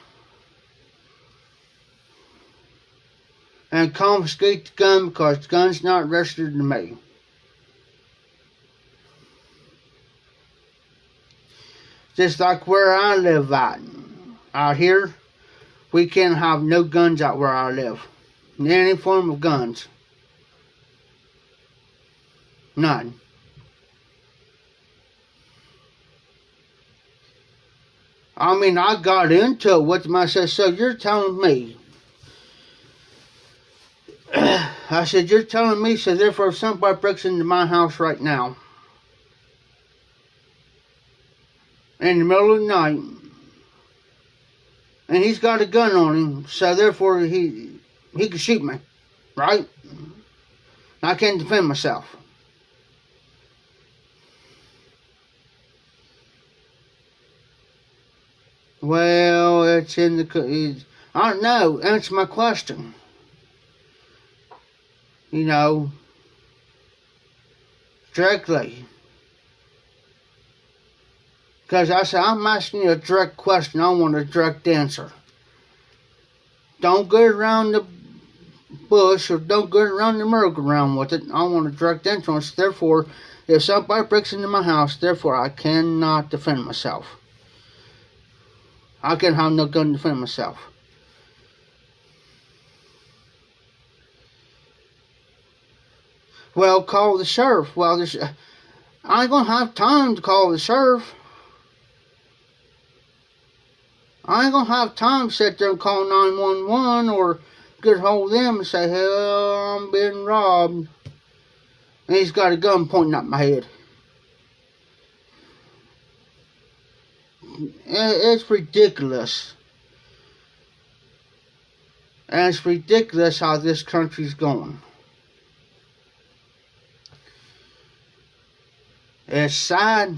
And confiscate the gun because the gun's not registered to me." Just like where I live at. Out here, we can't have no guns out where I live. Any form of guns. None. I mean, I got into it with him. I said, "So you're telling me," I said, "you're telling me, so therefore if somebody breaks into my house right now, in the middle of the night, and he's got a gun on him, so therefore he can shoot me, right? I can't defend myself. Well, it's in the... I don't know. Answer my question. You know, directly. Because I said, I'm asking you a direct question. I want a direct answer. Don't go around the bush or don't go around the merry-go-round with it. I want a direct answer. Therefore, if somebody breaks into my house, therefore I cannot defend myself. I can have no gun to defend myself. Well, call the sheriff. Well, I ain't gonna have time to call the sheriff. I ain't gonna have time to sit there and call 911 or get hold of them and say, hell, I'm being robbed. And he's got a gun pointing at my head. It's ridiculous. And it's ridiculous how this country's going. It's sad.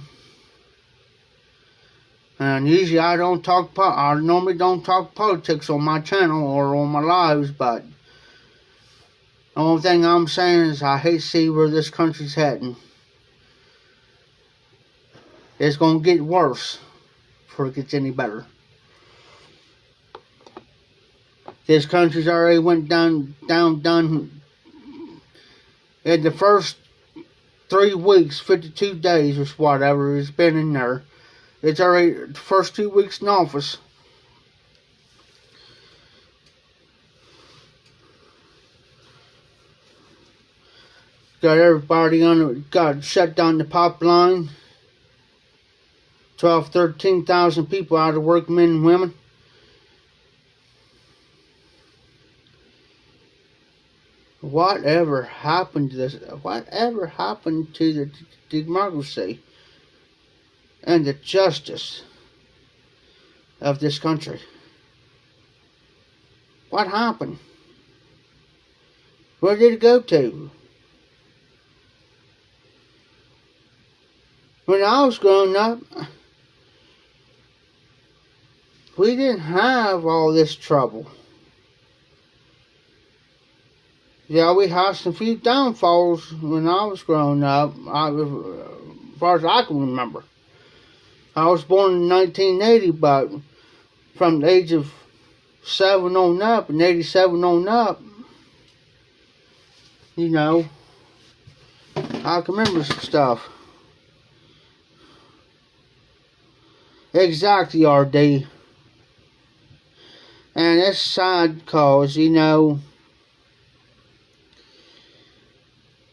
And usually I normally don't talk politics on my channel or on my lives, but the only thing I'm saying is I hate to see where this country's heading. It's going to get worse before it gets any better. This country's already went down. In the first 3 weeks, 52 days or whatever it's been in there. It's already the first 2 weeks in office. Got everybody got shut down the pipeline. 13,000 people out of work, men and women. Whatever happened to this? Whatever happened to the democracy and the justice of this country? What happened? Where did it go to? When I was growing up, we didn't have all this trouble. Yeah, we had some few downfalls when I was growing up, as far as I can remember. I was born in 1980, but from the age of 7 on up and 87 on up, you know, I can remember some stuff. Exactly, RD. And it's sad cause, you know,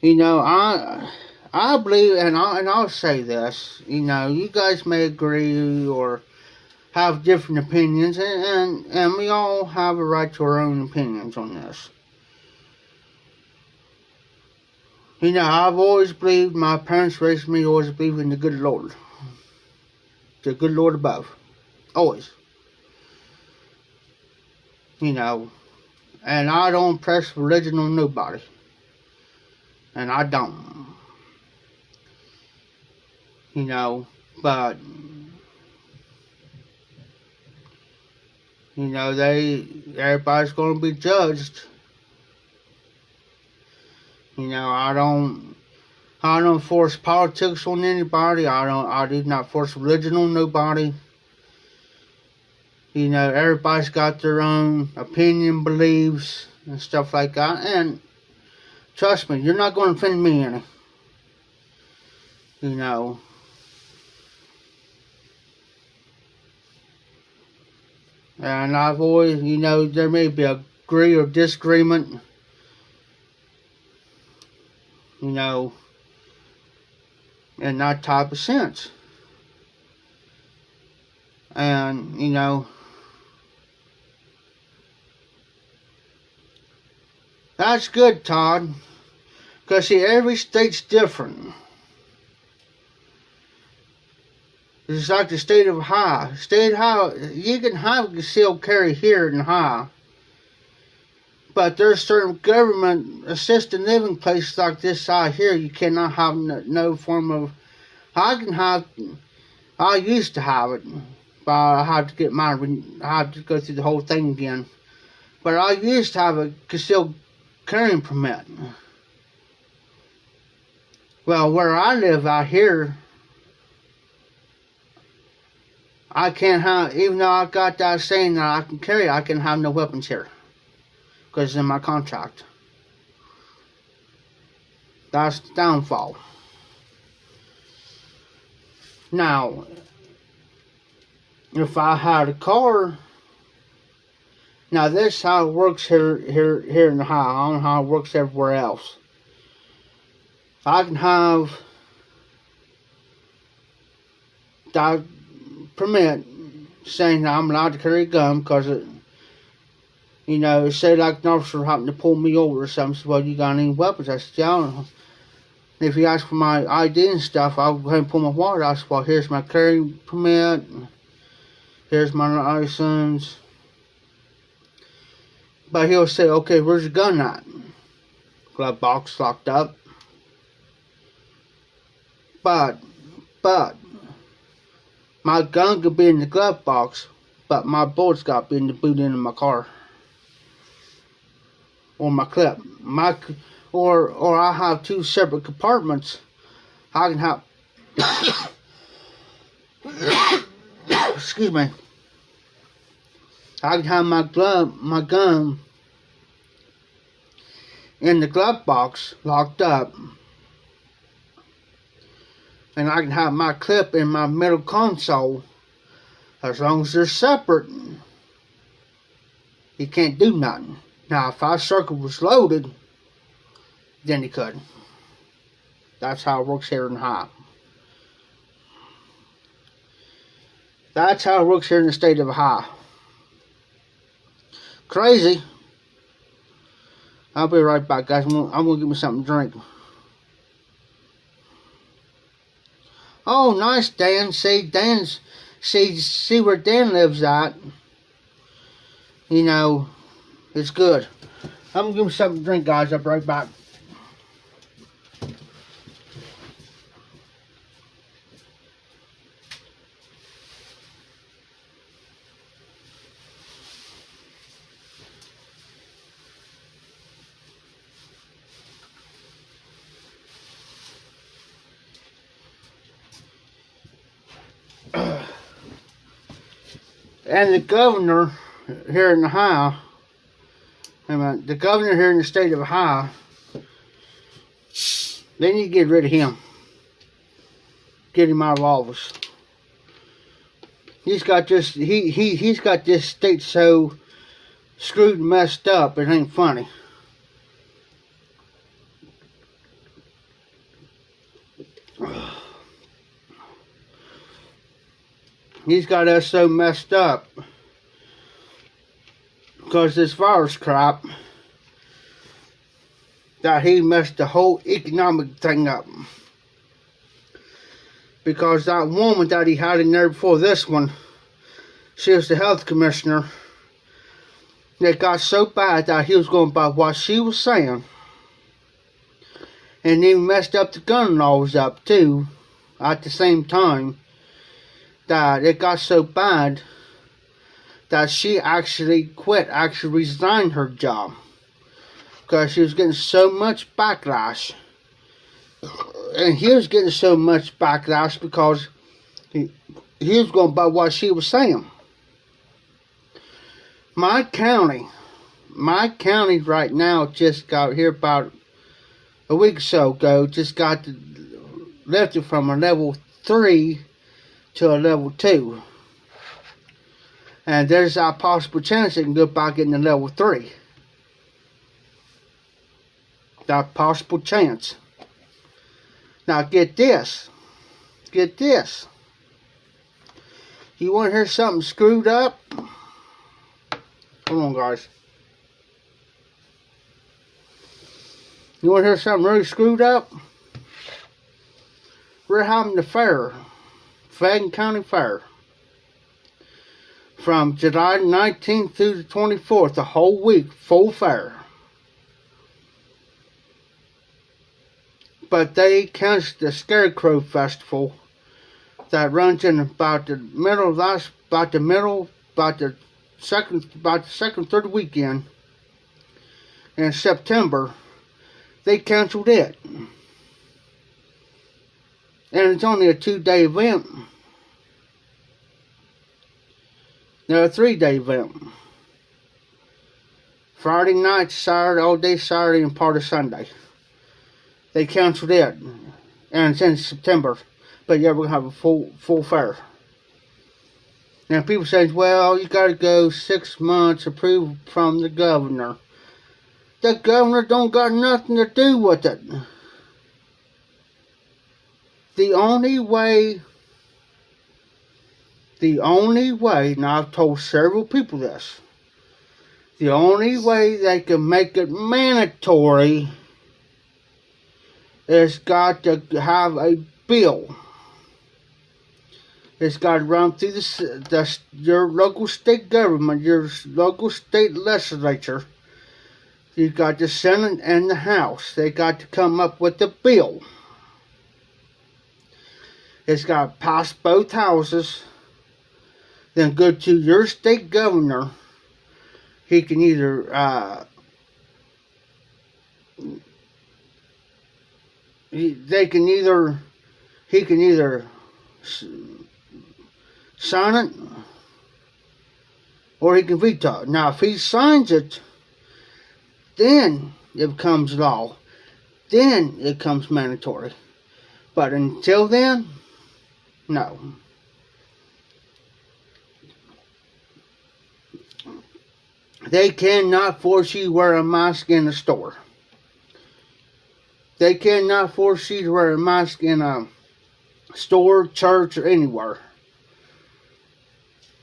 I believe, and I'll say this, you know, you guys may agree or have different opinions, and we all have a right to our own opinions on this. You know, I've always believed, my parents raised me, always believed in the good Lord. The good Lord above. Always. You know, and I don't press religion on nobody. And I don't. You know, but, you know, everybody's going to be judged. You know, I don't force politics on anybody. I do not force religion on nobody. You know, everybody's got their own opinion, beliefs, and stuff like that. And trust me, you're not going to offend me any. You know. And I've always, you know, there may be agree or disagreement. You know, in that type of sense. And, you know, that's good, Todd. Because, see, every state's different. It's like the state of Ohio. State of Ohio, you can have concealed carry here in Ohio. But there's certain government assisted living places like this out here, you cannot have no form of. I used to have it, but I had to get mine. I had to go through the whole thing again. But I used to have a concealed carrying permit. Well, where I live out here, I can't have, even though I got that saying that I can carry, I can have no weapons here. Because it's in my contract. That's the downfall. Now, if I had a car, now this is how it works here in Ohio. I don't know how it works everywhere else. I can have that permit saying that I'm allowed to carry a gun because it, you know, say like an officer happened to pull me over or something, said, well, you got any weapons? I said, yeah, I don't know. If he asked for my ID and stuff, I'll go ahead and pull my wallet. I said, well, here's my carry permit. Here's my license. But he'll say, okay, where's your gun at? Glove box locked up. But, my gun could be in the glove box, but my bullets got to be in the boot end of my car. Or my clip. Or I have two separate compartments. I can have excuse me. I can have my gun in the glove box locked up. And I can have my clip in my middle console. As long as they're separate, he can't do nothing. Now, if our circle was loaded, then he could. That's how it works here in Ohio. That's how it works here in the state of Ohio. Crazy. I'll be right back, guys. I'm gonna give me something to drink. Oh, nice, Dan. See where Dan lives at. You know, it's good. I'm gonna give me something to drink, guys. I'll be right back. And the governor here in Ohio, the governor here in the state of Ohio, they need to get rid of him. Get him out of office. He's got this. He's got this state so screwed and messed up. It ain't funny. He's got us so messed up because this virus crap that he messed the whole economic thing up. Because that woman that he had in there before this one, she was the health commissioner. It got so bad that he was going by what she was saying, and even messed up the gun laws up too at the same time. That it got so bad that she actually resigned her job because she was getting so much backlash. And he was getting so much backlash because he was going by what she was saying. My county right now just got here about a week or so ago, just got lifted from a level 3 to a level 2. And there's a possible chance it can go back into level 3. That possible chance. Now get this. Get this. You want to hear something screwed up? Hold on, guys. You want to hear something really screwed up? We're having the Fagan County Fair. From July 19th through the 24th, the whole week, full fair. But they canceled the Scarecrow Festival that runs in about the second, third weekend in September. They canceled it. And it's only a 2-day event. No, a 3-day event. Friday night, Saturday, all day Saturday, and part of Sunday. They canceled it. And it's in September. But yeah, we're going to have a full fair. Now people say, well, you got to go 6 months approved from the governor. The governor don't got nothing to do with it. The only way, now I've told several people this, the only way they can make it mandatory is got to have a bill. It's got to run through your local state government, your local state legislature. You've got the Senate and the House. They got to come up with a bill. It's got to pass both houses, then go to your state governor. He can either he can either sign it or he can veto it. Now, if he signs it, then it becomes law. Then it becomes mandatory. But until then, no. They cannot force you to wear a mask in a store. They cannot force you to wear a mask in a store, church, or anywhere.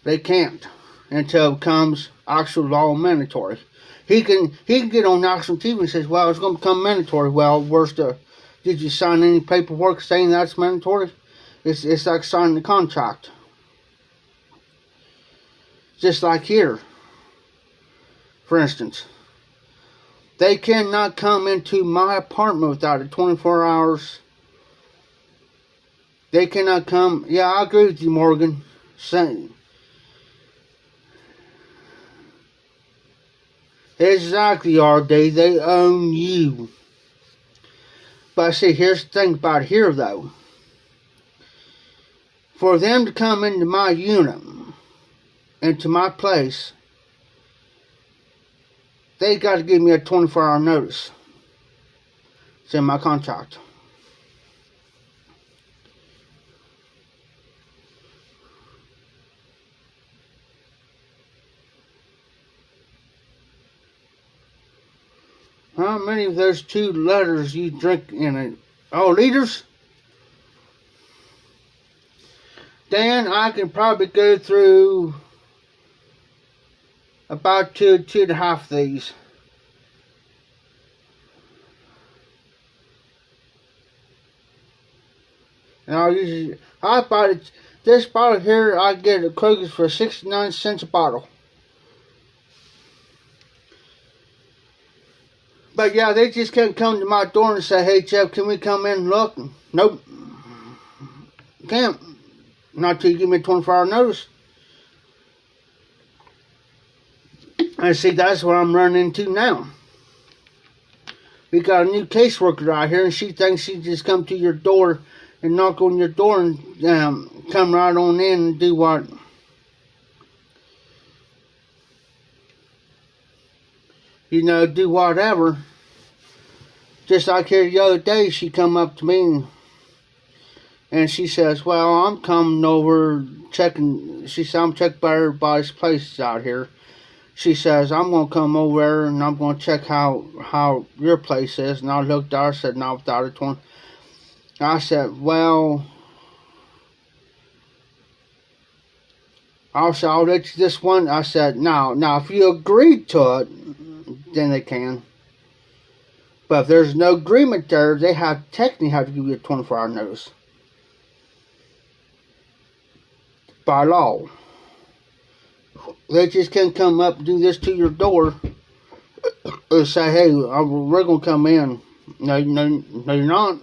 They can't until it becomes actual law mandatory. He can get on national TV and says, well, it's going to become mandatory. Well, did you sign any paperwork saying that's mandatory? It's like signing the contract. Just like here, for instance. They cannot come into my apartment without it 24 hours. They cannot come. Yeah, I agree with you, Morgan. Saying. Exactly, RD. They own you. But see, here's the thing about here, though. For them to come into my unit, into my place, they got to give me a 24-hour notice. It's in my contract. How many of those 2 liters you drink in it? Oh, liters? Dan, I can probably go through about 2.5 of these. And I bought it. This bottle here, I get at Kroger's for 69 cents a bottle. But yeah, they just can't come to my door and say, hey Jeff, can we come in and look? Nope. Can't. Not till you give me a 24-hour notice. And see, that's what I'm running into now. We got a new caseworker out here, and she thinks she just come to your door and knock on your door and come right on in and do what? Do whatever. Just like here the other day, she come up to me and she says, well, I'm coming over checking. She said, I'm checking by everybody's places out here. She says, I'm going to come over there and I'm going to check how your place is. And I looked at her, I said, no, without a 20. I said, well, I'll let you this one. I said, now, if you agree to it, then they can. But if there's no agreement there, they technically have to give you a 24-hour notice. by law. They just can't come up and do this to your door and say, hey, we're going to come in. No, you're not.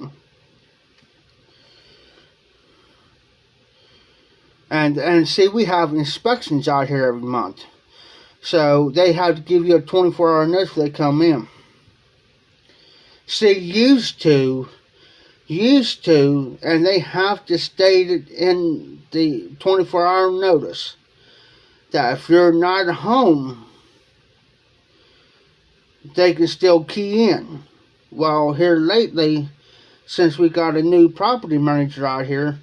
And see, we have inspections out here every month. So they have to give you a 24-hour notice before they come in. See, used to, and they have to state it in the 24-hour notice that if you're not at home, they can still key in. Well, here lately, since we got a new property manager out here,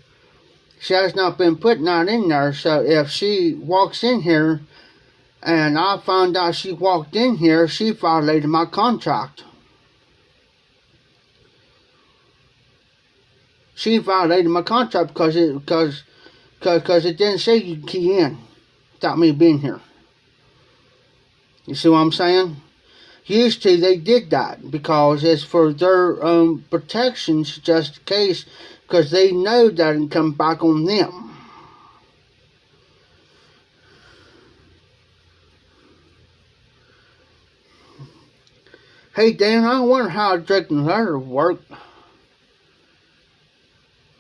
she has not been putting that in there. So if she walks in here and I found out she walked in here, she violated my contract. She violated my contract because it didn't say you could key in without me being here. You see what I'm saying? Used to, they did that because it's for their protections, just in case, because they know that it can come back on them. Hey Dan, I wonder how drinking leather work.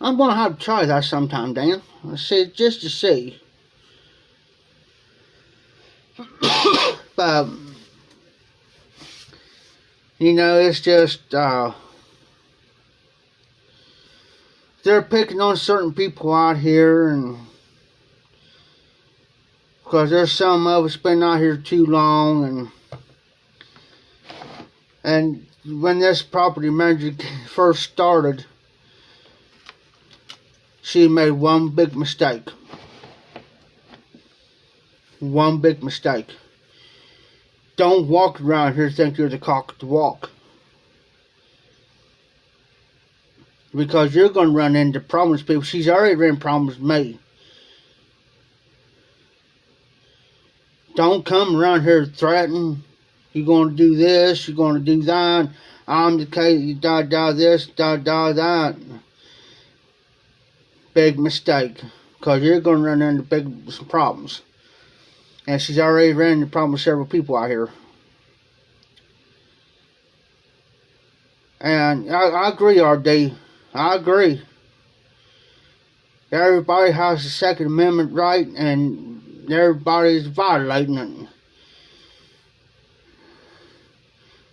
I'm gonna have to try that sometime, Dan. Let's see, just to see. But you know, it's just they're picking on certain people out here, and because there's some of us been out here too long, and when this property manager first started, she made one big mistake. One big mistake. Don't walk around here think you're the cock of the walk. Because you're going to run into problems, people. She's already ran problems with me. Don't come around here threatening. You're going to do this, you're going to do that. I'm the case, you this, that. Big mistake. Because you're going to run into big problems. And she's already ran into problems with several people out here. And I agree, RD. I agree. Everybody has the Second Amendment right, and everybody's violating it.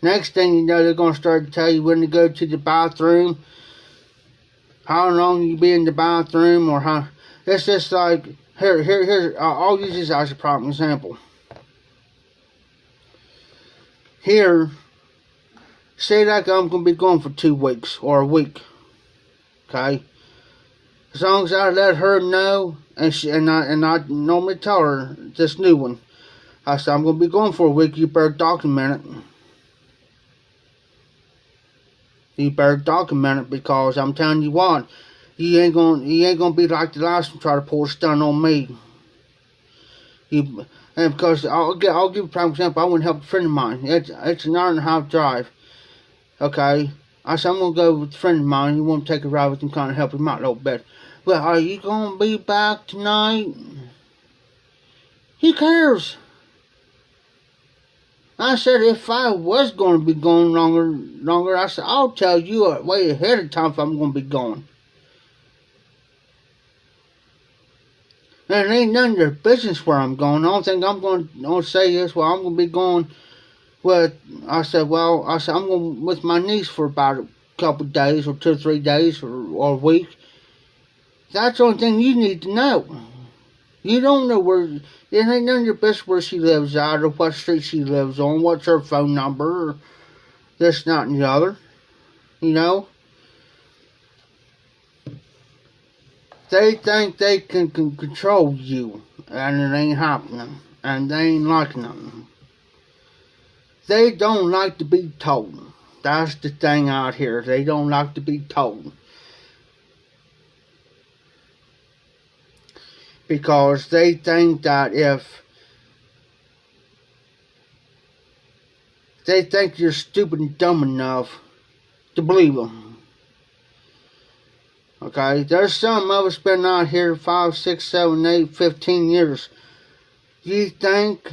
Next thing you know, they're going to start to tell you when to go to the bathroom, how long you be in the bathroom, or how. It's just like, here. I'll use this as a prime example. Here, say like I'm going to be gone for 2 weeks or a week. Okay? As long as I let her know, and I normally tell her this new one, I said, I'm going to be gone for a week, you better document it. You better document it, because I'm telling you what, you ain't gonna be like the last one try to pull a stunt on me. And because I'll give a prime example. I went and helped a friend of mine. It's an hour-and-a-half drive. Okay, I said I'm gonna go with a friend of mine. You want to take a ride with him, kind of help him out a little bit. Well, are you gonna be back tonight? Who cares? I said, if I was going to be going longer, I said, I'll tell you way ahead of time if I'm going to be going. And it ain't none of your business where I'm going. The only thing I'm going to say is, well, I'm going to be going with, I said, I'm going with my niece for about a couple of days, or 2 or 3 days, or a week. That's the only thing you need to know. You don't know where, it ain't none of your business where she lives at, or what street she lives on, what's her phone number, or this, that, and the other. You know? They think they can control you, and it ain't happening, and they ain't liking them. They don't like to be told. That's the thing out here. They don't like to be told. Because they think that if they think you're stupid and dumb enough to believe them. Okay, there's some of us been out here 5, 6, 7, 8, 15 years. You think?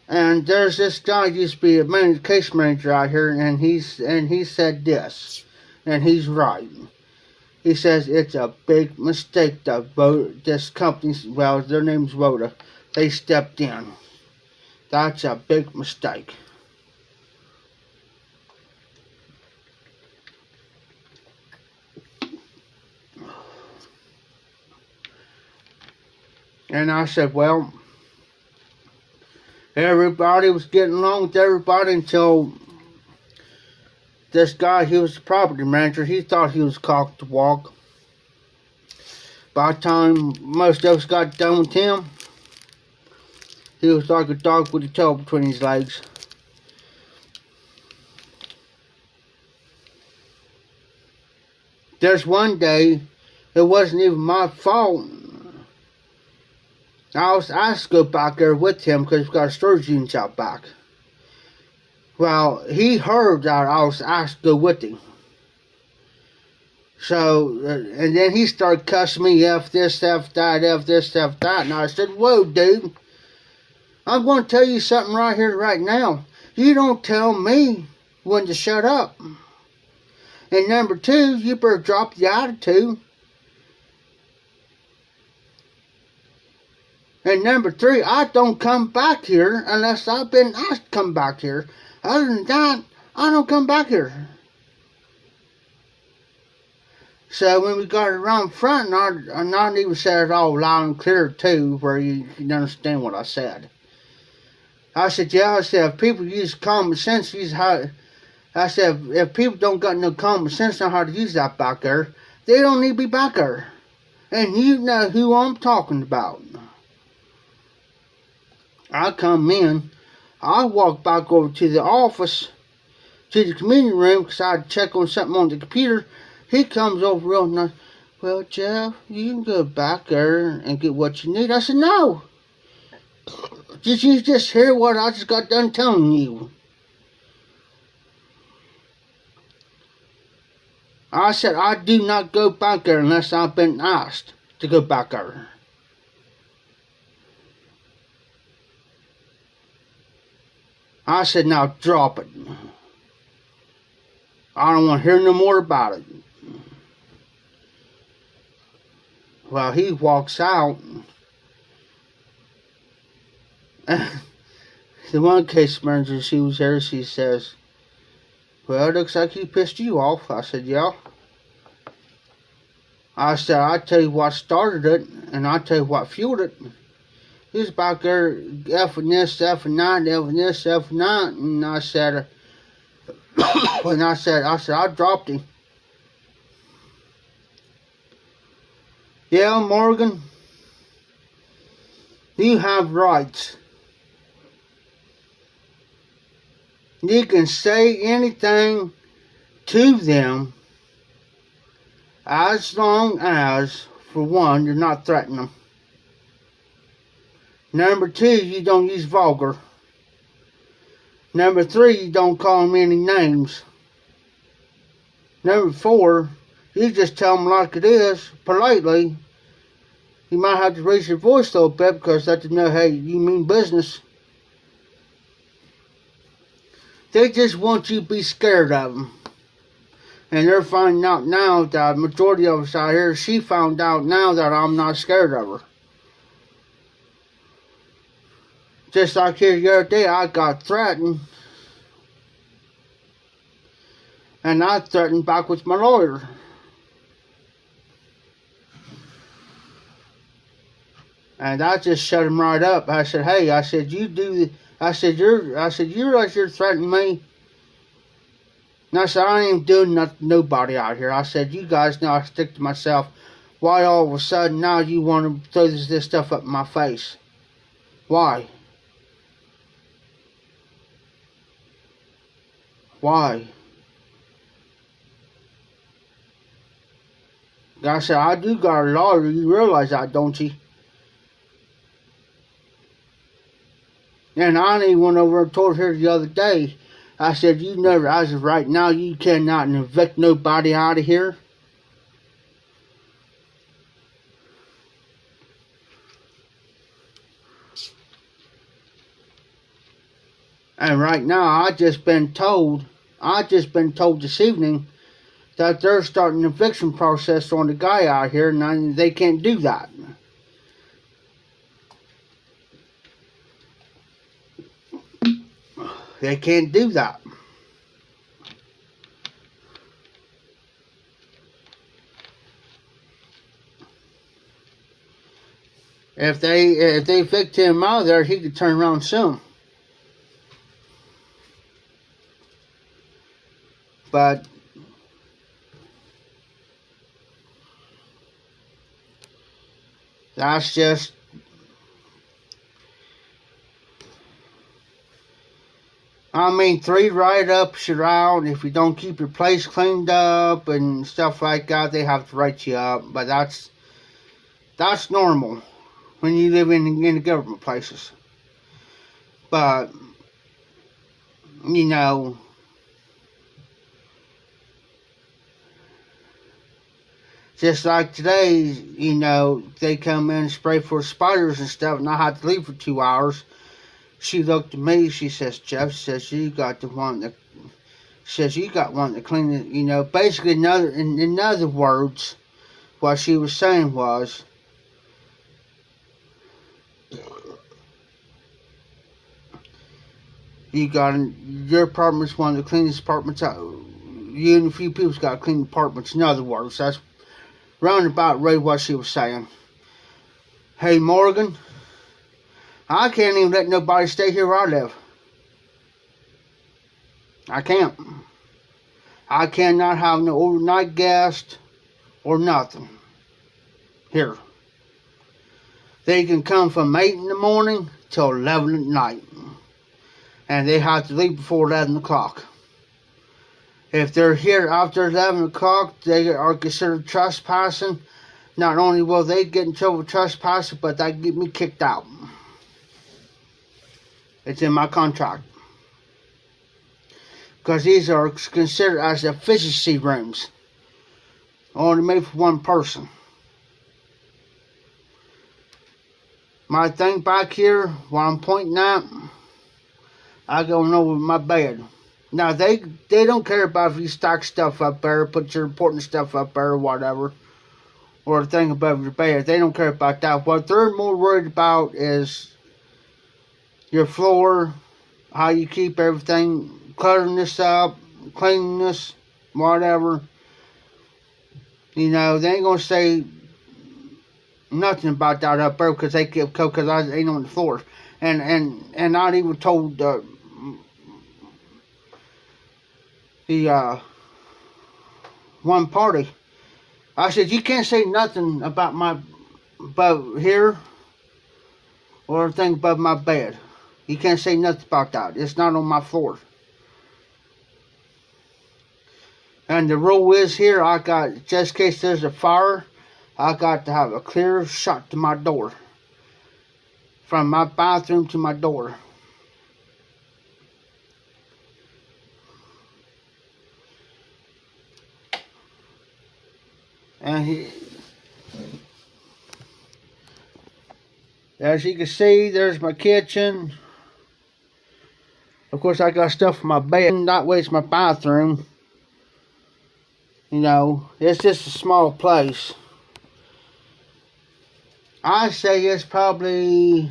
And there's this guy used to be a case manager out here, and he said this, and he's right. He says it's a big mistake that this company, well, their name's Voda, they stepped in. That's a big mistake. And I said, well, everybody was getting along with everybody until this guy, he was the property manager, he thought he was cocked to walk. By the time most of us got done with him, he was like a dog with a tail between his legs. There's one day, it wasn't even my fault. I was asked to go back there with him because we've got a storage unit out back. Well, he heard that I was asked to go with him. So, and then he started cussing me, F this, F that, F this, F that. And I said, whoa, dude. I'm going to tell you something right here, right now. You don't tell me when to shut up. And number two, you better drop the attitude. And number three, I don't come back here unless I've been asked to come back here. Other than that, I don't come back here. So when we got around front, and I even said it all loud and clear too, where you can understand what I said. I said, yeah, I said, if people use common sense, I said, if people don't got no common sense on how to use that back there, they don't need to be back there. And you know who I'm talking about. I come in, I walk back over to the office, to the community room, because I had to check on something on the computer. He comes over real nice. Well, Jeff, you can go back there and get what you need. I said, no. Did you just hear what I just got done telling you? I said, I do not go back there unless I've been asked to go back there. I said, now drop it. I don't want to hear no more about it. Well, he walks out. The one case manager, she was there, she says, well, it looks like he pissed you off. I said, yeah. I said, I tell you what started it, and I tell you what fueled it. He was back there F-ing this, F-ing that, F-ing this, F-ing that, and I said, I dropped him. Yeah, Morgan, you have rights. You can say anything to them as long as, for one, you're not threatening them. Number two, you don't use vulgar. Number three, you don't call them any names. Number four, you just tell them like it is, politely. You might have to raise your voice a little bit because that doesn't know how you mean business. They just want you to be scared of them. And they're finding out now that the majority of us out here, she found out now that I'm not scared of her. Just like here the other day, I got threatened. And I threatened back with my lawyer. And I just shut him right up. I said, hey, I said, you realize you're threatening me? And I said, I ain't doing nothing to nobody out here. I said, you guys know I stick to myself. Why all of a sudden now you want to throw this stuff up in my face? Why? Why? I said, I do got a lawyer. You realize that, don't you? And I even went over and told her the other day, I said, you never, as of right now, you cannot evict nobody out of here. And right now, I just been told this evening that they're starting an eviction process on the guy out here, and they can't do that. They can't do that. If they evict him out of there, he could turn around soon. But that's just, I mean, 3 write-ups around. If you don't keep your place cleaned up and stuff like that, they have to write you up. But that's normal when you live in the government places. But, you know, just like today, you know, they come in and spray for spiders and stuff, and I had to leave for 2 hours. She looked at me, she says, Jeff, says, you got one to clean it, you know. Basically, in other words, what she was saying was, your apartment's one of the cleanest apartments out. You and a few people's got clean apartments. In other words, that's roundabout really what she was saying. Hey, Morgan, I can't even let nobody stay here where I live. I can't. I cannot have no overnight guest or nothing here. They can come from 8 in the morning till 11 at night. And they have to leave before 11 o'clock. If they're here after 11 o'clock, they are considered trespassing. Not only will they get in trouble with trespassing, but they get me kicked out. It's in my contract. Because these are considered as efficiency rooms. Only made for one person. My thing back here, while I'm pointing at, I go over my bed. Now, they don't care about if you stack stuff up there, put your important stuff up there or whatever, or a thing above your bed. They don't care about that. What they're more worried about is your floor, how you keep everything, cluttering this up, cleaning this, whatever. You know, they ain't going to say nothing about that up there because they keep because I ain't on the floor. And I even told the one party, I said, you can't say nothing about here or anything above my bed. You can't say nothing about that. It's not on my floor. And the rule is here, I got, just in case there's a fire, I got to have a clear shot to my door. From my bathroom to my door. And as you can see, there's my kitchen. Of course, I got stuff in my bed. That way, it's my bathroom. You know, it's just a small place. I say it's probably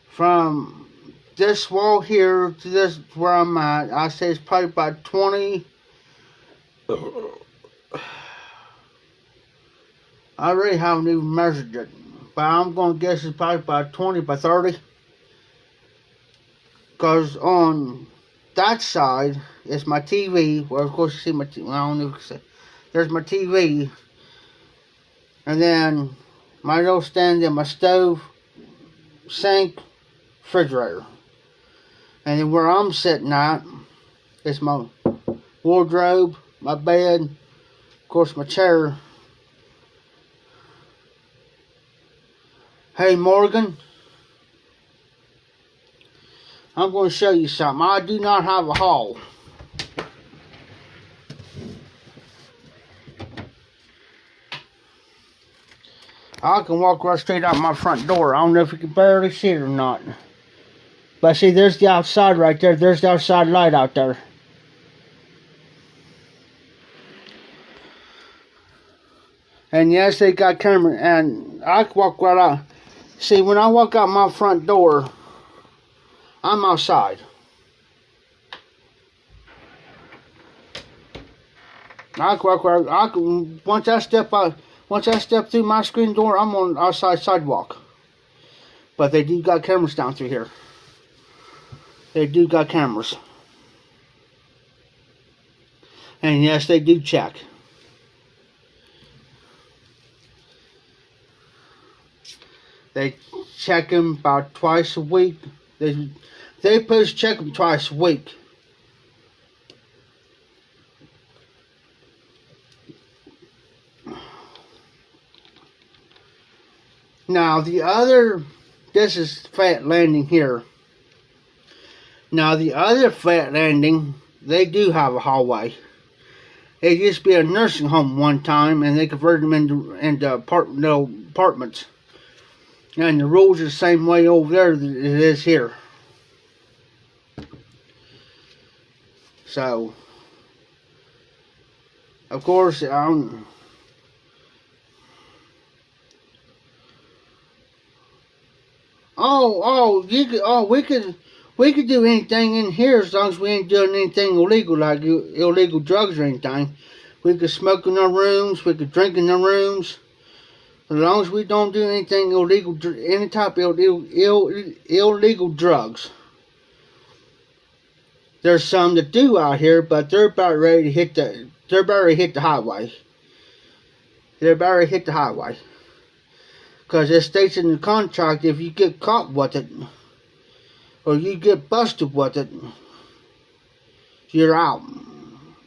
from this wall here to this where I'm at, I say it's probably about 20. I really haven't even measured it, but I'm going to guess it's probably about 20 by 30. Because on that side is my TV. Well, of course, you see my TV. Well, I don't know if you can see. There's my TV. And then my little stand in my stove, sink, refrigerator. And then where I'm sitting at is my wardrobe, my bed, of course my chair. Hey Morgan, I'm going to show you something. I do not have a hall. I can walk right straight out my front door. I don't know if you can barely see it or not. But see, there's the outside right there. There's the outside light out there. And yes, they got camera. And I can walk right out. See, when I walk out my front door, I'm outside. I can walk right. I can once I step out. Once I step through my screen door, I'm on outside sidewalk. But they do got cameras down through here. They do got cameras. And yes, they do check. They check them about twice a week. They supposed to check them twice a week. Now this is Fat Landing here. Now the other Fat Landing, they do have a hallway. It used to be a nursing home one time, and they converted them into apartments. And the rules are the same way over there that it is here. So, of course, we could do anything in here as long as we ain't doing anything illegal, like illegal drugs or anything. We could smoke in our rooms, we could drink in our rooms. As long as we don't do anything illegal, any type of illegal drugs. There's some that do out here, but they're about ready to hit the highway. They're about ready to hit the highway. Because it states in the contract, if you get caught with it, or you get busted with it, you're out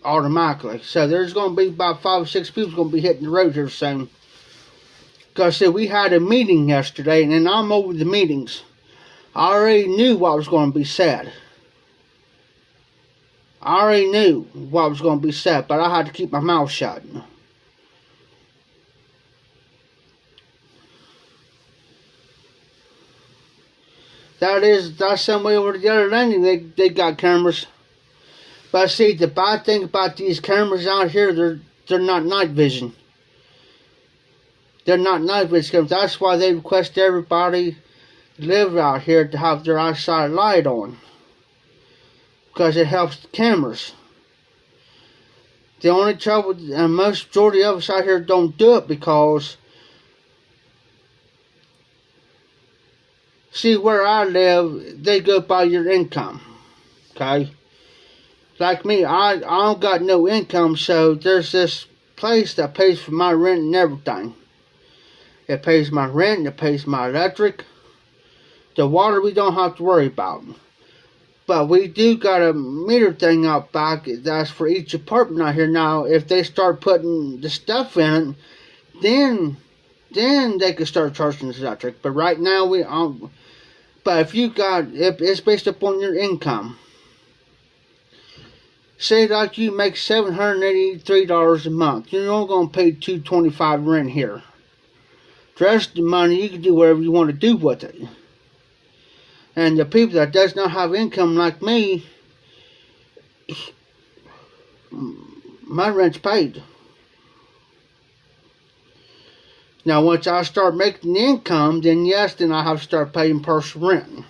automatically. So there's going to be about 5 or 6 people going to be hitting the road here soon. Because see, we had a meeting yesterday, and then I'm over the meetings. I already knew what was going to be said. I already knew what was going to be said, but I had to keep my mouth shut. That's some way over to the other landing. They got cameras. But see, the bad thing about these cameras out here, they're not night vision. They're not night vision cameras. That's why they request everybody to live out here to have their outside light on. Because it helps the cameras. The only trouble, and most majority of us out here don't do it because, see, where I live, they go by your income. Okay? Like me, I don't got no income, so there's this place that pays for my rent and everything. It pays my rent, it pays my electric. The water we don't have to worry about. But we do got a meter thing out back that's for each apartment out here. Now, if they start putting the stuff in it, then they can start charging us electric. But right now, but if it's based upon your income. Say like you make $783 a month. You're only going to pay $225 rent here. The rest of the money, you can do whatever you want to do with it. And the people that does not have income like me, my rent's paid. Now, once I start making the income, then yes, then I have to start paying personal rent.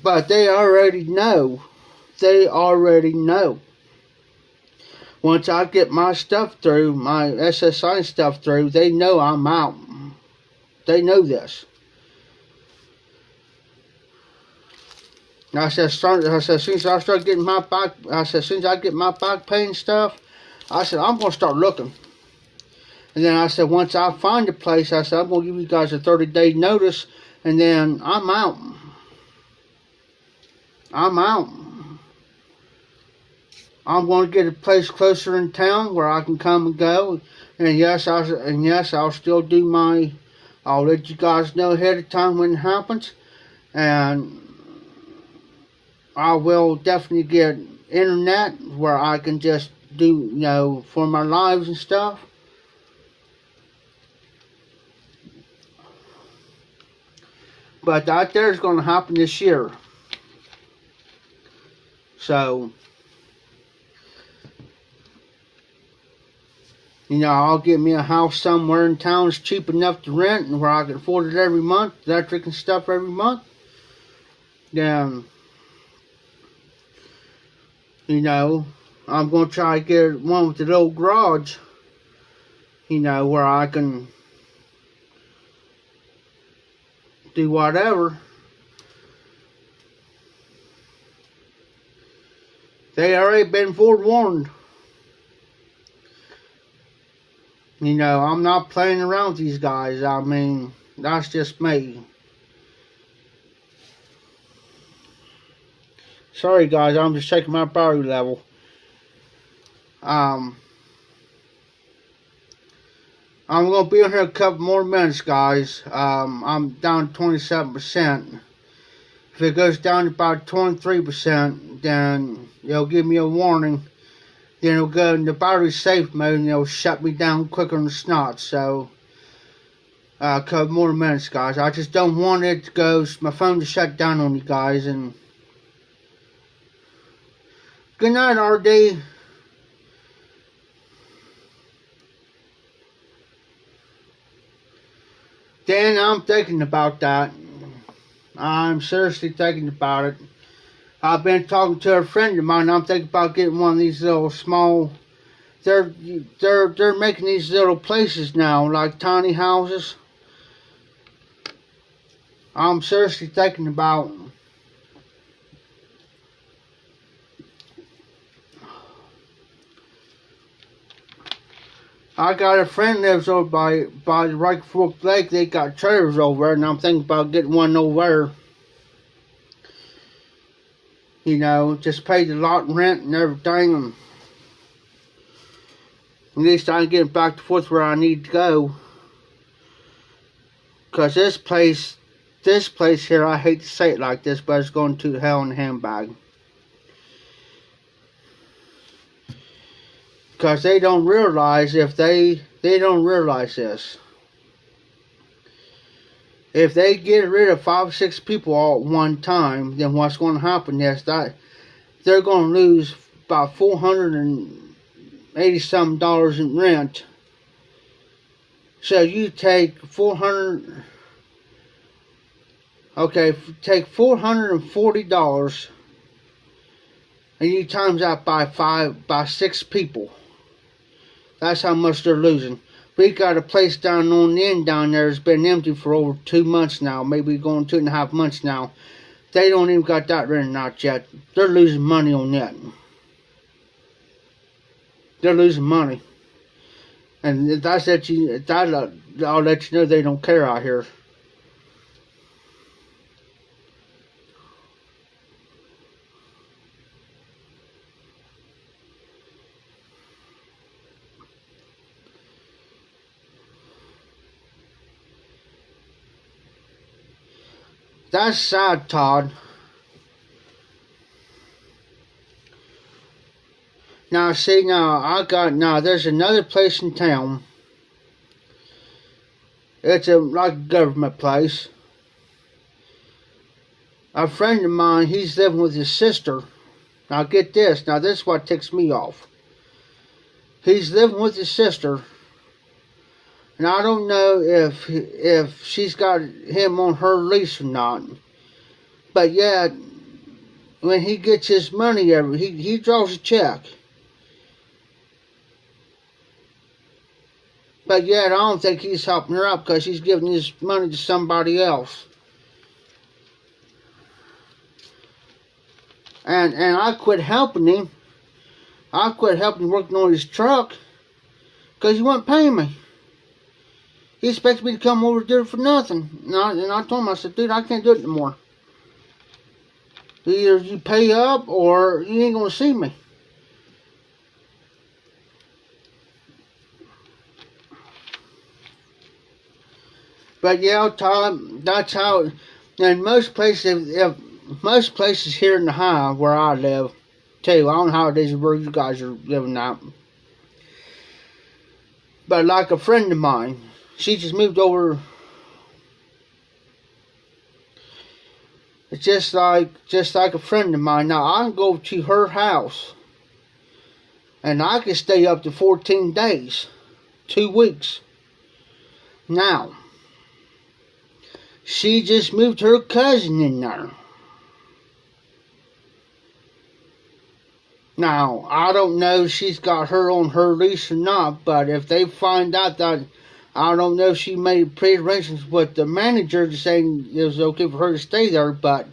But they already know. They already know. Once I get my stuff through, my SSI stuff through, they know I'm out. They know this. I said, as soon as I start getting my back, as soon as I get my back pay and stuff, I said, I'm going to start looking. And then I said, once I find a place, I said, I'm going to give you guys a 30-day notice, and then I'm out. I'm out. I'm going to get a place closer in town where I can come and go. And yes, I'll still do my, I'll let you guys know ahead of time when it happens. And I will definitely get internet where I can just do, for my lives and stuff. But that there's going to happen this year. So, you know, I'll get me a house somewhere in town that's cheap enough to rent and where I can afford it every month, electric and stuff every month. Then, you know, I'm going to try to get one with a little garage, you know, where I can do whatever. They already been forewarned. You know, I'm not playing around with these guys. I mean, that's just me. Sorry guys, I'm just checking my battery level. I'm gonna be on here a couple more minutes, guys. I'm down to 27%. If it goes down to about 23%, then it'll give me a warning. Then it'll go in the battery safe mode and it'll shut me down quicker than snot. So, a couple more minutes, guys. I just don't want it to go, my phone to shut down on you guys. And good night, RD. Then I'm thinking about that. I'm seriously thinking about it. I've been talking to a friend of mine. I'm thinking about getting one of these little small. They're making these little places now, like tiny houses. I'm seriously thinking about. I got a friend lives over by the Right Fork Lake. They got trailers over there, and I'm thinking about getting one over there. You know, just pay the lot rent and everything, and at least I can get back and forth where I need to go. Cause this place here, I hate to say it like this, but it's going to hell in a handbag. Because they don't realize they don't realize this. If they get rid of 5 or 6 people all at one time, then what's going to happen is that they're going to lose about $480 some in rent. So you take take $440 and you times that by 6 people. That's how much they're losing. We got a place down on the end down there that's been empty for over 2 months now, maybe going 2.5 months now. They don't even got that rented out yet. They're losing money on that. They're losing money. And I'll let you know they don't care out here. That's sad, Todd. Now, see, there's another place in town. It's like a government place. A friend of mine, he's living with his sister. Now, get this. Now, this is what ticks me off. He's living with his sister. And I don't know if she's got him on her lease or not. But yeah, when he gets his money, he draws a check. But yet, I don't think he's helping her out because he's giving his money to somebody else. And I quit helping him. I quit helping him working on his truck because he wasn't paying me. He expects me to come over and do it for nothing. And I told him, I said, dude, I can't do it anymore. Either you pay up or you ain't going to see me. But yeah, Todd, that's how, and most places here in the high where I live, too, I don't know how it is where you guys are living out. But like a friend of mine, she just moved over. It's just like a friend of mine. Now I can go to her house and I can stay up to 14 days, 2 weeks. Now, she just moved her cousin in there. Now, I don't know if she's got her on her lease or not, but if they find out that, I don't know if she made pre-arrangements with the manager saying it was okay for her to stay there, but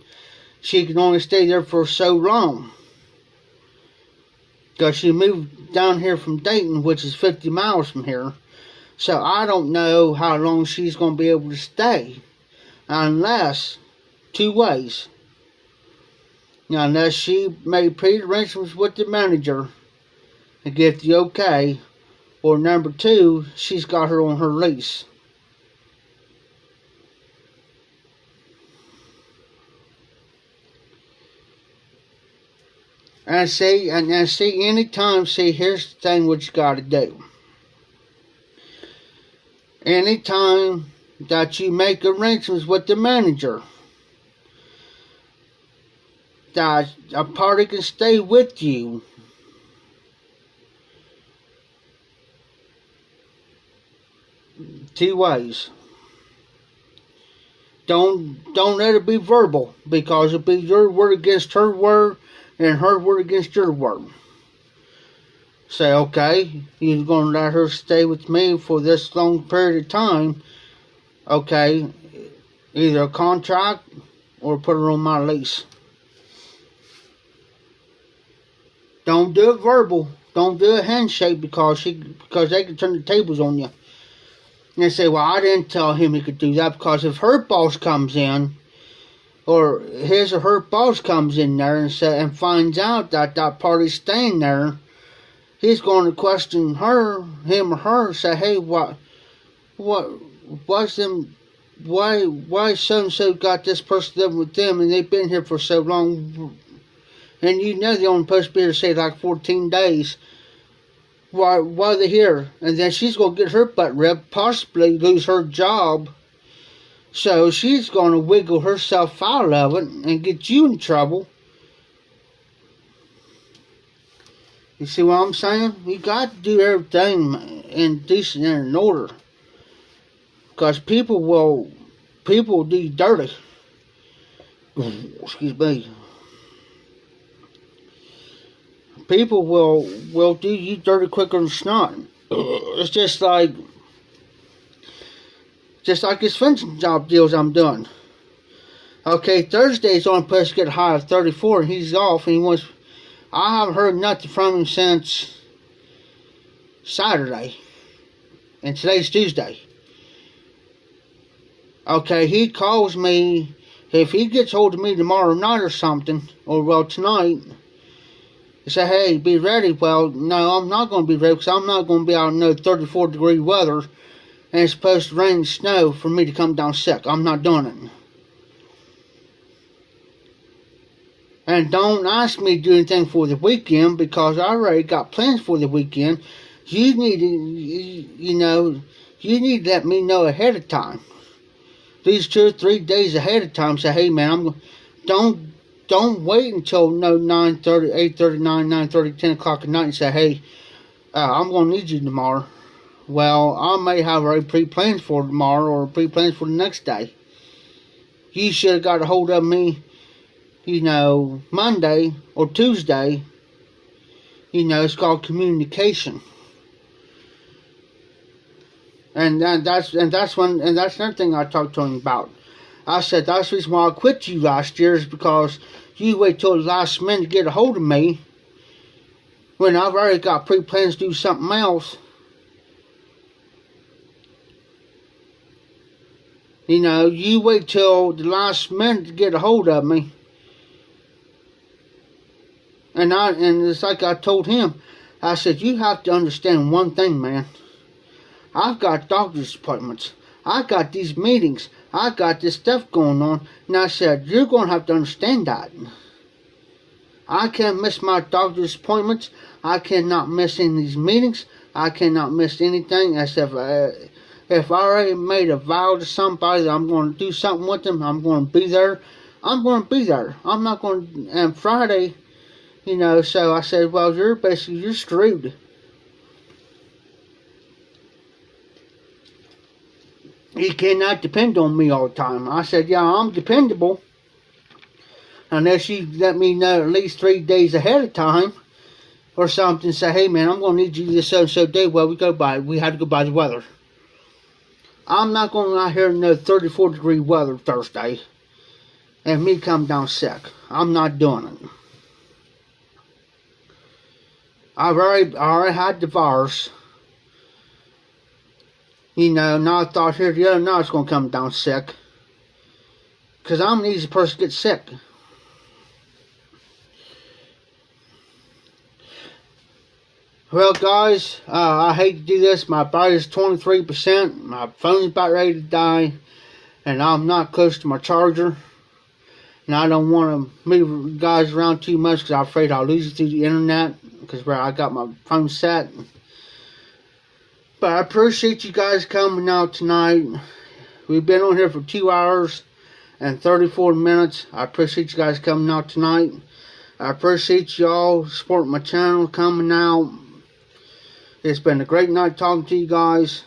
she can only stay there for so long. Because she moved down here from Dayton, which is 50 miles from here. So I don't know how long she's going to be able to stay. Unless, 2 ways. Now, unless she made pre-arrangements with the manager and get the okay, or number 2, she's got her on her lease. And see, anytime, here's the thing what you got to do. Anytime that you make arrangements with the manager, that a party can stay with you, two ways. Don't let it be verbal, because it'll be your word against her word and her word against your word. Say, okay, you're going to let her stay with me for this long period of time. Okay, either a contract or put her on my lease. Don't do it verbal. Don't do a handshake, because they can turn the tables on you. And they say, well, I didn't tell him he could do that, because if her boss comes in, or his or her boss comes in there and finds out that that party's staying there, he's going to question him or her, say, hey, why so-and-so got this person living with them, and they've been here for so long, and you know they're only supposed to be here, say, like 14 days. Why are they here? And then she's going to get her butt ripped, possibly lose her job. So she's going to wiggle herself out of it and get you in trouble. You see what I'm saying? You got to do everything in decent and in order. Because people will do you dirty. Excuse me. People will do you dirty quicker than snot. It's just like this fencing job deals I'm doing. Okay, Thursday's only supposed to get a high of 34, and he's off, and I haven't heard nothing from him since Saturday, and today's Tuesday. Okay, he calls me, if he gets hold of me tomorrow night or something, or well tonight, he say, hey, be ready. Well, no, I'm not going to be ready, because I'm not going to be out in no 34-degree weather, and it's supposed to rain and snow for me to come down sick. I'm not doing it. And don't ask me to do anything for the weekend, because I already got plans for the weekend. You need to, you need to let me know ahead of time. These 2 or 3 days ahead of time. Say, hey man, don't wait until 9:30, 8:30, 9:30, 10 o'clock at night and say, hey, I'm going to need you tomorrow. Well, I may have already pre-plans for tomorrow or pre-plans for the next day. You should have got a hold of me, Monday or Tuesday. It's called communication. And that's another thing I talked to him about. I said, that's the reason why I quit you last year, is because you wait till the last minute to get a hold of me when I've already got pre-plans to do something else. You wait till the last minute to get a hold of me. And it's like I told him, I said, you have to understand one thing, man. I've got doctor's appointments. I got these meetings. I got this stuff going on. And I said, you're going to have to understand that. I can't miss my doctor's appointments. I cannot miss any of these meetings. I cannot miss anything. I said, if I already made a vow to somebody that I'm going to do something with them, I'm going to be there. I'm going to be there. I'm not going to, and Friday, you know, so I said, well, you're screwed. You cannot depend on me all the time. I said, yeah, I'm dependable. Unless you let me know at least 3 days ahead of time or something. Say, hey man, I'm going to need you this so day. Well, we had to go by the weather. I'm not going out here in the 34-degree weather Thursday and me come down sick. I'm not doing it. I already had the virus. You know, now I thought here the other night I was going to come down sick. Because I'm an easy person to get sick. Well, guys, I hate to do this. My battery's 23%. My phone's about ready to die. And I'm not close to my charger. And I don't want to move you guys around too much because I'm afraid I'll lose it through the internet. Because where I got my phone set. But I appreciate you guys coming out tonight. We've been on here for 2 hours and 34 minutes. I appreciate you guys coming out tonight. I appreciate y'all supporting my channel, coming out. It's been a great night talking to you guys.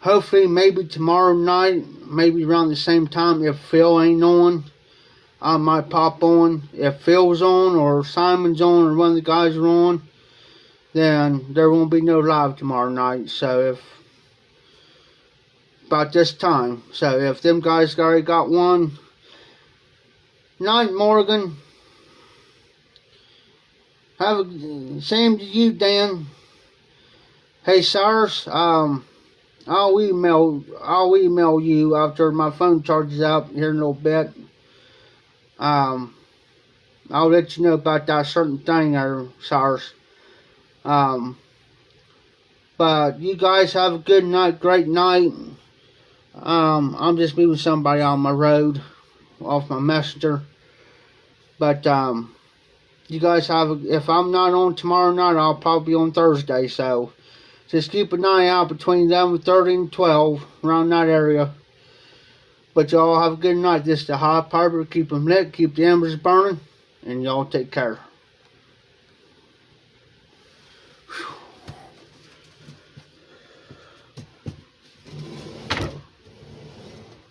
Hopefully, maybe tomorrow night, maybe around the same time, if Phil ain't on, I might pop on. If Phil's on, or Simon's on, or one of the guys are on, then there won't be no live tomorrow night. So if about this time, so if them guys already got one, night Morgan. Same to you, Dan. Hey Cyrus, I'll email you after my phone charges out here in a little bit. I'll let you know about that certain thing there, Cyrus. But you guys have a good night, great night. I'm just moving somebody on my road, off my messenger. But you guys if I'm not on tomorrow night, I'll probably be on Thursday. So just keep an eye out between 11:30 and 12, around that area. But y'all have a good night. This is the High Piper. Keep them lit, keep the embers burning, and y'all take care.